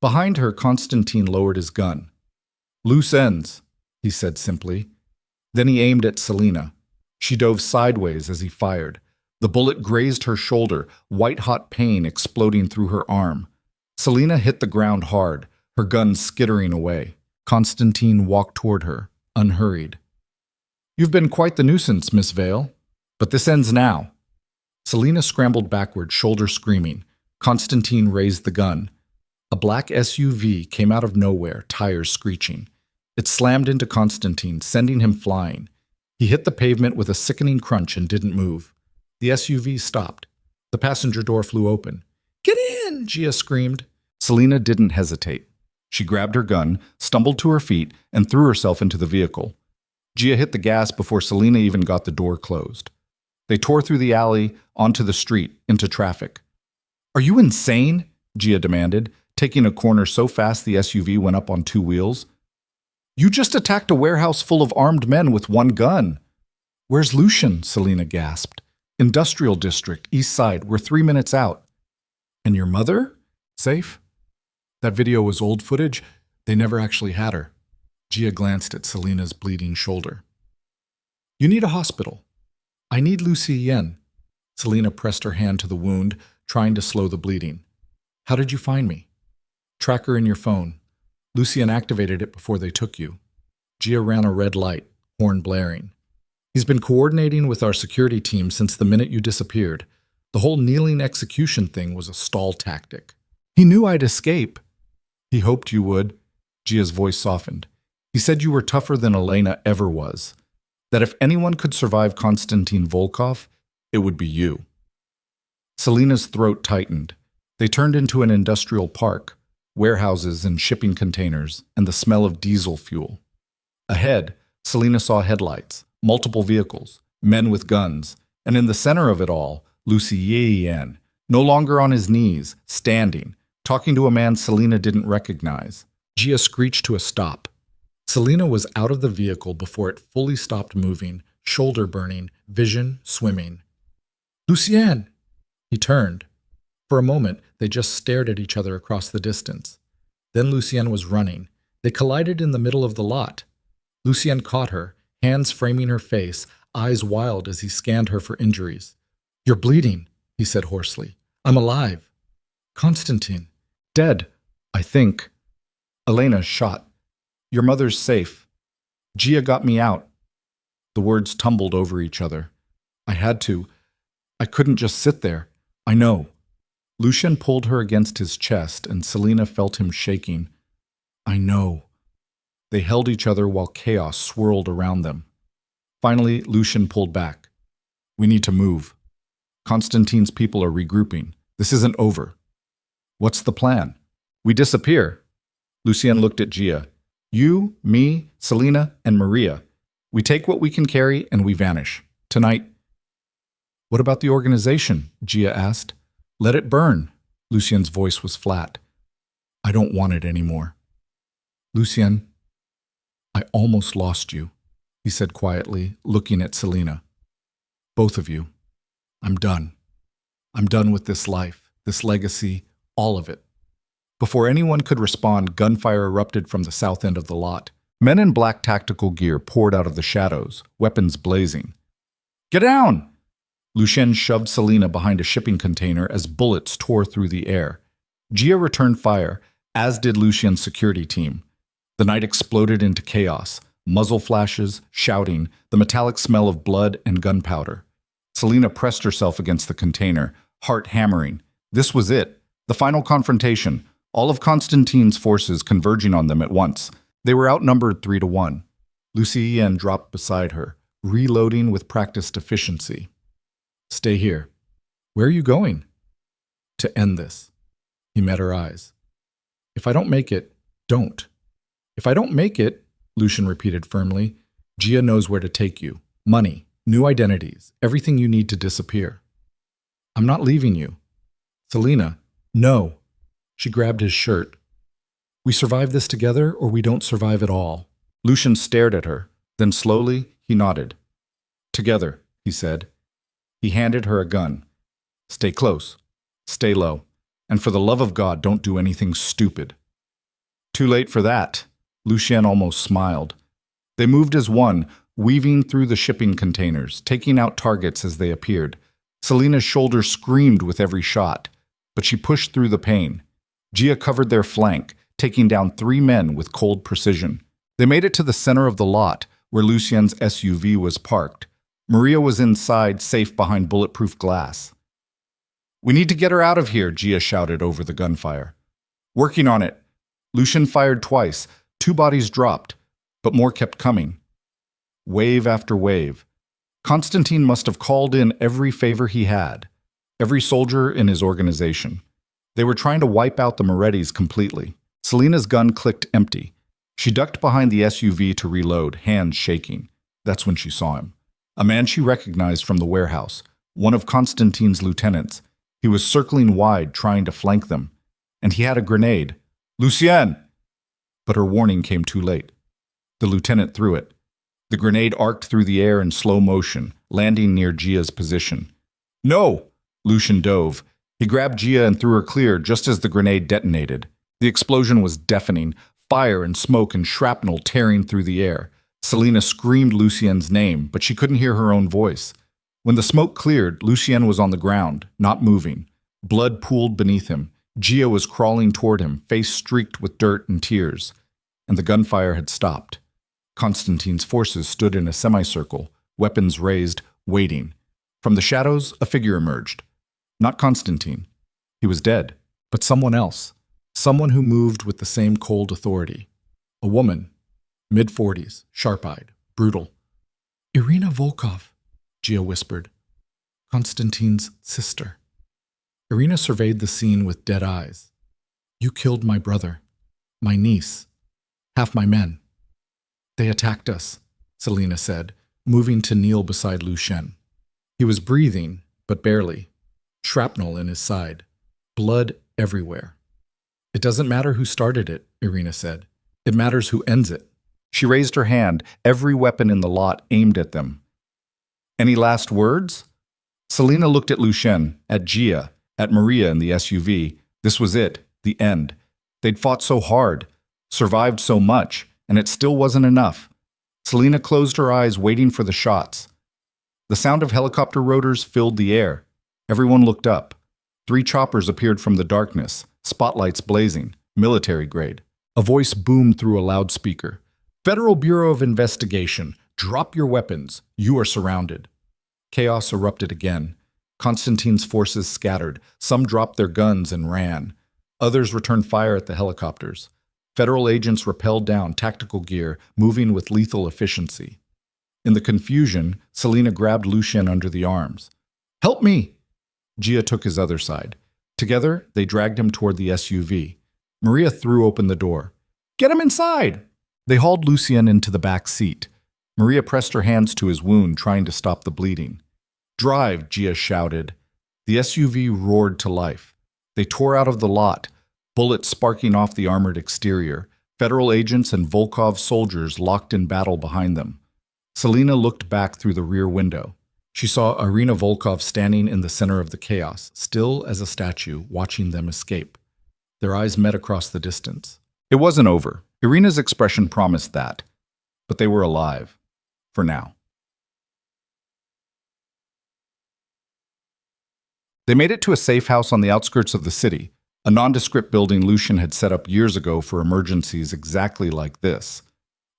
Behind her, Constantine lowered his gun. Loose ends, he said simply. Then he aimed at Selena. She dove sideways as he fired. The bullet grazed her shoulder, white-hot pain exploding through her arm. Selena hit the ground hard, her gun skittering away. Constantine walked toward her, unhurried. You've been quite the nuisance, Miss Vale. But this ends now. Selena scrambled backward, shoulder screaming. Constantine raised the gun. A black SUV came out of nowhere, tires screeching. It slammed into Constantine, sending him flying. He hit the pavement with a sickening crunch and didn't move. The SUV stopped. The passenger door flew open. Get in, Gia screamed. Selena didn't hesitate. She grabbed her gun, stumbled to her feet, and threw herself into the vehicle. Gia hit the gas before Selena even got the door closed. They tore through the alley, onto the street, into traffic. Are you insane? Gia demanded, taking a corner so fast the SUV went up on 2 wheels. You just attacked a warehouse full of armed men with 1 gun. Where's Lucian? Selena gasped. Industrial District, East Side. We're 3 minutes out. And your mother? Safe? That video was old footage. They never actually had her. Gia glanced at Selena's bleeding shoulder. You need a hospital. I need Lucien. Selena pressed her hand to the wound, trying to slow the bleeding. How did you find me? Tracker in your phone. Lucien activated it before they took you. Gia ran a red light, horn blaring. He's been coordinating with our security team since the minute you disappeared. The whole kneeling execution thing was a stall tactic. He knew I'd escape. He hoped you would. Gia's voice softened. He said you were tougher than Elena ever was. That if anyone could survive Konstantin Volkov, it would be you. Selena's throat tightened. They turned into an industrial park, warehouses and shipping containers, and the smell of diesel fuel. Ahead, Selena saw headlights, multiple vehicles, men with guns, and in the center of it all, Lucien, no longer on his knees, standing, talking to a man Selena didn't recognize. Gia screeched to a stop. Selena was out of the vehicle before it fully stopped moving, shoulder burning, vision swimming. "Lucien!" He turned. For a moment, they just stared at each other across the distance. Then Lucien was running. They collided in the middle of the lot. Lucien caught her, hands framing her face, eyes wild as he scanned her for injuries. "You're bleeding," he said hoarsely. "I'm alive." "Constantine." "Dead, I think." "Elena shot. Your mother's safe. Gia got me out." The words tumbled over each other. "I had to. I couldn't just sit there. I know." Lucien pulled her against his chest, and Selena felt him shaking. "I know." They held each other while chaos swirled around them. Finally, Lucien pulled back. "We need to move. Constantine's people are regrouping. This isn't over." "What's the plan?" "We disappear." Lucien looked at Gia. "You, me, Selena, and Maria. We take what we can carry and we vanish. Tonight." "What about the organization?" Gia asked. "Let it burn." Lucien's voice was flat. "I don't want it anymore." "Lucien, I almost lost you," he said quietly, looking at Selena. "Both of you. I'm done. I'm done with this life, this legacy, all of it." Before anyone could respond, gunfire erupted from the south end of the lot. Men in black tactical gear poured out of the shadows, weapons blazing. "Get down!" Lucien shoved Selena behind a shipping container as bullets tore through the air. Gia returned fire, as did Lucien's security team. The night exploded into chaos, muzzle flashes, shouting, the metallic smell of blood and gunpowder. Selena pressed herself against the container, heart hammering. This was it, the final confrontation, all of Constantine's forces converging on them at once. They were outnumbered 3-1. Lucien dropped beside her, reloading with practiced efficiency. "Stay here." "Where are you going?" "To end this." He met her eyes. "If I don't make it, don't." "If I don't make it," Lucien repeated firmly, "Gia knows where to take you. Money, new identities, everything you need to disappear." "I'm not leaving you." "Selena, no." She grabbed his shirt. "We survive this together or we don't survive at all." Lucien stared at her. Then slowly, he nodded. "Together," he said. He handed her a gun. "Stay close. Stay low. And for the love of God, don't do anything stupid." "Too late for that." Lucien almost smiled. They moved as one, weaving through the shipping containers, taking out targets as they appeared. Selena's shoulder screamed with every shot, but she pushed through the pain. Gia covered their flank, taking down 3 men with cold precision. They made it to the center of the lot, where Lucien's SUV was parked. Maria was inside, safe behind bulletproof glass. "We need to get her out of here," Gia shouted over the gunfire. "Working on it." Lucien fired twice. 2 bodies dropped, but more kept coming. Wave after wave. Constantine must have called in every favor he had, every soldier in his organization. They were trying to wipe out the Morettis completely. Selena's gun clicked empty. She ducked behind the SUV to reload, hands shaking. That's when she saw him. A man she recognized from the warehouse, one of Constantine's lieutenants. He was circling wide, trying to flank them. And he had a grenade. "Lucien!" But her warning came too late. The lieutenant threw it. The grenade arced through the air in slow motion, landing near Gia's position. "No!" Lucien dove. He grabbed Gia and threw her clear just as the grenade detonated. The explosion was deafening, fire and smoke and shrapnel tearing through the air. Selena screamed Lucien's name, but she couldn't hear her own voice. When the smoke cleared, Lucien was on the ground, not moving. Blood pooled beneath him. Gia was crawling toward him, face streaked with dirt and tears. And the gunfire had stopped. Constantine's forces stood in a semicircle, weapons raised, waiting. From the shadows, a figure emerged. Not Constantine. He was dead, but someone else. Someone who moved with the same cold authority. A woman, mid-40s, sharp-eyed, brutal. "Irina Volkov," Gia whispered. "Constantine's sister." Irina surveyed the scene with dead eyes. "You killed my brother, my niece, half my men." "They attacked us," Selena said, moving to kneel beside Lucien. He was breathing, but barely. Shrapnel in his side. Blood everywhere. It doesn't matter who started it, Irina said. It matters who ends it. She raised her hand, every weapon in the lot aimed at them. Any last words? Selena looked at Lucien, at Gia, at Maria in the SUV. This was it, the end. They'd fought so hard, survived so much, and it still wasn't enough. Selena closed her eyes, waiting for the shots. The sound of helicopter rotors filled the air. Everyone looked up. 3 choppers appeared from the darkness, spotlights blazing, military grade. A voice boomed through a loudspeaker. Federal Bureau of Investigation, drop your weapons. You are surrounded. Chaos erupted again. Constantine's forces scattered. Some dropped their guns and ran. Others returned fire at the helicopters. Federal agents rappelled down tactical gear, moving with lethal efficiency. In the confusion, Selena grabbed Lucien under the arms. Help me! Gia took his other side. Together, they dragged him toward the SUV. Maria threw open the door. Get him inside! They hauled Lucien into the back seat. Maria pressed her hands to his wound, trying to stop the bleeding. Drive, Gia shouted. The SUV roared to life. They tore out of the lot, bullets sparking off the armored exterior. Federal agents and Volkov soldiers locked in battle behind them. Selena looked back through the rear window. She saw Irina Volkov standing in the center of the chaos, still as a statue, watching them escape. Their eyes met across the distance. It wasn't over. Irina's expression promised that. But they were alive. For now. They made it to a safe house on the outskirts of the city, a nondescript building Lucien had set up years ago for emergencies exactly like this.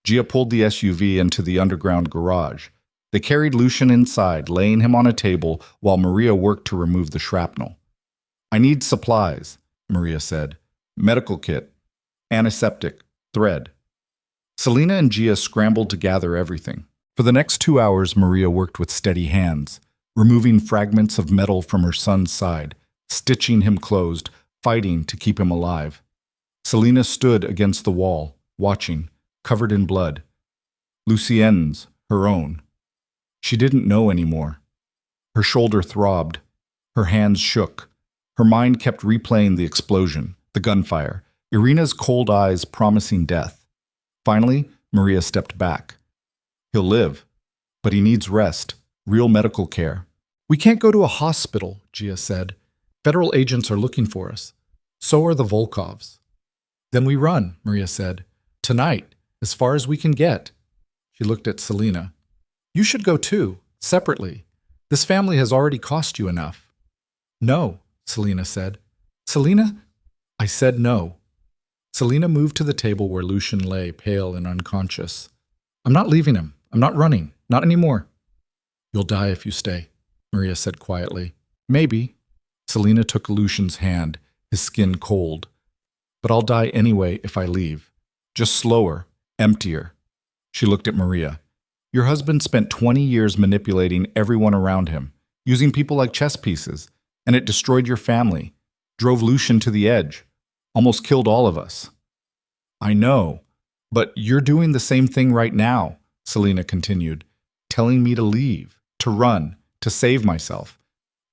Gia pulled the SUV into the underground garage. They carried Lucien inside, laying him on a table while Maria worked to remove the shrapnel. I need supplies, Maria said. Medical kit, antiseptic, thread. Selena and Gia scrambled to gather everything. For the next 2 hours, Maria worked with steady hands, removing fragments of metal from her son's side, stitching him closed, fighting to keep him alive. Selena stood against the wall, watching, covered in blood. Lucien's, her own. She didn't know anymore. Her shoulder throbbed. Her hands shook. Her mind kept replaying the explosion, the gunfire, Irina's cold eyes promising death. Finally, Maria stepped back. He'll live, but he needs rest, real medical care. We can't go to a hospital, Gia said. Federal agents are looking for us. So are the Volkovs. Then we run, Maria said. Tonight, as far as we can get. She looked at Selena. You should go too, separately. This family has already cost you enough. No, Selena said. Selena? I said no. Selena moved to the table where Lucien lay, pale and unconscious. I'm not leaving him. I'm not running. Not anymore. You'll die if you stay, Maria said quietly. Maybe. Selena took Lucien's hand, his skin cold. But I'll die anyway if I leave. Just slower, emptier. She looked at Maria. Your husband spent 20 years manipulating everyone around him, using people like chess pieces, and it destroyed your family, drove Lucien to the edge, almost killed all of us. I know, but you're doing the same thing right now, Selena continued, telling me to leave, to run, to save myself.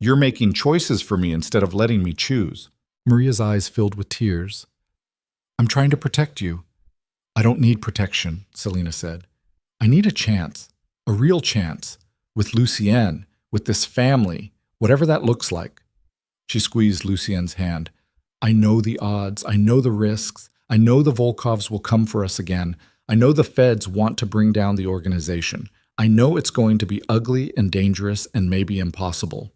You're making choices for me instead of letting me choose. Maria's eyes filled with tears. I'm trying to protect you. I don't need protection, Selena said. I need a chance, a real chance, with Lucien, with this family, whatever that looks like. She squeezed Lucien's hand. I know the odds, I know the risks, I know the Volkovs will come for us again. I know the feds want to bring down the organization. I know it's going to be ugly and dangerous and maybe impossible.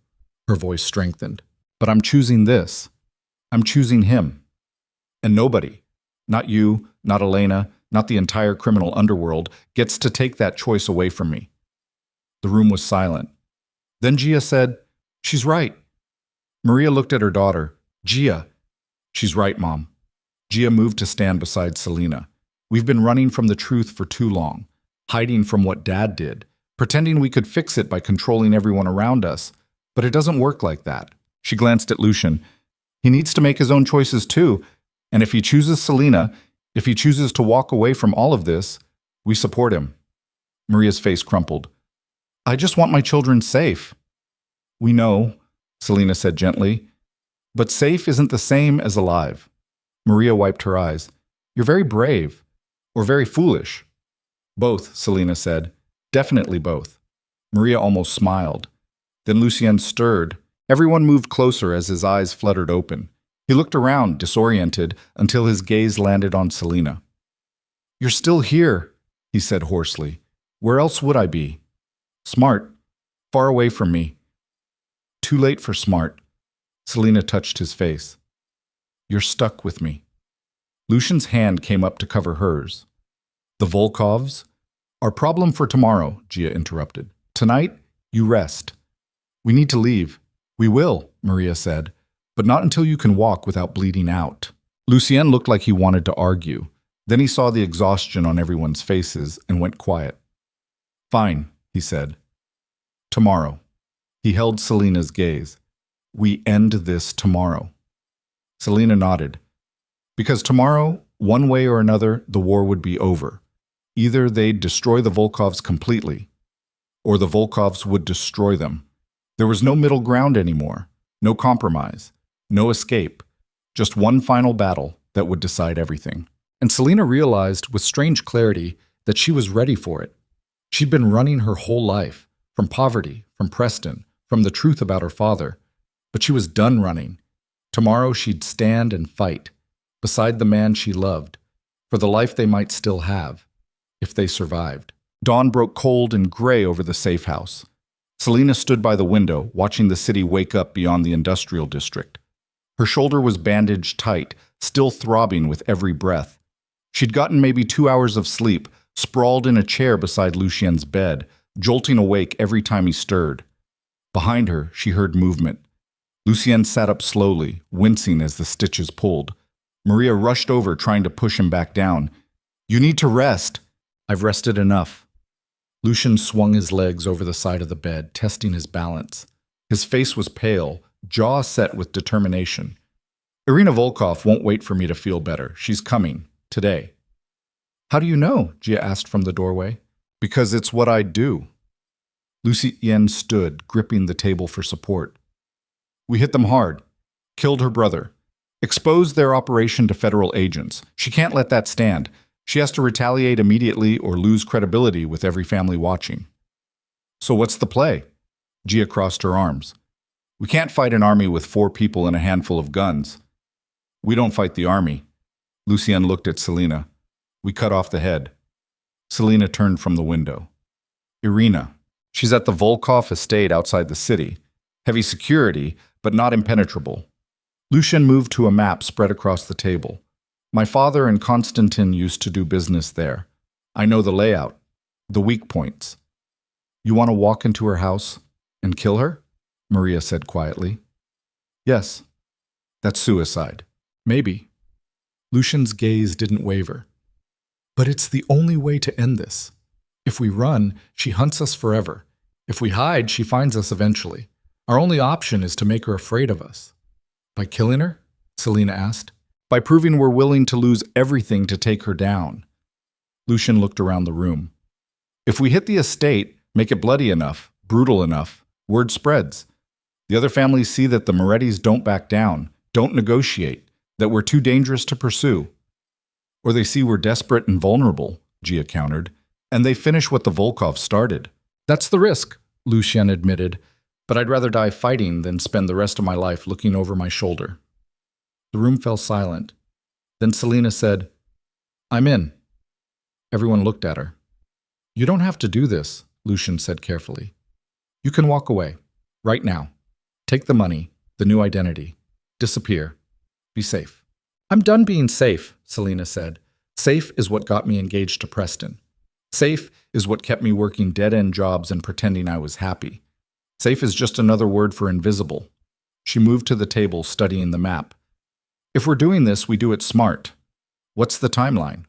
Her voice strengthened. But I'm choosing this. I'm choosing him. And nobody, not you, not Elena, not the entire criminal underworld, gets to take that choice away from me. The room was silent. Then Gia said, She's right. Maria looked at her daughter. Gia. She's right, Mom. Gia moved to stand beside Selena. We've been running from the truth for too long, hiding from what Dad did, pretending we could fix it by controlling everyone around us. But it doesn't work like that. She glanced at Lucien. He needs to make his own choices too, and if he chooses Selena, if he chooses to walk away from all of this, we support him. Maria's face crumpled. I just want my children safe. We know, Selena said gently, but safe isn't the same as alive. Maria wiped her eyes. You're very brave. Or very foolish. Both, Selina said. Definitely both. Maria almost smiled. Then Lucien stirred. Everyone moved closer as his eyes fluttered open. He looked around, disoriented, until his gaze landed on Selina. You're still here, he said hoarsely. Where else would I be? Smart. Far away from me. Too late for smart. Selina touched his face. You're stuck with me. Lucian's hand came up to cover hers. The Volkovs? Our problem for tomorrow, Gia interrupted. Tonight, you rest. We need to leave. We will, Maria said, but not until you can walk without bleeding out. Lucien looked like he wanted to argue. Then he saw the exhaustion on everyone's faces and went quiet. Fine, he said. Tomorrow. He held Selina's gaze. We end this tomorrow. Selina nodded. Because tomorrow, one way or another, the war would be over. Either they'd destroy the Volkovs completely, or the Volkovs would destroy them. There was no middle ground anymore, no compromise, no escape, just one final battle that would decide everything. And Selina realized with strange clarity that she was ready for it. She'd been running her whole life, from poverty, from Preston, from the truth about her father, but she was done running. Tomorrow she'd stand and fight, beside the man she loved, for the life they might still have, if they survived. Dawn broke cold and gray over the safe house. Selina stood by the window, watching the city wake up beyond the industrial district. Her shoulder was bandaged tight, still throbbing with every breath. She'd gotten maybe 2 hours of sleep, sprawled in a chair beside Lucien's bed, jolting awake every time he stirred. Behind her, she heard movement. Lucien sat up slowly, wincing as the stitches pulled. Maria rushed over, trying to push him back down. You need to rest. I've rested enough. Lucien swung his legs over the side of the bed, testing his balance. His face was pale, jaw set with determination. Irina Volkov won't wait for me to feel better. She's coming. Today. How do you know? Gia asked from the doorway. Because it's what I do. Lucien stood, gripping the table for support. We hit them hard. Killed her brother. Exposed their operation to federal agents. She can't let that stand. She has to retaliate immediately or lose credibility with every family watching. So what's the play? Gia crossed her arms. We can't fight an army with 4 people and a handful of guns. We don't fight the army. Lucien looked at Selina. We cut off the head. Selina turned from the window. Irina. She's at the Volkov estate outside the city. Heavy security, but not impenetrable. Lucien moved to a map spread across the table. My father and Konstantin used to do business there. I know the layout, the weak points. You want to walk into her house and kill her? Maria said quietly. Yes. That's suicide. Maybe. Lucien's gaze didn't waver. But it's the only way to end this. If we run, she hunts us forever. If we hide, she finds us eventually. Our only option is to make her afraid of us. By killing her? Selina asked. By proving we're willing to lose everything to take her down. Lucien looked around the room. If we hit the estate, make it bloody enough, brutal enough, word spreads. The other families see that the Morettis don't back down, don't negotiate, that we're too dangerous to pursue. Or they see we're desperate and vulnerable, Gia countered, and they finish what the Volkovs started. That's the risk, Lucien admitted, but I'd rather die fighting than spend the rest of my life looking over my shoulder. The room fell silent. Then Selina said, I'm in. Everyone looked at her. You don't have to do this, Lucien said carefully. You can walk away, right now. Take the money, the new identity. Disappear. Be safe. I'm done being safe, Selina said. Safe is what got me engaged to Preston. Safe is what kept me working dead-end jobs and pretending I was happy. Safe is just another word for invisible. She moved to the table, studying the map. If we're doing this, we do it smart. What's the timeline?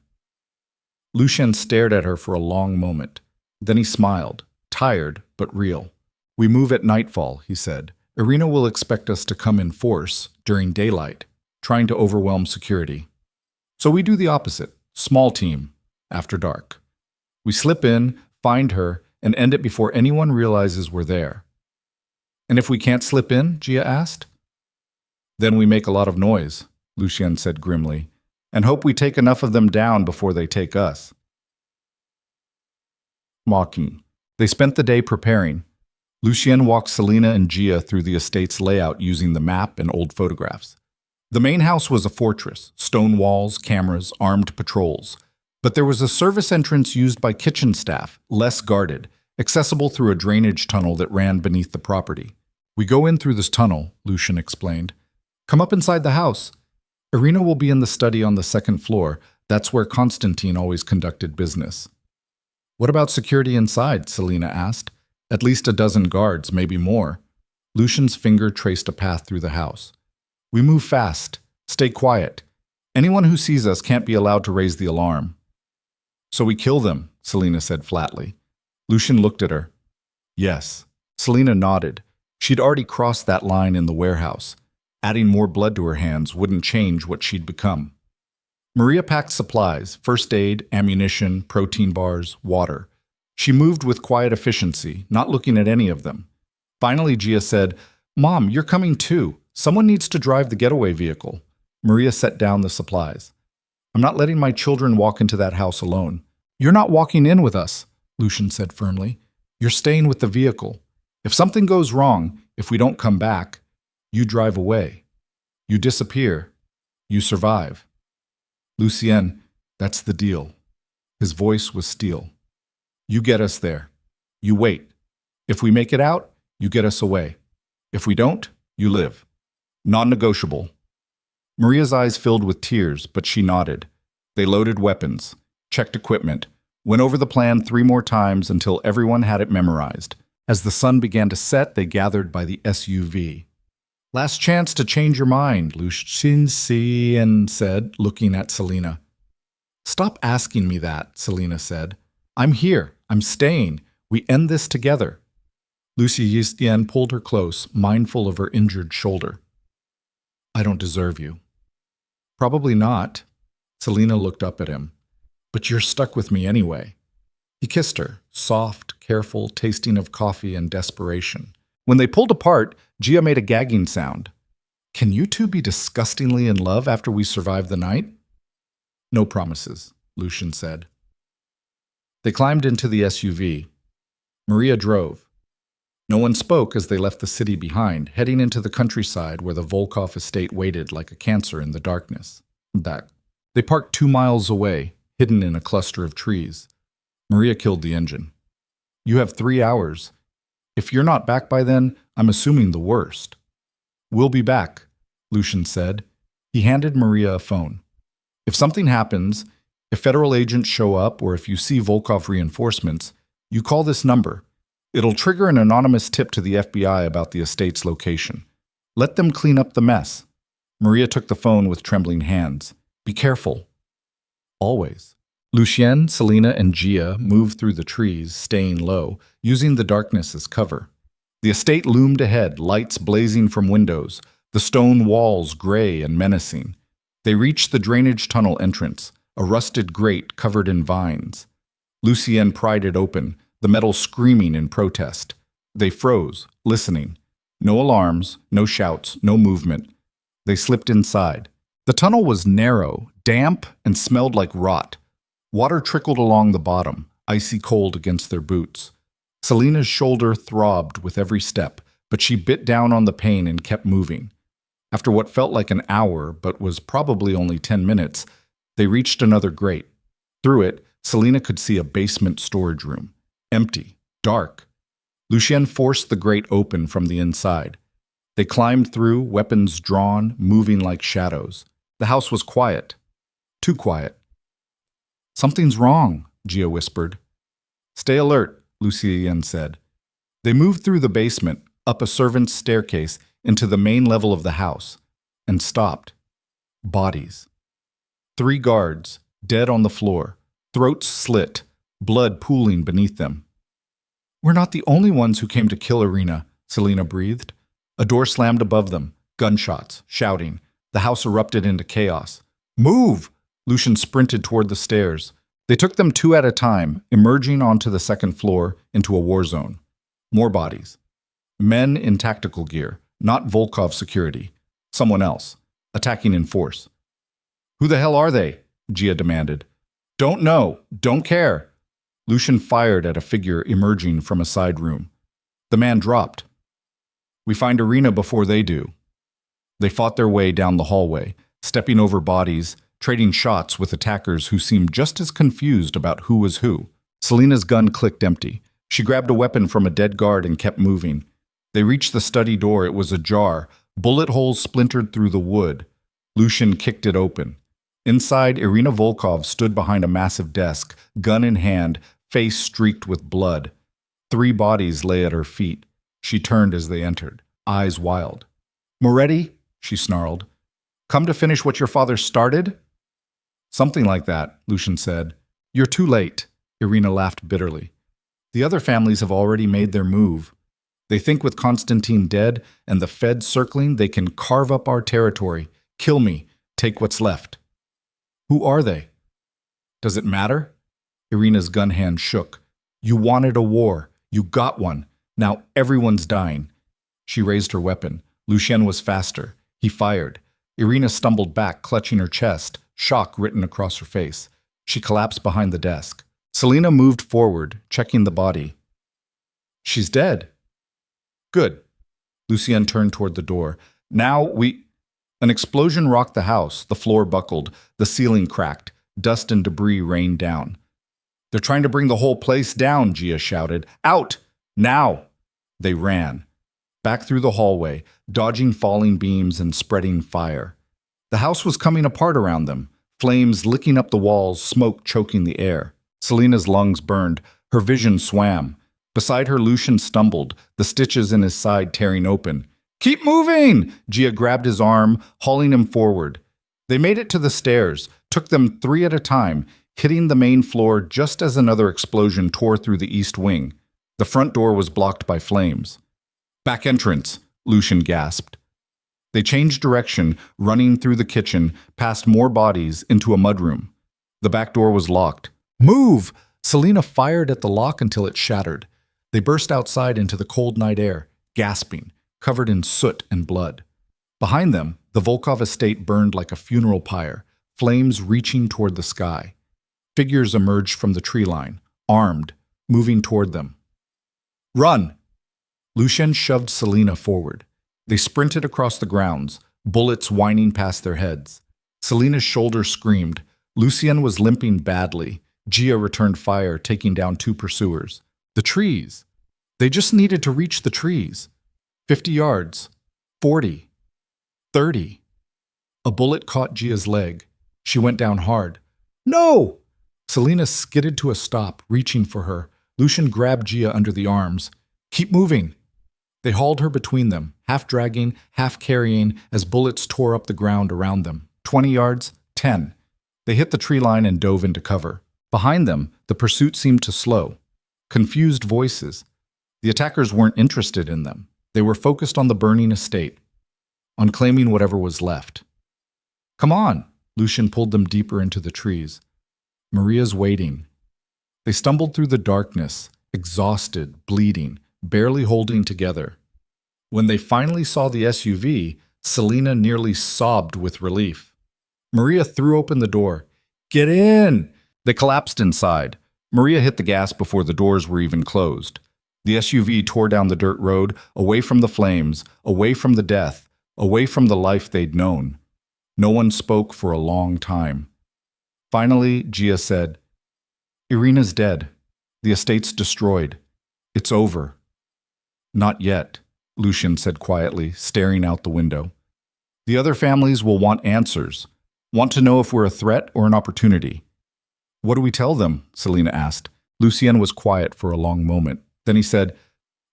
Lucien stared at her for a long moment. Then he smiled, tired but real. We move at nightfall, he said. Irina will expect us to come in force during daylight, trying to overwhelm security. So we do the opposite, small team, after dark. We slip in, find her, and end it before anyone realizes we're there. And if we can't slip in, Gia asked. Then we make a lot of noise, Lucien said grimly, "and hope we take enough of them down before they take us." Mocking. They spent the day preparing. Lucien walked Selena and Gia through the estate's layout using the map and old photographs. The main house was a fortress, stone walls, cameras, armed patrols. But there was a service entrance used by kitchen staff, less guarded, accessible through a drainage tunnel that ran beneath the property. "We go in through this tunnel," Lucien explained. "Come up inside the house. Irina will be in the study on the second floor. That's where Constantine always conducted business." "What about security inside?" Selena asked. "At least a dozen guards, maybe more." Lucien's finger traced a path through the house. "We move fast. Stay quiet. Anyone who sees us can't be allowed to raise the alarm." "So we kill them," Selena said flatly. Lucien looked at her. "Yes." Selena nodded. She'd already crossed that line in the warehouse. Adding more blood to her hands wouldn't change what she'd become. Maria packed supplies, first aid, ammunition, protein bars, water. She moved with quiet efficiency, not looking at any of them. Finally, Gia said, "Mom, you're coming too. Someone needs to drive the getaway vehicle." Maria set down the supplies. "I'm not letting my children walk into that house alone." "You're not walking in with us," Lucien said firmly. "You're staying with the vehicle. If something goes wrong, if we don't come back, you drive away. You disappear. You survive." "Lucien, that's the deal." His voice was steel. "You get us there. You wait. If we make it out, you get us away. If we don't, you live. Non-negotiable." Maria's eyes filled with tears, but she nodded. They loaded weapons, checked equipment, went over the plan 3 more times until everyone had it memorized. As the sun began to set, they gathered by the SUV. "Last chance to change your mind," Lucien said, looking at Selena. "Stop asking me that," Selena said. "I'm here. I'm staying. We end this together." Lucien pulled her close, mindful of her injured shoulder. "I don't deserve you." "Probably not." Selena looked up at him. "But you're stuck with me anyway." He kissed her, soft, careful, tasting of coffee and desperation. When they pulled apart, Gia made a gagging sound. "Can you two be disgustingly in love after we survive the night?" "No promises," Lucien said. They climbed into the SUV. Maria drove. No one spoke as they left the city behind, heading into the countryside where the Volkov estate waited like a cancer in the darkness. They parked 2 miles away, hidden in a cluster of trees. Maria killed the engine. "You have 3 hours. If you're not back by then, I'm assuming the worst." "We'll be back," Lucien said. He handed Maria a phone. "If something happens, if federal agents show up or if you see Volkov reinforcements, you call this number. It'll trigger an anonymous tip to the FBI about the estate's location. Let them clean up the mess." Maria took the phone with trembling hands. "Be careful." "Always." Lucien, Selena, and Gia moved through the trees, staying low, using the darkness as cover. The estate loomed ahead, lights blazing from windows, the stone walls gray and menacing. They reached the drainage tunnel entrance, a rusted grate covered in vines. Lucien pried it open, the metal screaming in protest. They froze, listening. No alarms, no shouts, no movement. They slipped inside. The tunnel was narrow, damp, and smelled like rot. Water trickled along the bottom, icy cold against their boots. Selena's shoulder throbbed with every step, but she bit down on the pain and kept moving. After what felt like an hour, but was probably only 10 minutes, they reached another grate. Through it, Selena could see a basement storage room. Empty, dark. Lucien forced the grate open from the inside. They climbed through, weapons drawn, moving like shadows. The house was quiet. Too quiet. "Something's wrong," Gia whispered. "Stay alert," Lucien said. They moved through the basement, up a servant's staircase, into the main level of the house, and stopped. Bodies. 3 guards, dead on the floor, throats slit, blood pooling beneath them. "We're not the only ones who came to kill Irina," Selena breathed. A door slammed above them, gunshots, shouting. The house erupted into chaos. "Move!" Lucien sprinted toward the stairs. They took them 2 at a time, emerging onto the second floor into a war zone. More bodies. Men in tactical gear, not Volkov security. Someone else. attacking in force. Who the hell are they? Gia demanded. Don't know. Don't care. Lucian fired at a figure emerging from a side room. The man dropped. We find Irina before they do. They fought their way down the hallway, stepping over bodies, trading shots with attackers who seemed just as confused about who was who. Selina's gun clicked empty. She grabbed a weapon from a dead guard and kept moving. They reached the study door. It was ajar. Bullet holes splintered through the wood. Lucian kicked it open. Inside, Irina Volkov stood behind a massive desk, gun in hand, face streaked with blood. 3 bodies lay at her feet. She turned as they entered, eyes wild. Moretti, she snarled. Come to finish what your father started? Something like that, Lucian said. You're too late. Irina laughed bitterly. The other families have already made their move. They think with Constantine dead and the Fed circling, they can carve up our territory, kill me, take what's left. Who are they? Does it matter? Irina's gun hand shook. You wanted a war. You got one. Now everyone's dying. She raised her weapon. Lucien was faster. He fired. Irina stumbled back, clutching her chest, shock written across her face. She collapsed behind the desk. Selina moved forward, checking the body. She's dead. Good. Lucien turned toward the door. Now we... An explosion rocked the house. The floor buckled. The ceiling cracked. Dust and debris rained down. They're trying to bring the whole place down, Gia shouted. Out! Now! They ran. Back through the hallway, dodging falling beams and spreading fire. The house was coming apart around them, flames licking up the walls, smoke choking the air. Selina's lungs burned. Her vision swam. Beside her, Lucian stumbled, the stitches in his side tearing open. Keep moving! Gia grabbed his arm, hauling him forward. They made it to the stairs, took them 3 at a time, hitting the main floor just as another explosion tore through the east wing. The front door was blocked by flames. Back entrance, Lucian gasped. They changed direction, running through the kitchen, past more bodies, into a mudroom. The back door was locked. Move! Selina fired at the lock until it shattered. They burst outside into the cold night air, gasping, covered in soot and blood. Behind them, the Volkov estate burned like a funeral pyre, flames reaching toward the sky. Figures emerged from the tree line, armed, moving toward them. Run! Lucien shoved Selina forward. They sprinted across the grounds, bullets whining past their heads. Selina's shoulder screamed. Lucien was limping badly. Gia returned fire, taking down 2 pursuers. The trees. They just needed to reach the trees. 50 yards. 40. 30. A bullet caught Gia's leg. She went down hard. No! Selina skidded to a stop, reaching for her. Lucian grabbed Gia under the arms. Keep moving. They hauled her between them, half dragging, half carrying, as bullets tore up the ground around them. 20 yards, 10. They hit the tree line and dove into cover. Behind them, the pursuit seemed to slow. Confused voices. The attackers weren't interested in them. They were focused on the burning estate, on claiming whatever was left. Come on! Lucian pulled them deeper into the trees. Maria's waiting. They stumbled through the darkness, exhausted, bleeding, barely holding together. When they finally saw the SUV, Selina nearly sobbed with relief. Maria threw open the door. Get in! They collapsed inside. Maria hit the gas before the doors were even closed. The SUV tore down the dirt road, away from the flames, away from the death, away from the life they'd known. No one spoke for a long time. Finally, Gia said, Irina's dead. The estate's destroyed. It's over. Not yet, Lucian said quietly, staring out the window. The other families will want answers, want to know if we're a threat or an opportunity. What do we tell them? Selina asked. Lucien was quiet for a long moment. Then he said,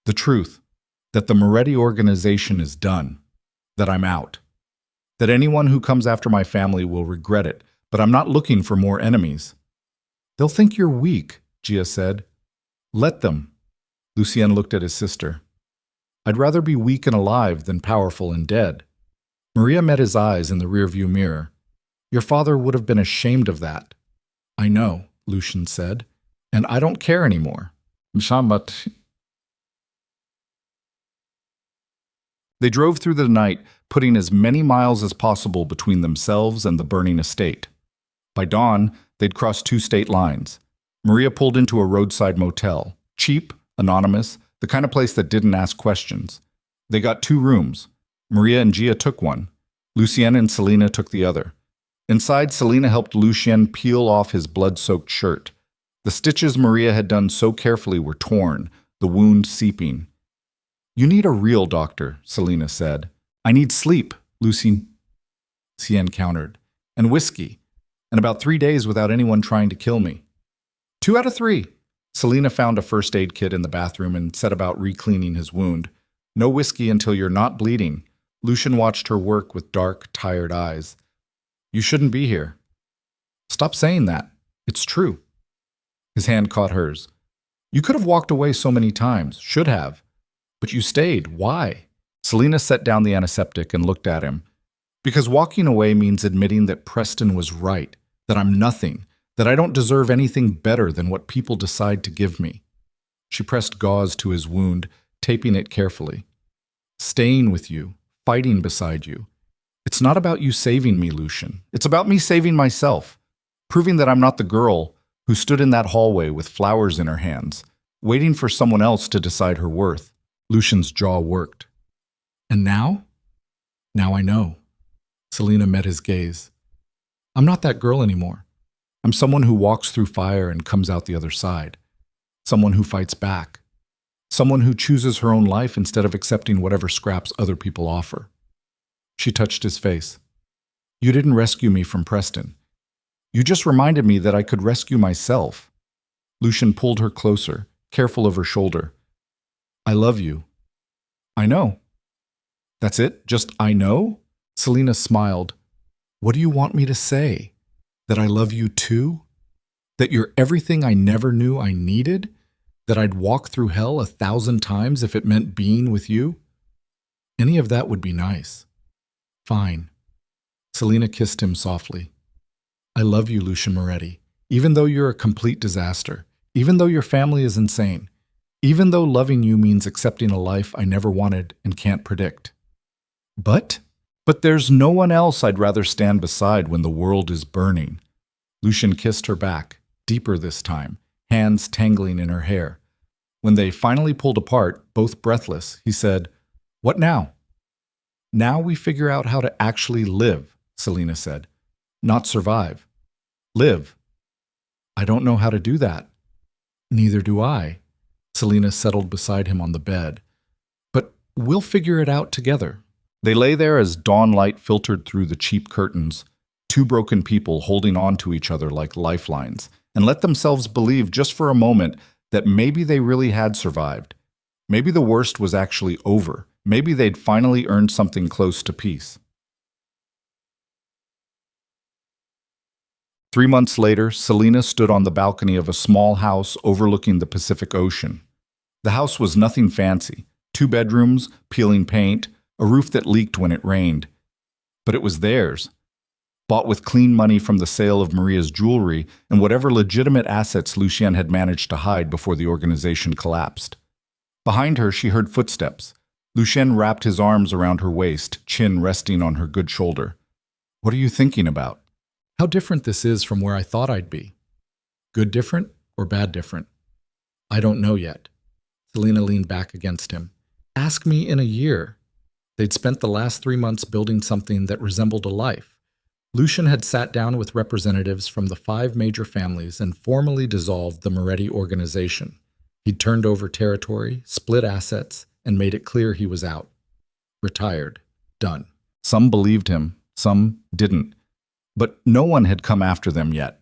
the truth, that the Moretti organization is done, that I'm out, that anyone who comes after my family will regret it, but I'm not looking for more enemies. They'll think you're weak, Gia said. Let them. Lucien looked at his sister. I'd rather be weak and alive than powerful and dead. Maria met his eyes in the rearview mirror. Your father would have been ashamed of that. I know, Lucian said, and I don't care anymore. They drove through the night, putting as many miles as possible between themselves and the burning estate. By dawn, they'd crossed 2 state lines. Maria pulled into a roadside motel. Cheap, anonymous, the kind of place that didn't ask questions. They got 2 rooms. Maria and Gia took one. Lucien and Selena took the other. Inside, Selena helped Lucien peel off his blood-soaked shirt. The stitches Maria had done so carefully were torn, the wound seeping. "You need a real doctor," Selena said. "I need sleep," Lucien countered. "And whiskey. And about 3 days without anyone trying to kill me." 2 out of 3. Selena found a first aid kit in the bathroom and set about re-cleaning his wound. "No whiskey until you're not bleeding." Lucien watched her work with dark, tired eyes. "You shouldn't be here." "Stop saying that. It's true." His hand caught hers. "You could have walked away so many times. Should have. But you stayed. Why?" Selena set down the antiseptic and looked at him. "Because walking away means admitting that Preston was right, that I'm nothing, that I don't deserve anything better than what people decide to give me." She pressed gauze to his wound, taping it carefully. "Staying with you, fighting beside you. It's not about you saving me, Lucien. It's about me saving myself, proving that I'm not the girl who stood in that hallway with flowers in her hands, waiting for someone else to decide her worth." Lucien's jaw worked. "And now? Now I know." Selena met his gaze. "I'm not that girl anymore. I'm someone who walks through fire and comes out the other side. Someone who fights back. Someone who chooses her own life instead of accepting whatever scraps other people offer." She touched his face. "You didn't rescue me from Preston. You just reminded me that I could rescue myself." Lucien pulled her closer, careful of her shoulder. "I love you." "I know." "That's it? Just I know?" Selena smiled. "What do you want me to say? That I love you too? That you're everything I never knew I needed? That I'd walk through hell 1,000 times if it meant being with you?" "Any of that would be nice." "Fine." Selena kissed him softly. "I love you, Lucien Moretti, even though you're a complete disaster, even though your family is insane, even though loving you means accepting a life I never wanted and can't predict. But there's no one else I'd rather stand beside when the world is burning." Lucien kissed her back, deeper this time, hands tangling in her hair. When they finally pulled apart, both breathless, he said, "What now?" "Now we figure out how to actually live," Selena said. "Not survive. Live." "I don't know how to do that." "Neither do I." Selena settled beside him on the bed. "But we'll figure it out together." They lay there as dawn light filtered through the cheap curtains, 2 broken people holding on to each other like lifelines, and let themselves believe just for a moment that maybe they really had survived. Maybe the worst was actually over. Maybe they'd finally earned something close to peace. 3 months later, Selena stood on the balcony of a small house overlooking the Pacific Ocean. The house was nothing fancy. 2 bedrooms, peeling paint, a roof that leaked when it rained. But it was theirs. Bought with clean money from the sale of Maria's jewelry and whatever legitimate assets Lucien had managed to hide before the organization collapsed. Behind her, she heard footsteps. Lucien wrapped his arms around her waist, chin resting on her good shoulder. "What are you thinking about?" "How different this is from where I thought I'd be." "Good different or bad different?" "I don't know yet." Selena leaned back against him. "Ask me in a year." They'd spent the last 3 months building something that resembled a life. Lucien had sat down with representatives from the 5 major families and formally dissolved the Moretti organization. He'd turned over territory, split assets, and made it clear he was out. Retired. Done. Some believed him, some didn't. But no one had come after them yet.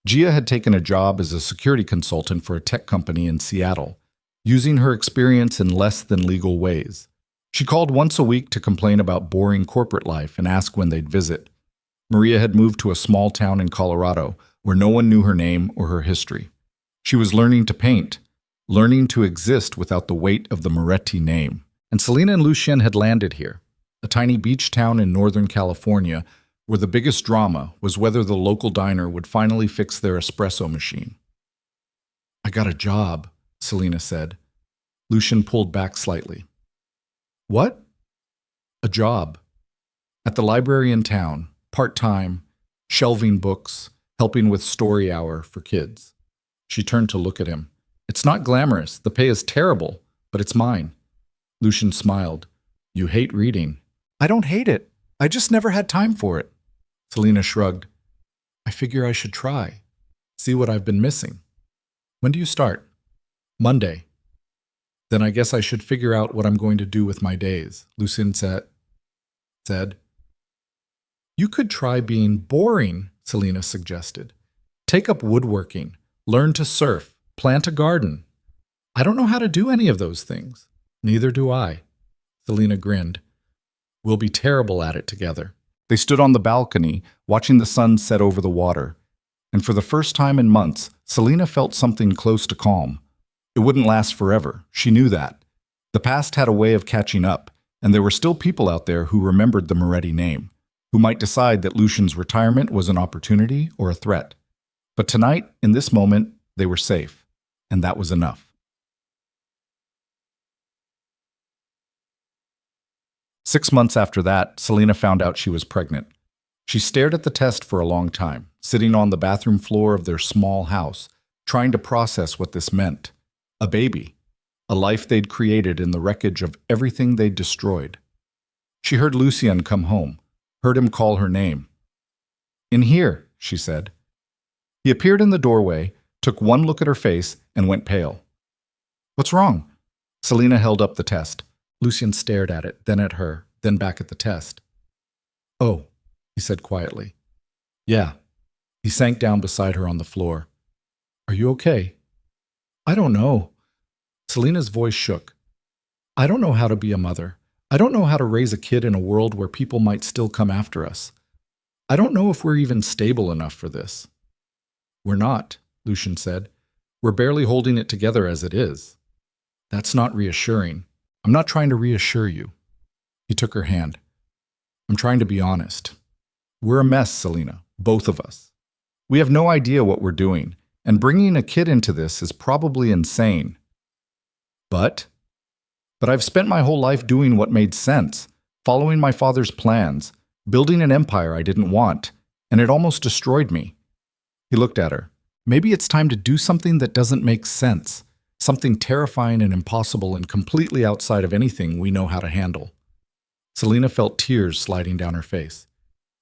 Gia had taken a job as a security consultant for a tech company in Seattle, using her experience in less than legal ways. She called once a week to complain about boring corporate life and ask when they'd visit. Maria had moved to a small town in Colorado where no one knew her name or her history. She was learning to paint, learning to exist without the weight of the Moretti name. And Selena and Lucien had landed here, a tiny beach town in Northern California where the biggest drama was whether the local diner would finally fix their espresso machine. "I got a job," Selena said. Lucien pulled back slightly. "What?" "A job," At the library in town, part-time, shelving books, helping with story hour for kids. She turned to look at him. It's not glamorous. The pay is terrible, but it's mine. Lucian smiled. You hate reading. I don't hate it. I just never had time for it. Selina shrugged. I figure I should try. See what I've been missing. When do you start? Monday. Then I guess I should figure out what I'm going to do with my days, Lucian said. You could try being boring, Selina suggested. Take up woodworking, learn to surf, plant a garden. I don't know how to do any of those things. Neither do I. Selina grinned. We'll be terrible at it together. They stood on the balcony, watching the sun set over the water. And for the first time in months, Selina felt something close to calm. It wouldn't last forever. She knew that. The past had a way of catching up, and there were still people out there who remembered the Moretti name, who might decide that Lucian's retirement was an opportunity or a threat. But tonight, in this moment, they were safe, and that was enough. 6 months after that, Selina found out she was pregnant. She stared at the test for a long time, sitting on the bathroom floor of their small house, trying to process what this meant. A baby. A life they'd created in the wreckage of everything they'd destroyed. She heard Lucien come home, heard him call her name. In here, she said. He appeared in the doorway, took one look at her face, and went pale. What's wrong? Selina held up the test. Lucien stared at it, then at her, then back at the test. Oh, he said quietly. Yeah. He sank down beside her on the floor. Are you okay? I don't know. Selina's voice shook. I don't know how to be a mother. I don't know how to raise a kid in a world where people might still come after us. I don't know if we're even stable enough for this. We're not, Lucien said. We're barely holding it together as it is. That's not reassuring. I'm not trying to reassure you. He took her hand. I'm trying to be honest. We're a mess, Selina, both of us. We have no idea what we're doing, and bringing a kid into this is probably insane. But I've spent my whole life doing what made sense, following my father's plans, building an empire I didn't want, and it almost destroyed me. He looked at her. Maybe it's time to do something that doesn't make sense, something terrifying and impossible and completely outside of anything we know how to handle. Selina felt tears sliding down her face.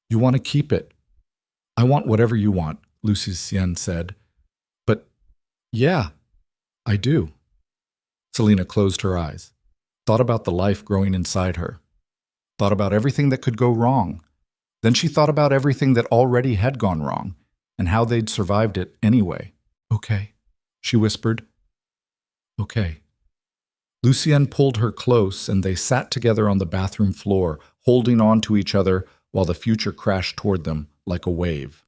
You want to keep it. I want whatever you want, Lucien said. But, yeah, I do. Selina closed her eyes, thought about the life growing inside her, thought about everything that could go wrong. Then she thought about everything that already had gone wrong, and how they'd survived it anyway. Okay, she whispered. Okay. Lucien pulled her close, and they sat together on the bathroom floor, holding on to each other while the future crashed toward them like a wave.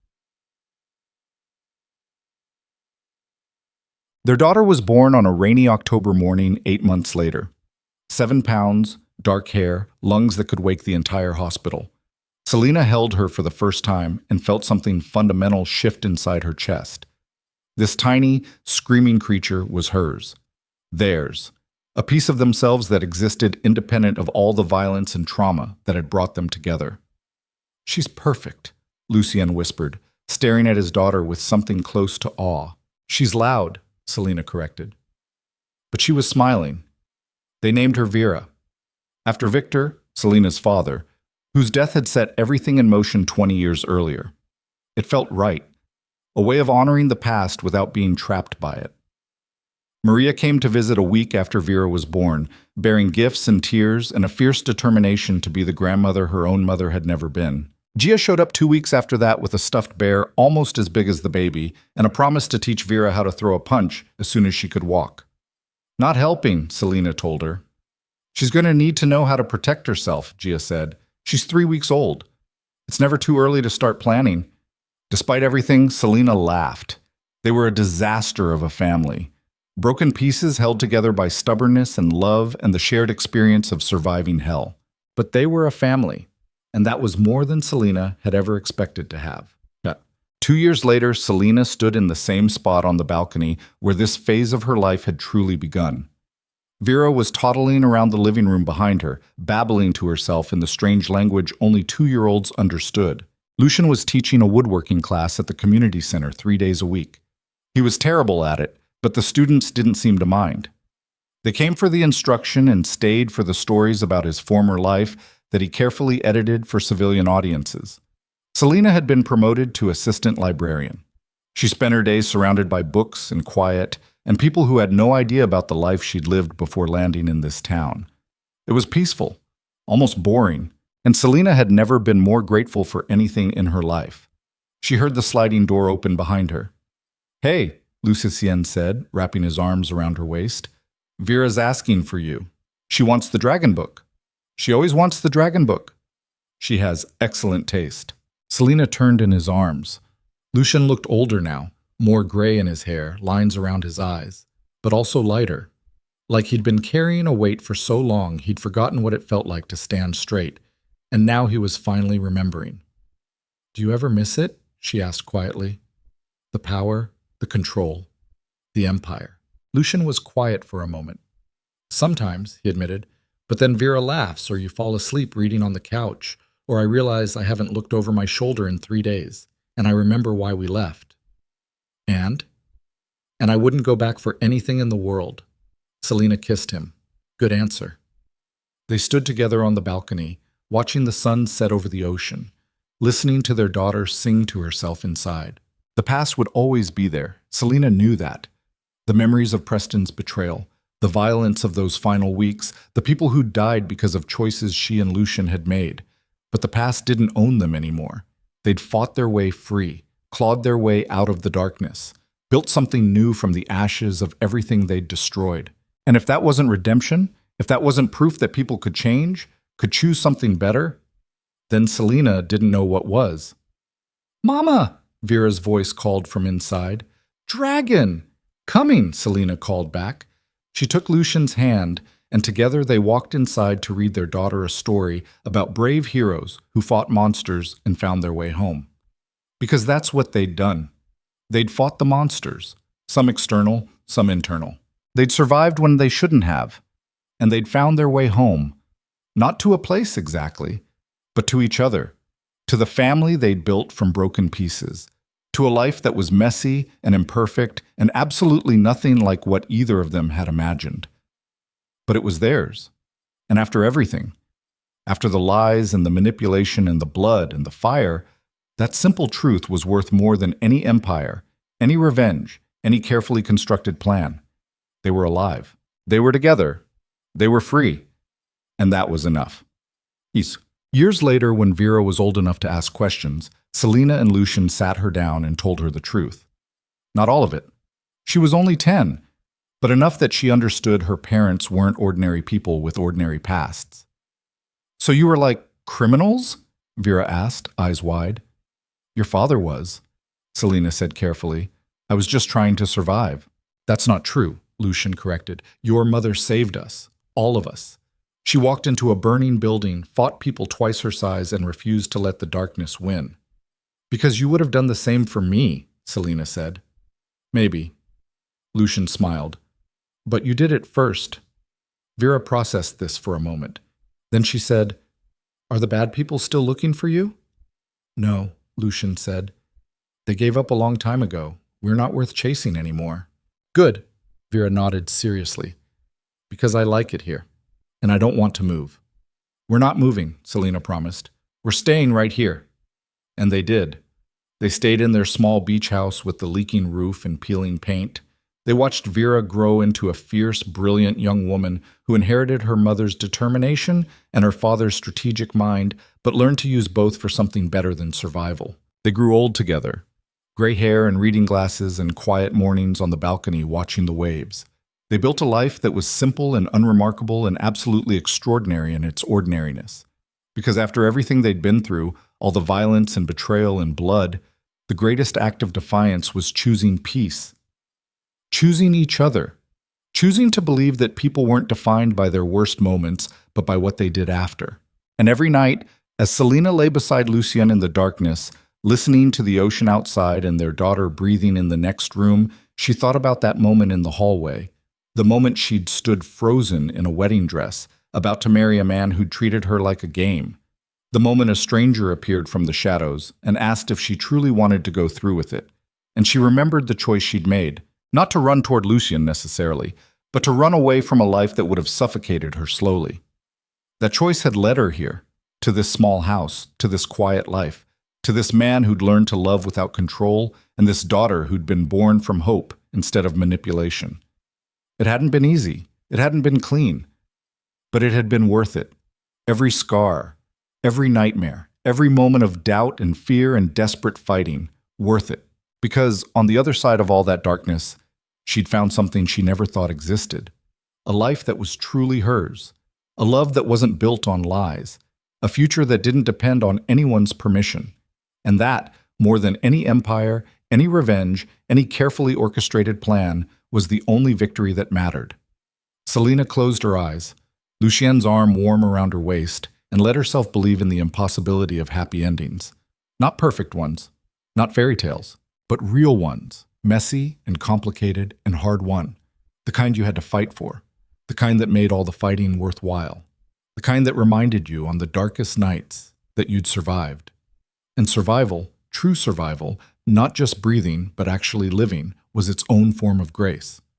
Their daughter was born on a rainy October morning 8 months later. 7 pounds, dark hair, lungs that could wake the entire hospital. Selina held her for the first time and felt something fundamental shift inside her chest. This tiny, screaming creature was hers. Theirs. A piece of themselves that existed independent of all the violence and trauma that had brought them together. She's perfect, Lucien whispered, staring at his daughter with something close to awe. She's loud, Selina corrected. But she was smiling. They named her Vera, after Victor, Selina's father, whose death had set everything in motion 20 years earlier. It felt right, a way of honoring the past without being trapped by it. Maria came to visit a week after Vera was born, bearing gifts and tears and a fierce determination to be the grandmother her own mother had never been. Gia showed up 2 weeks after that with a stuffed bear almost as big as the baby and a promise to teach Vera how to throw a punch as soon as she could walk. Not helping, Selina told her. She's going to need to know how to protect herself, Gia said. She's 3 weeks old. It's never too early to start planning. Despite everything, Selina laughed. They were a disaster of a family. Broken pieces held together by stubbornness and love and the shared experience of surviving hell. But they were a family, and that was more than Selina had ever expected to have. 2 years later, Selina stood in the same spot on the balcony where this phase of her life had truly begun. Vera was toddling around the living room behind her, babbling to herself in the strange language only 2-year-olds understood. Lucian was teaching a woodworking class at the community center 3 days a week. He was terrible at it, but the students didn't seem to mind. They came for the instruction and stayed for the stories about his former life that he carefully edited for civilian audiences. Selena had been promoted to assistant librarian. She spent her days surrounded by books and quiet, and people who had no idea about the life she'd lived before landing in this town. It was peaceful, almost boring, and Selena had never been more grateful for anything in her life. She heard the sliding door open behind her. "Hey," Lucien said, wrapping his arms around her waist. "Vera's asking for you. She wants the dragon book. She always wants the dragon book. She has excellent taste." Selena turned in his arms. Lucian looked older now, more gray in his hair, lines around his eyes, but also lighter. Like he'd been carrying a weight for so long he'd forgotten what it felt like to stand straight, and now he was finally remembering. "Do you ever miss it?" she asked quietly. "The power, the control, the empire." Lucian was quiet for a moment. "Sometimes," he admitted, "but then Vera laughs or you fall asleep reading on the couch, or I realize I haven't looked over my shoulder in 3 days, and I remember why we left. And I wouldn't go back for anything in the world." Selena kissed him. "Good answer." They stood together on the balcony, watching the sun set over the ocean, listening to their daughter sing to herself inside. The past would always be there. Selena knew that. The memories of Preston's betrayal, the violence of those final weeks, the people who died because of choices she and Lucian had made. But the past didn't own them anymore. They'd fought their way free, clawed their way out of the darkness, built something new from the ashes of everything they'd destroyed. And if that wasn't redemption, if that wasn't proof that people could change, could choose something better, then Selena didn't know what was. "Mama!" Vera's voice called from inside. "Dragon!" "Coming," Selena called back. She took Lucian's hand, and together they walked inside to read their daughter a story about brave heroes who fought monsters and found their way home. Because that's what they'd done. They'd fought the monsters, some external, some internal. They'd survived when they shouldn't have, and they'd found their way home, not to a place exactly, but to each other, to the family they'd built from broken pieces, to a life that was messy and imperfect and absolutely nothing like what either of them had imagined. But it was theirs. And after everything, after the lies and the manipulation and the blood and the fire, that simple truth was worth more than any empire, any revenge, any carefully constructed plan. They were alive. They were together. They were free. And that was enough. Years later, when Vera was old enough to ask questions, Selena and Lucian sat her down and told her the truth. Not all of it. She was only 10, but enough that she understood her parents weren't ordinary people with ordinary pasts. "So you were like criminals?" Vera asked, eyes wide. "Your father was," Selena said carefully. "I was just trying to survive." "That's not true," Lucian corrected. "Your mother saved us, all of us. She walked into a burning building, fought people twice her size, and refused to let the darkness win." "Because you would have done the same for me," Selena said. "Maybe." Lucian smiled. "But you did it first." Vera processed this for a moment. Then she said, "Are the bad people still looking for you?" "No," Lucian said. "They gave up a long time ago. We're not worth chasing anymore." "Good," Vera nodded seriously. "Because I like it here, and I don't want to move." "We're not moving," Selena promised. "We're staying right here." And they did. They stayed in their small beach house with the leaking roof and peeling paint. They watched Vera grow into a fierce, brilliant young woman who inherited her mother's determination and her father's strategic mind, but learned to use both for something better than survival. They grew old together, gray hair and reading glasses and quiet mornings on the balcony watching the waves. They built a life that was simple and unremarkable and absolutely extraordinary in its ordinariness. Because after everything they'd been through, all the violence and betrayal and blood, the greatest act of defiance was choosing peace. Choosing each other. Choosing to believe that people weren't defined by their worst moments, but by what they did after. And every night, as Selena lay beside Lucian in the darkness, listening to the ocean outside and their daughter breathing in the next room, she thought about that moment in the hallway, The moment she'd stood frozen in a wedding dress, about to marry a man who'd treated her like a game. The moment a stranger appeared from the shadows and asked if she truly wanted to go through with it. And she remembered the choice she'd made, not to run toward Lucien necessarily, but to run away from a life that would have suffocated her slowly. That choice had led her here, to this small house, to this quiet life, to this man who'd learned to love without control, and this daughter who'd been born from hope instead of manipulation. It hadn't been easy. It hadn't been clean. But it had been worth it. Every scar, every nightmare, every moment of doubt and fear and desperate fighting, worth it. Because on the other side of all that darkness, she'd found something she never thought existed. A life that was truly hers. A love that wasn't built on lies. A future that didn't depend on anyone's permission. And that, more than any empire, any revenge, any carefully orchestrated plan, was the only victory that mattered. Selina closed her eyes, Lucien's arm warm around her waist, and let herself believe in the impossibility of happy endings. Not perfect ones, not fairy tales, but real ones, messy and complicated and hard-won. The kind you had to fight for. The kind that made all the fighting worthwhile. The kind that reminded you on the darkest nights that you'd survived. And survival, true survival, not just breathing but actually living, was its own form of grace.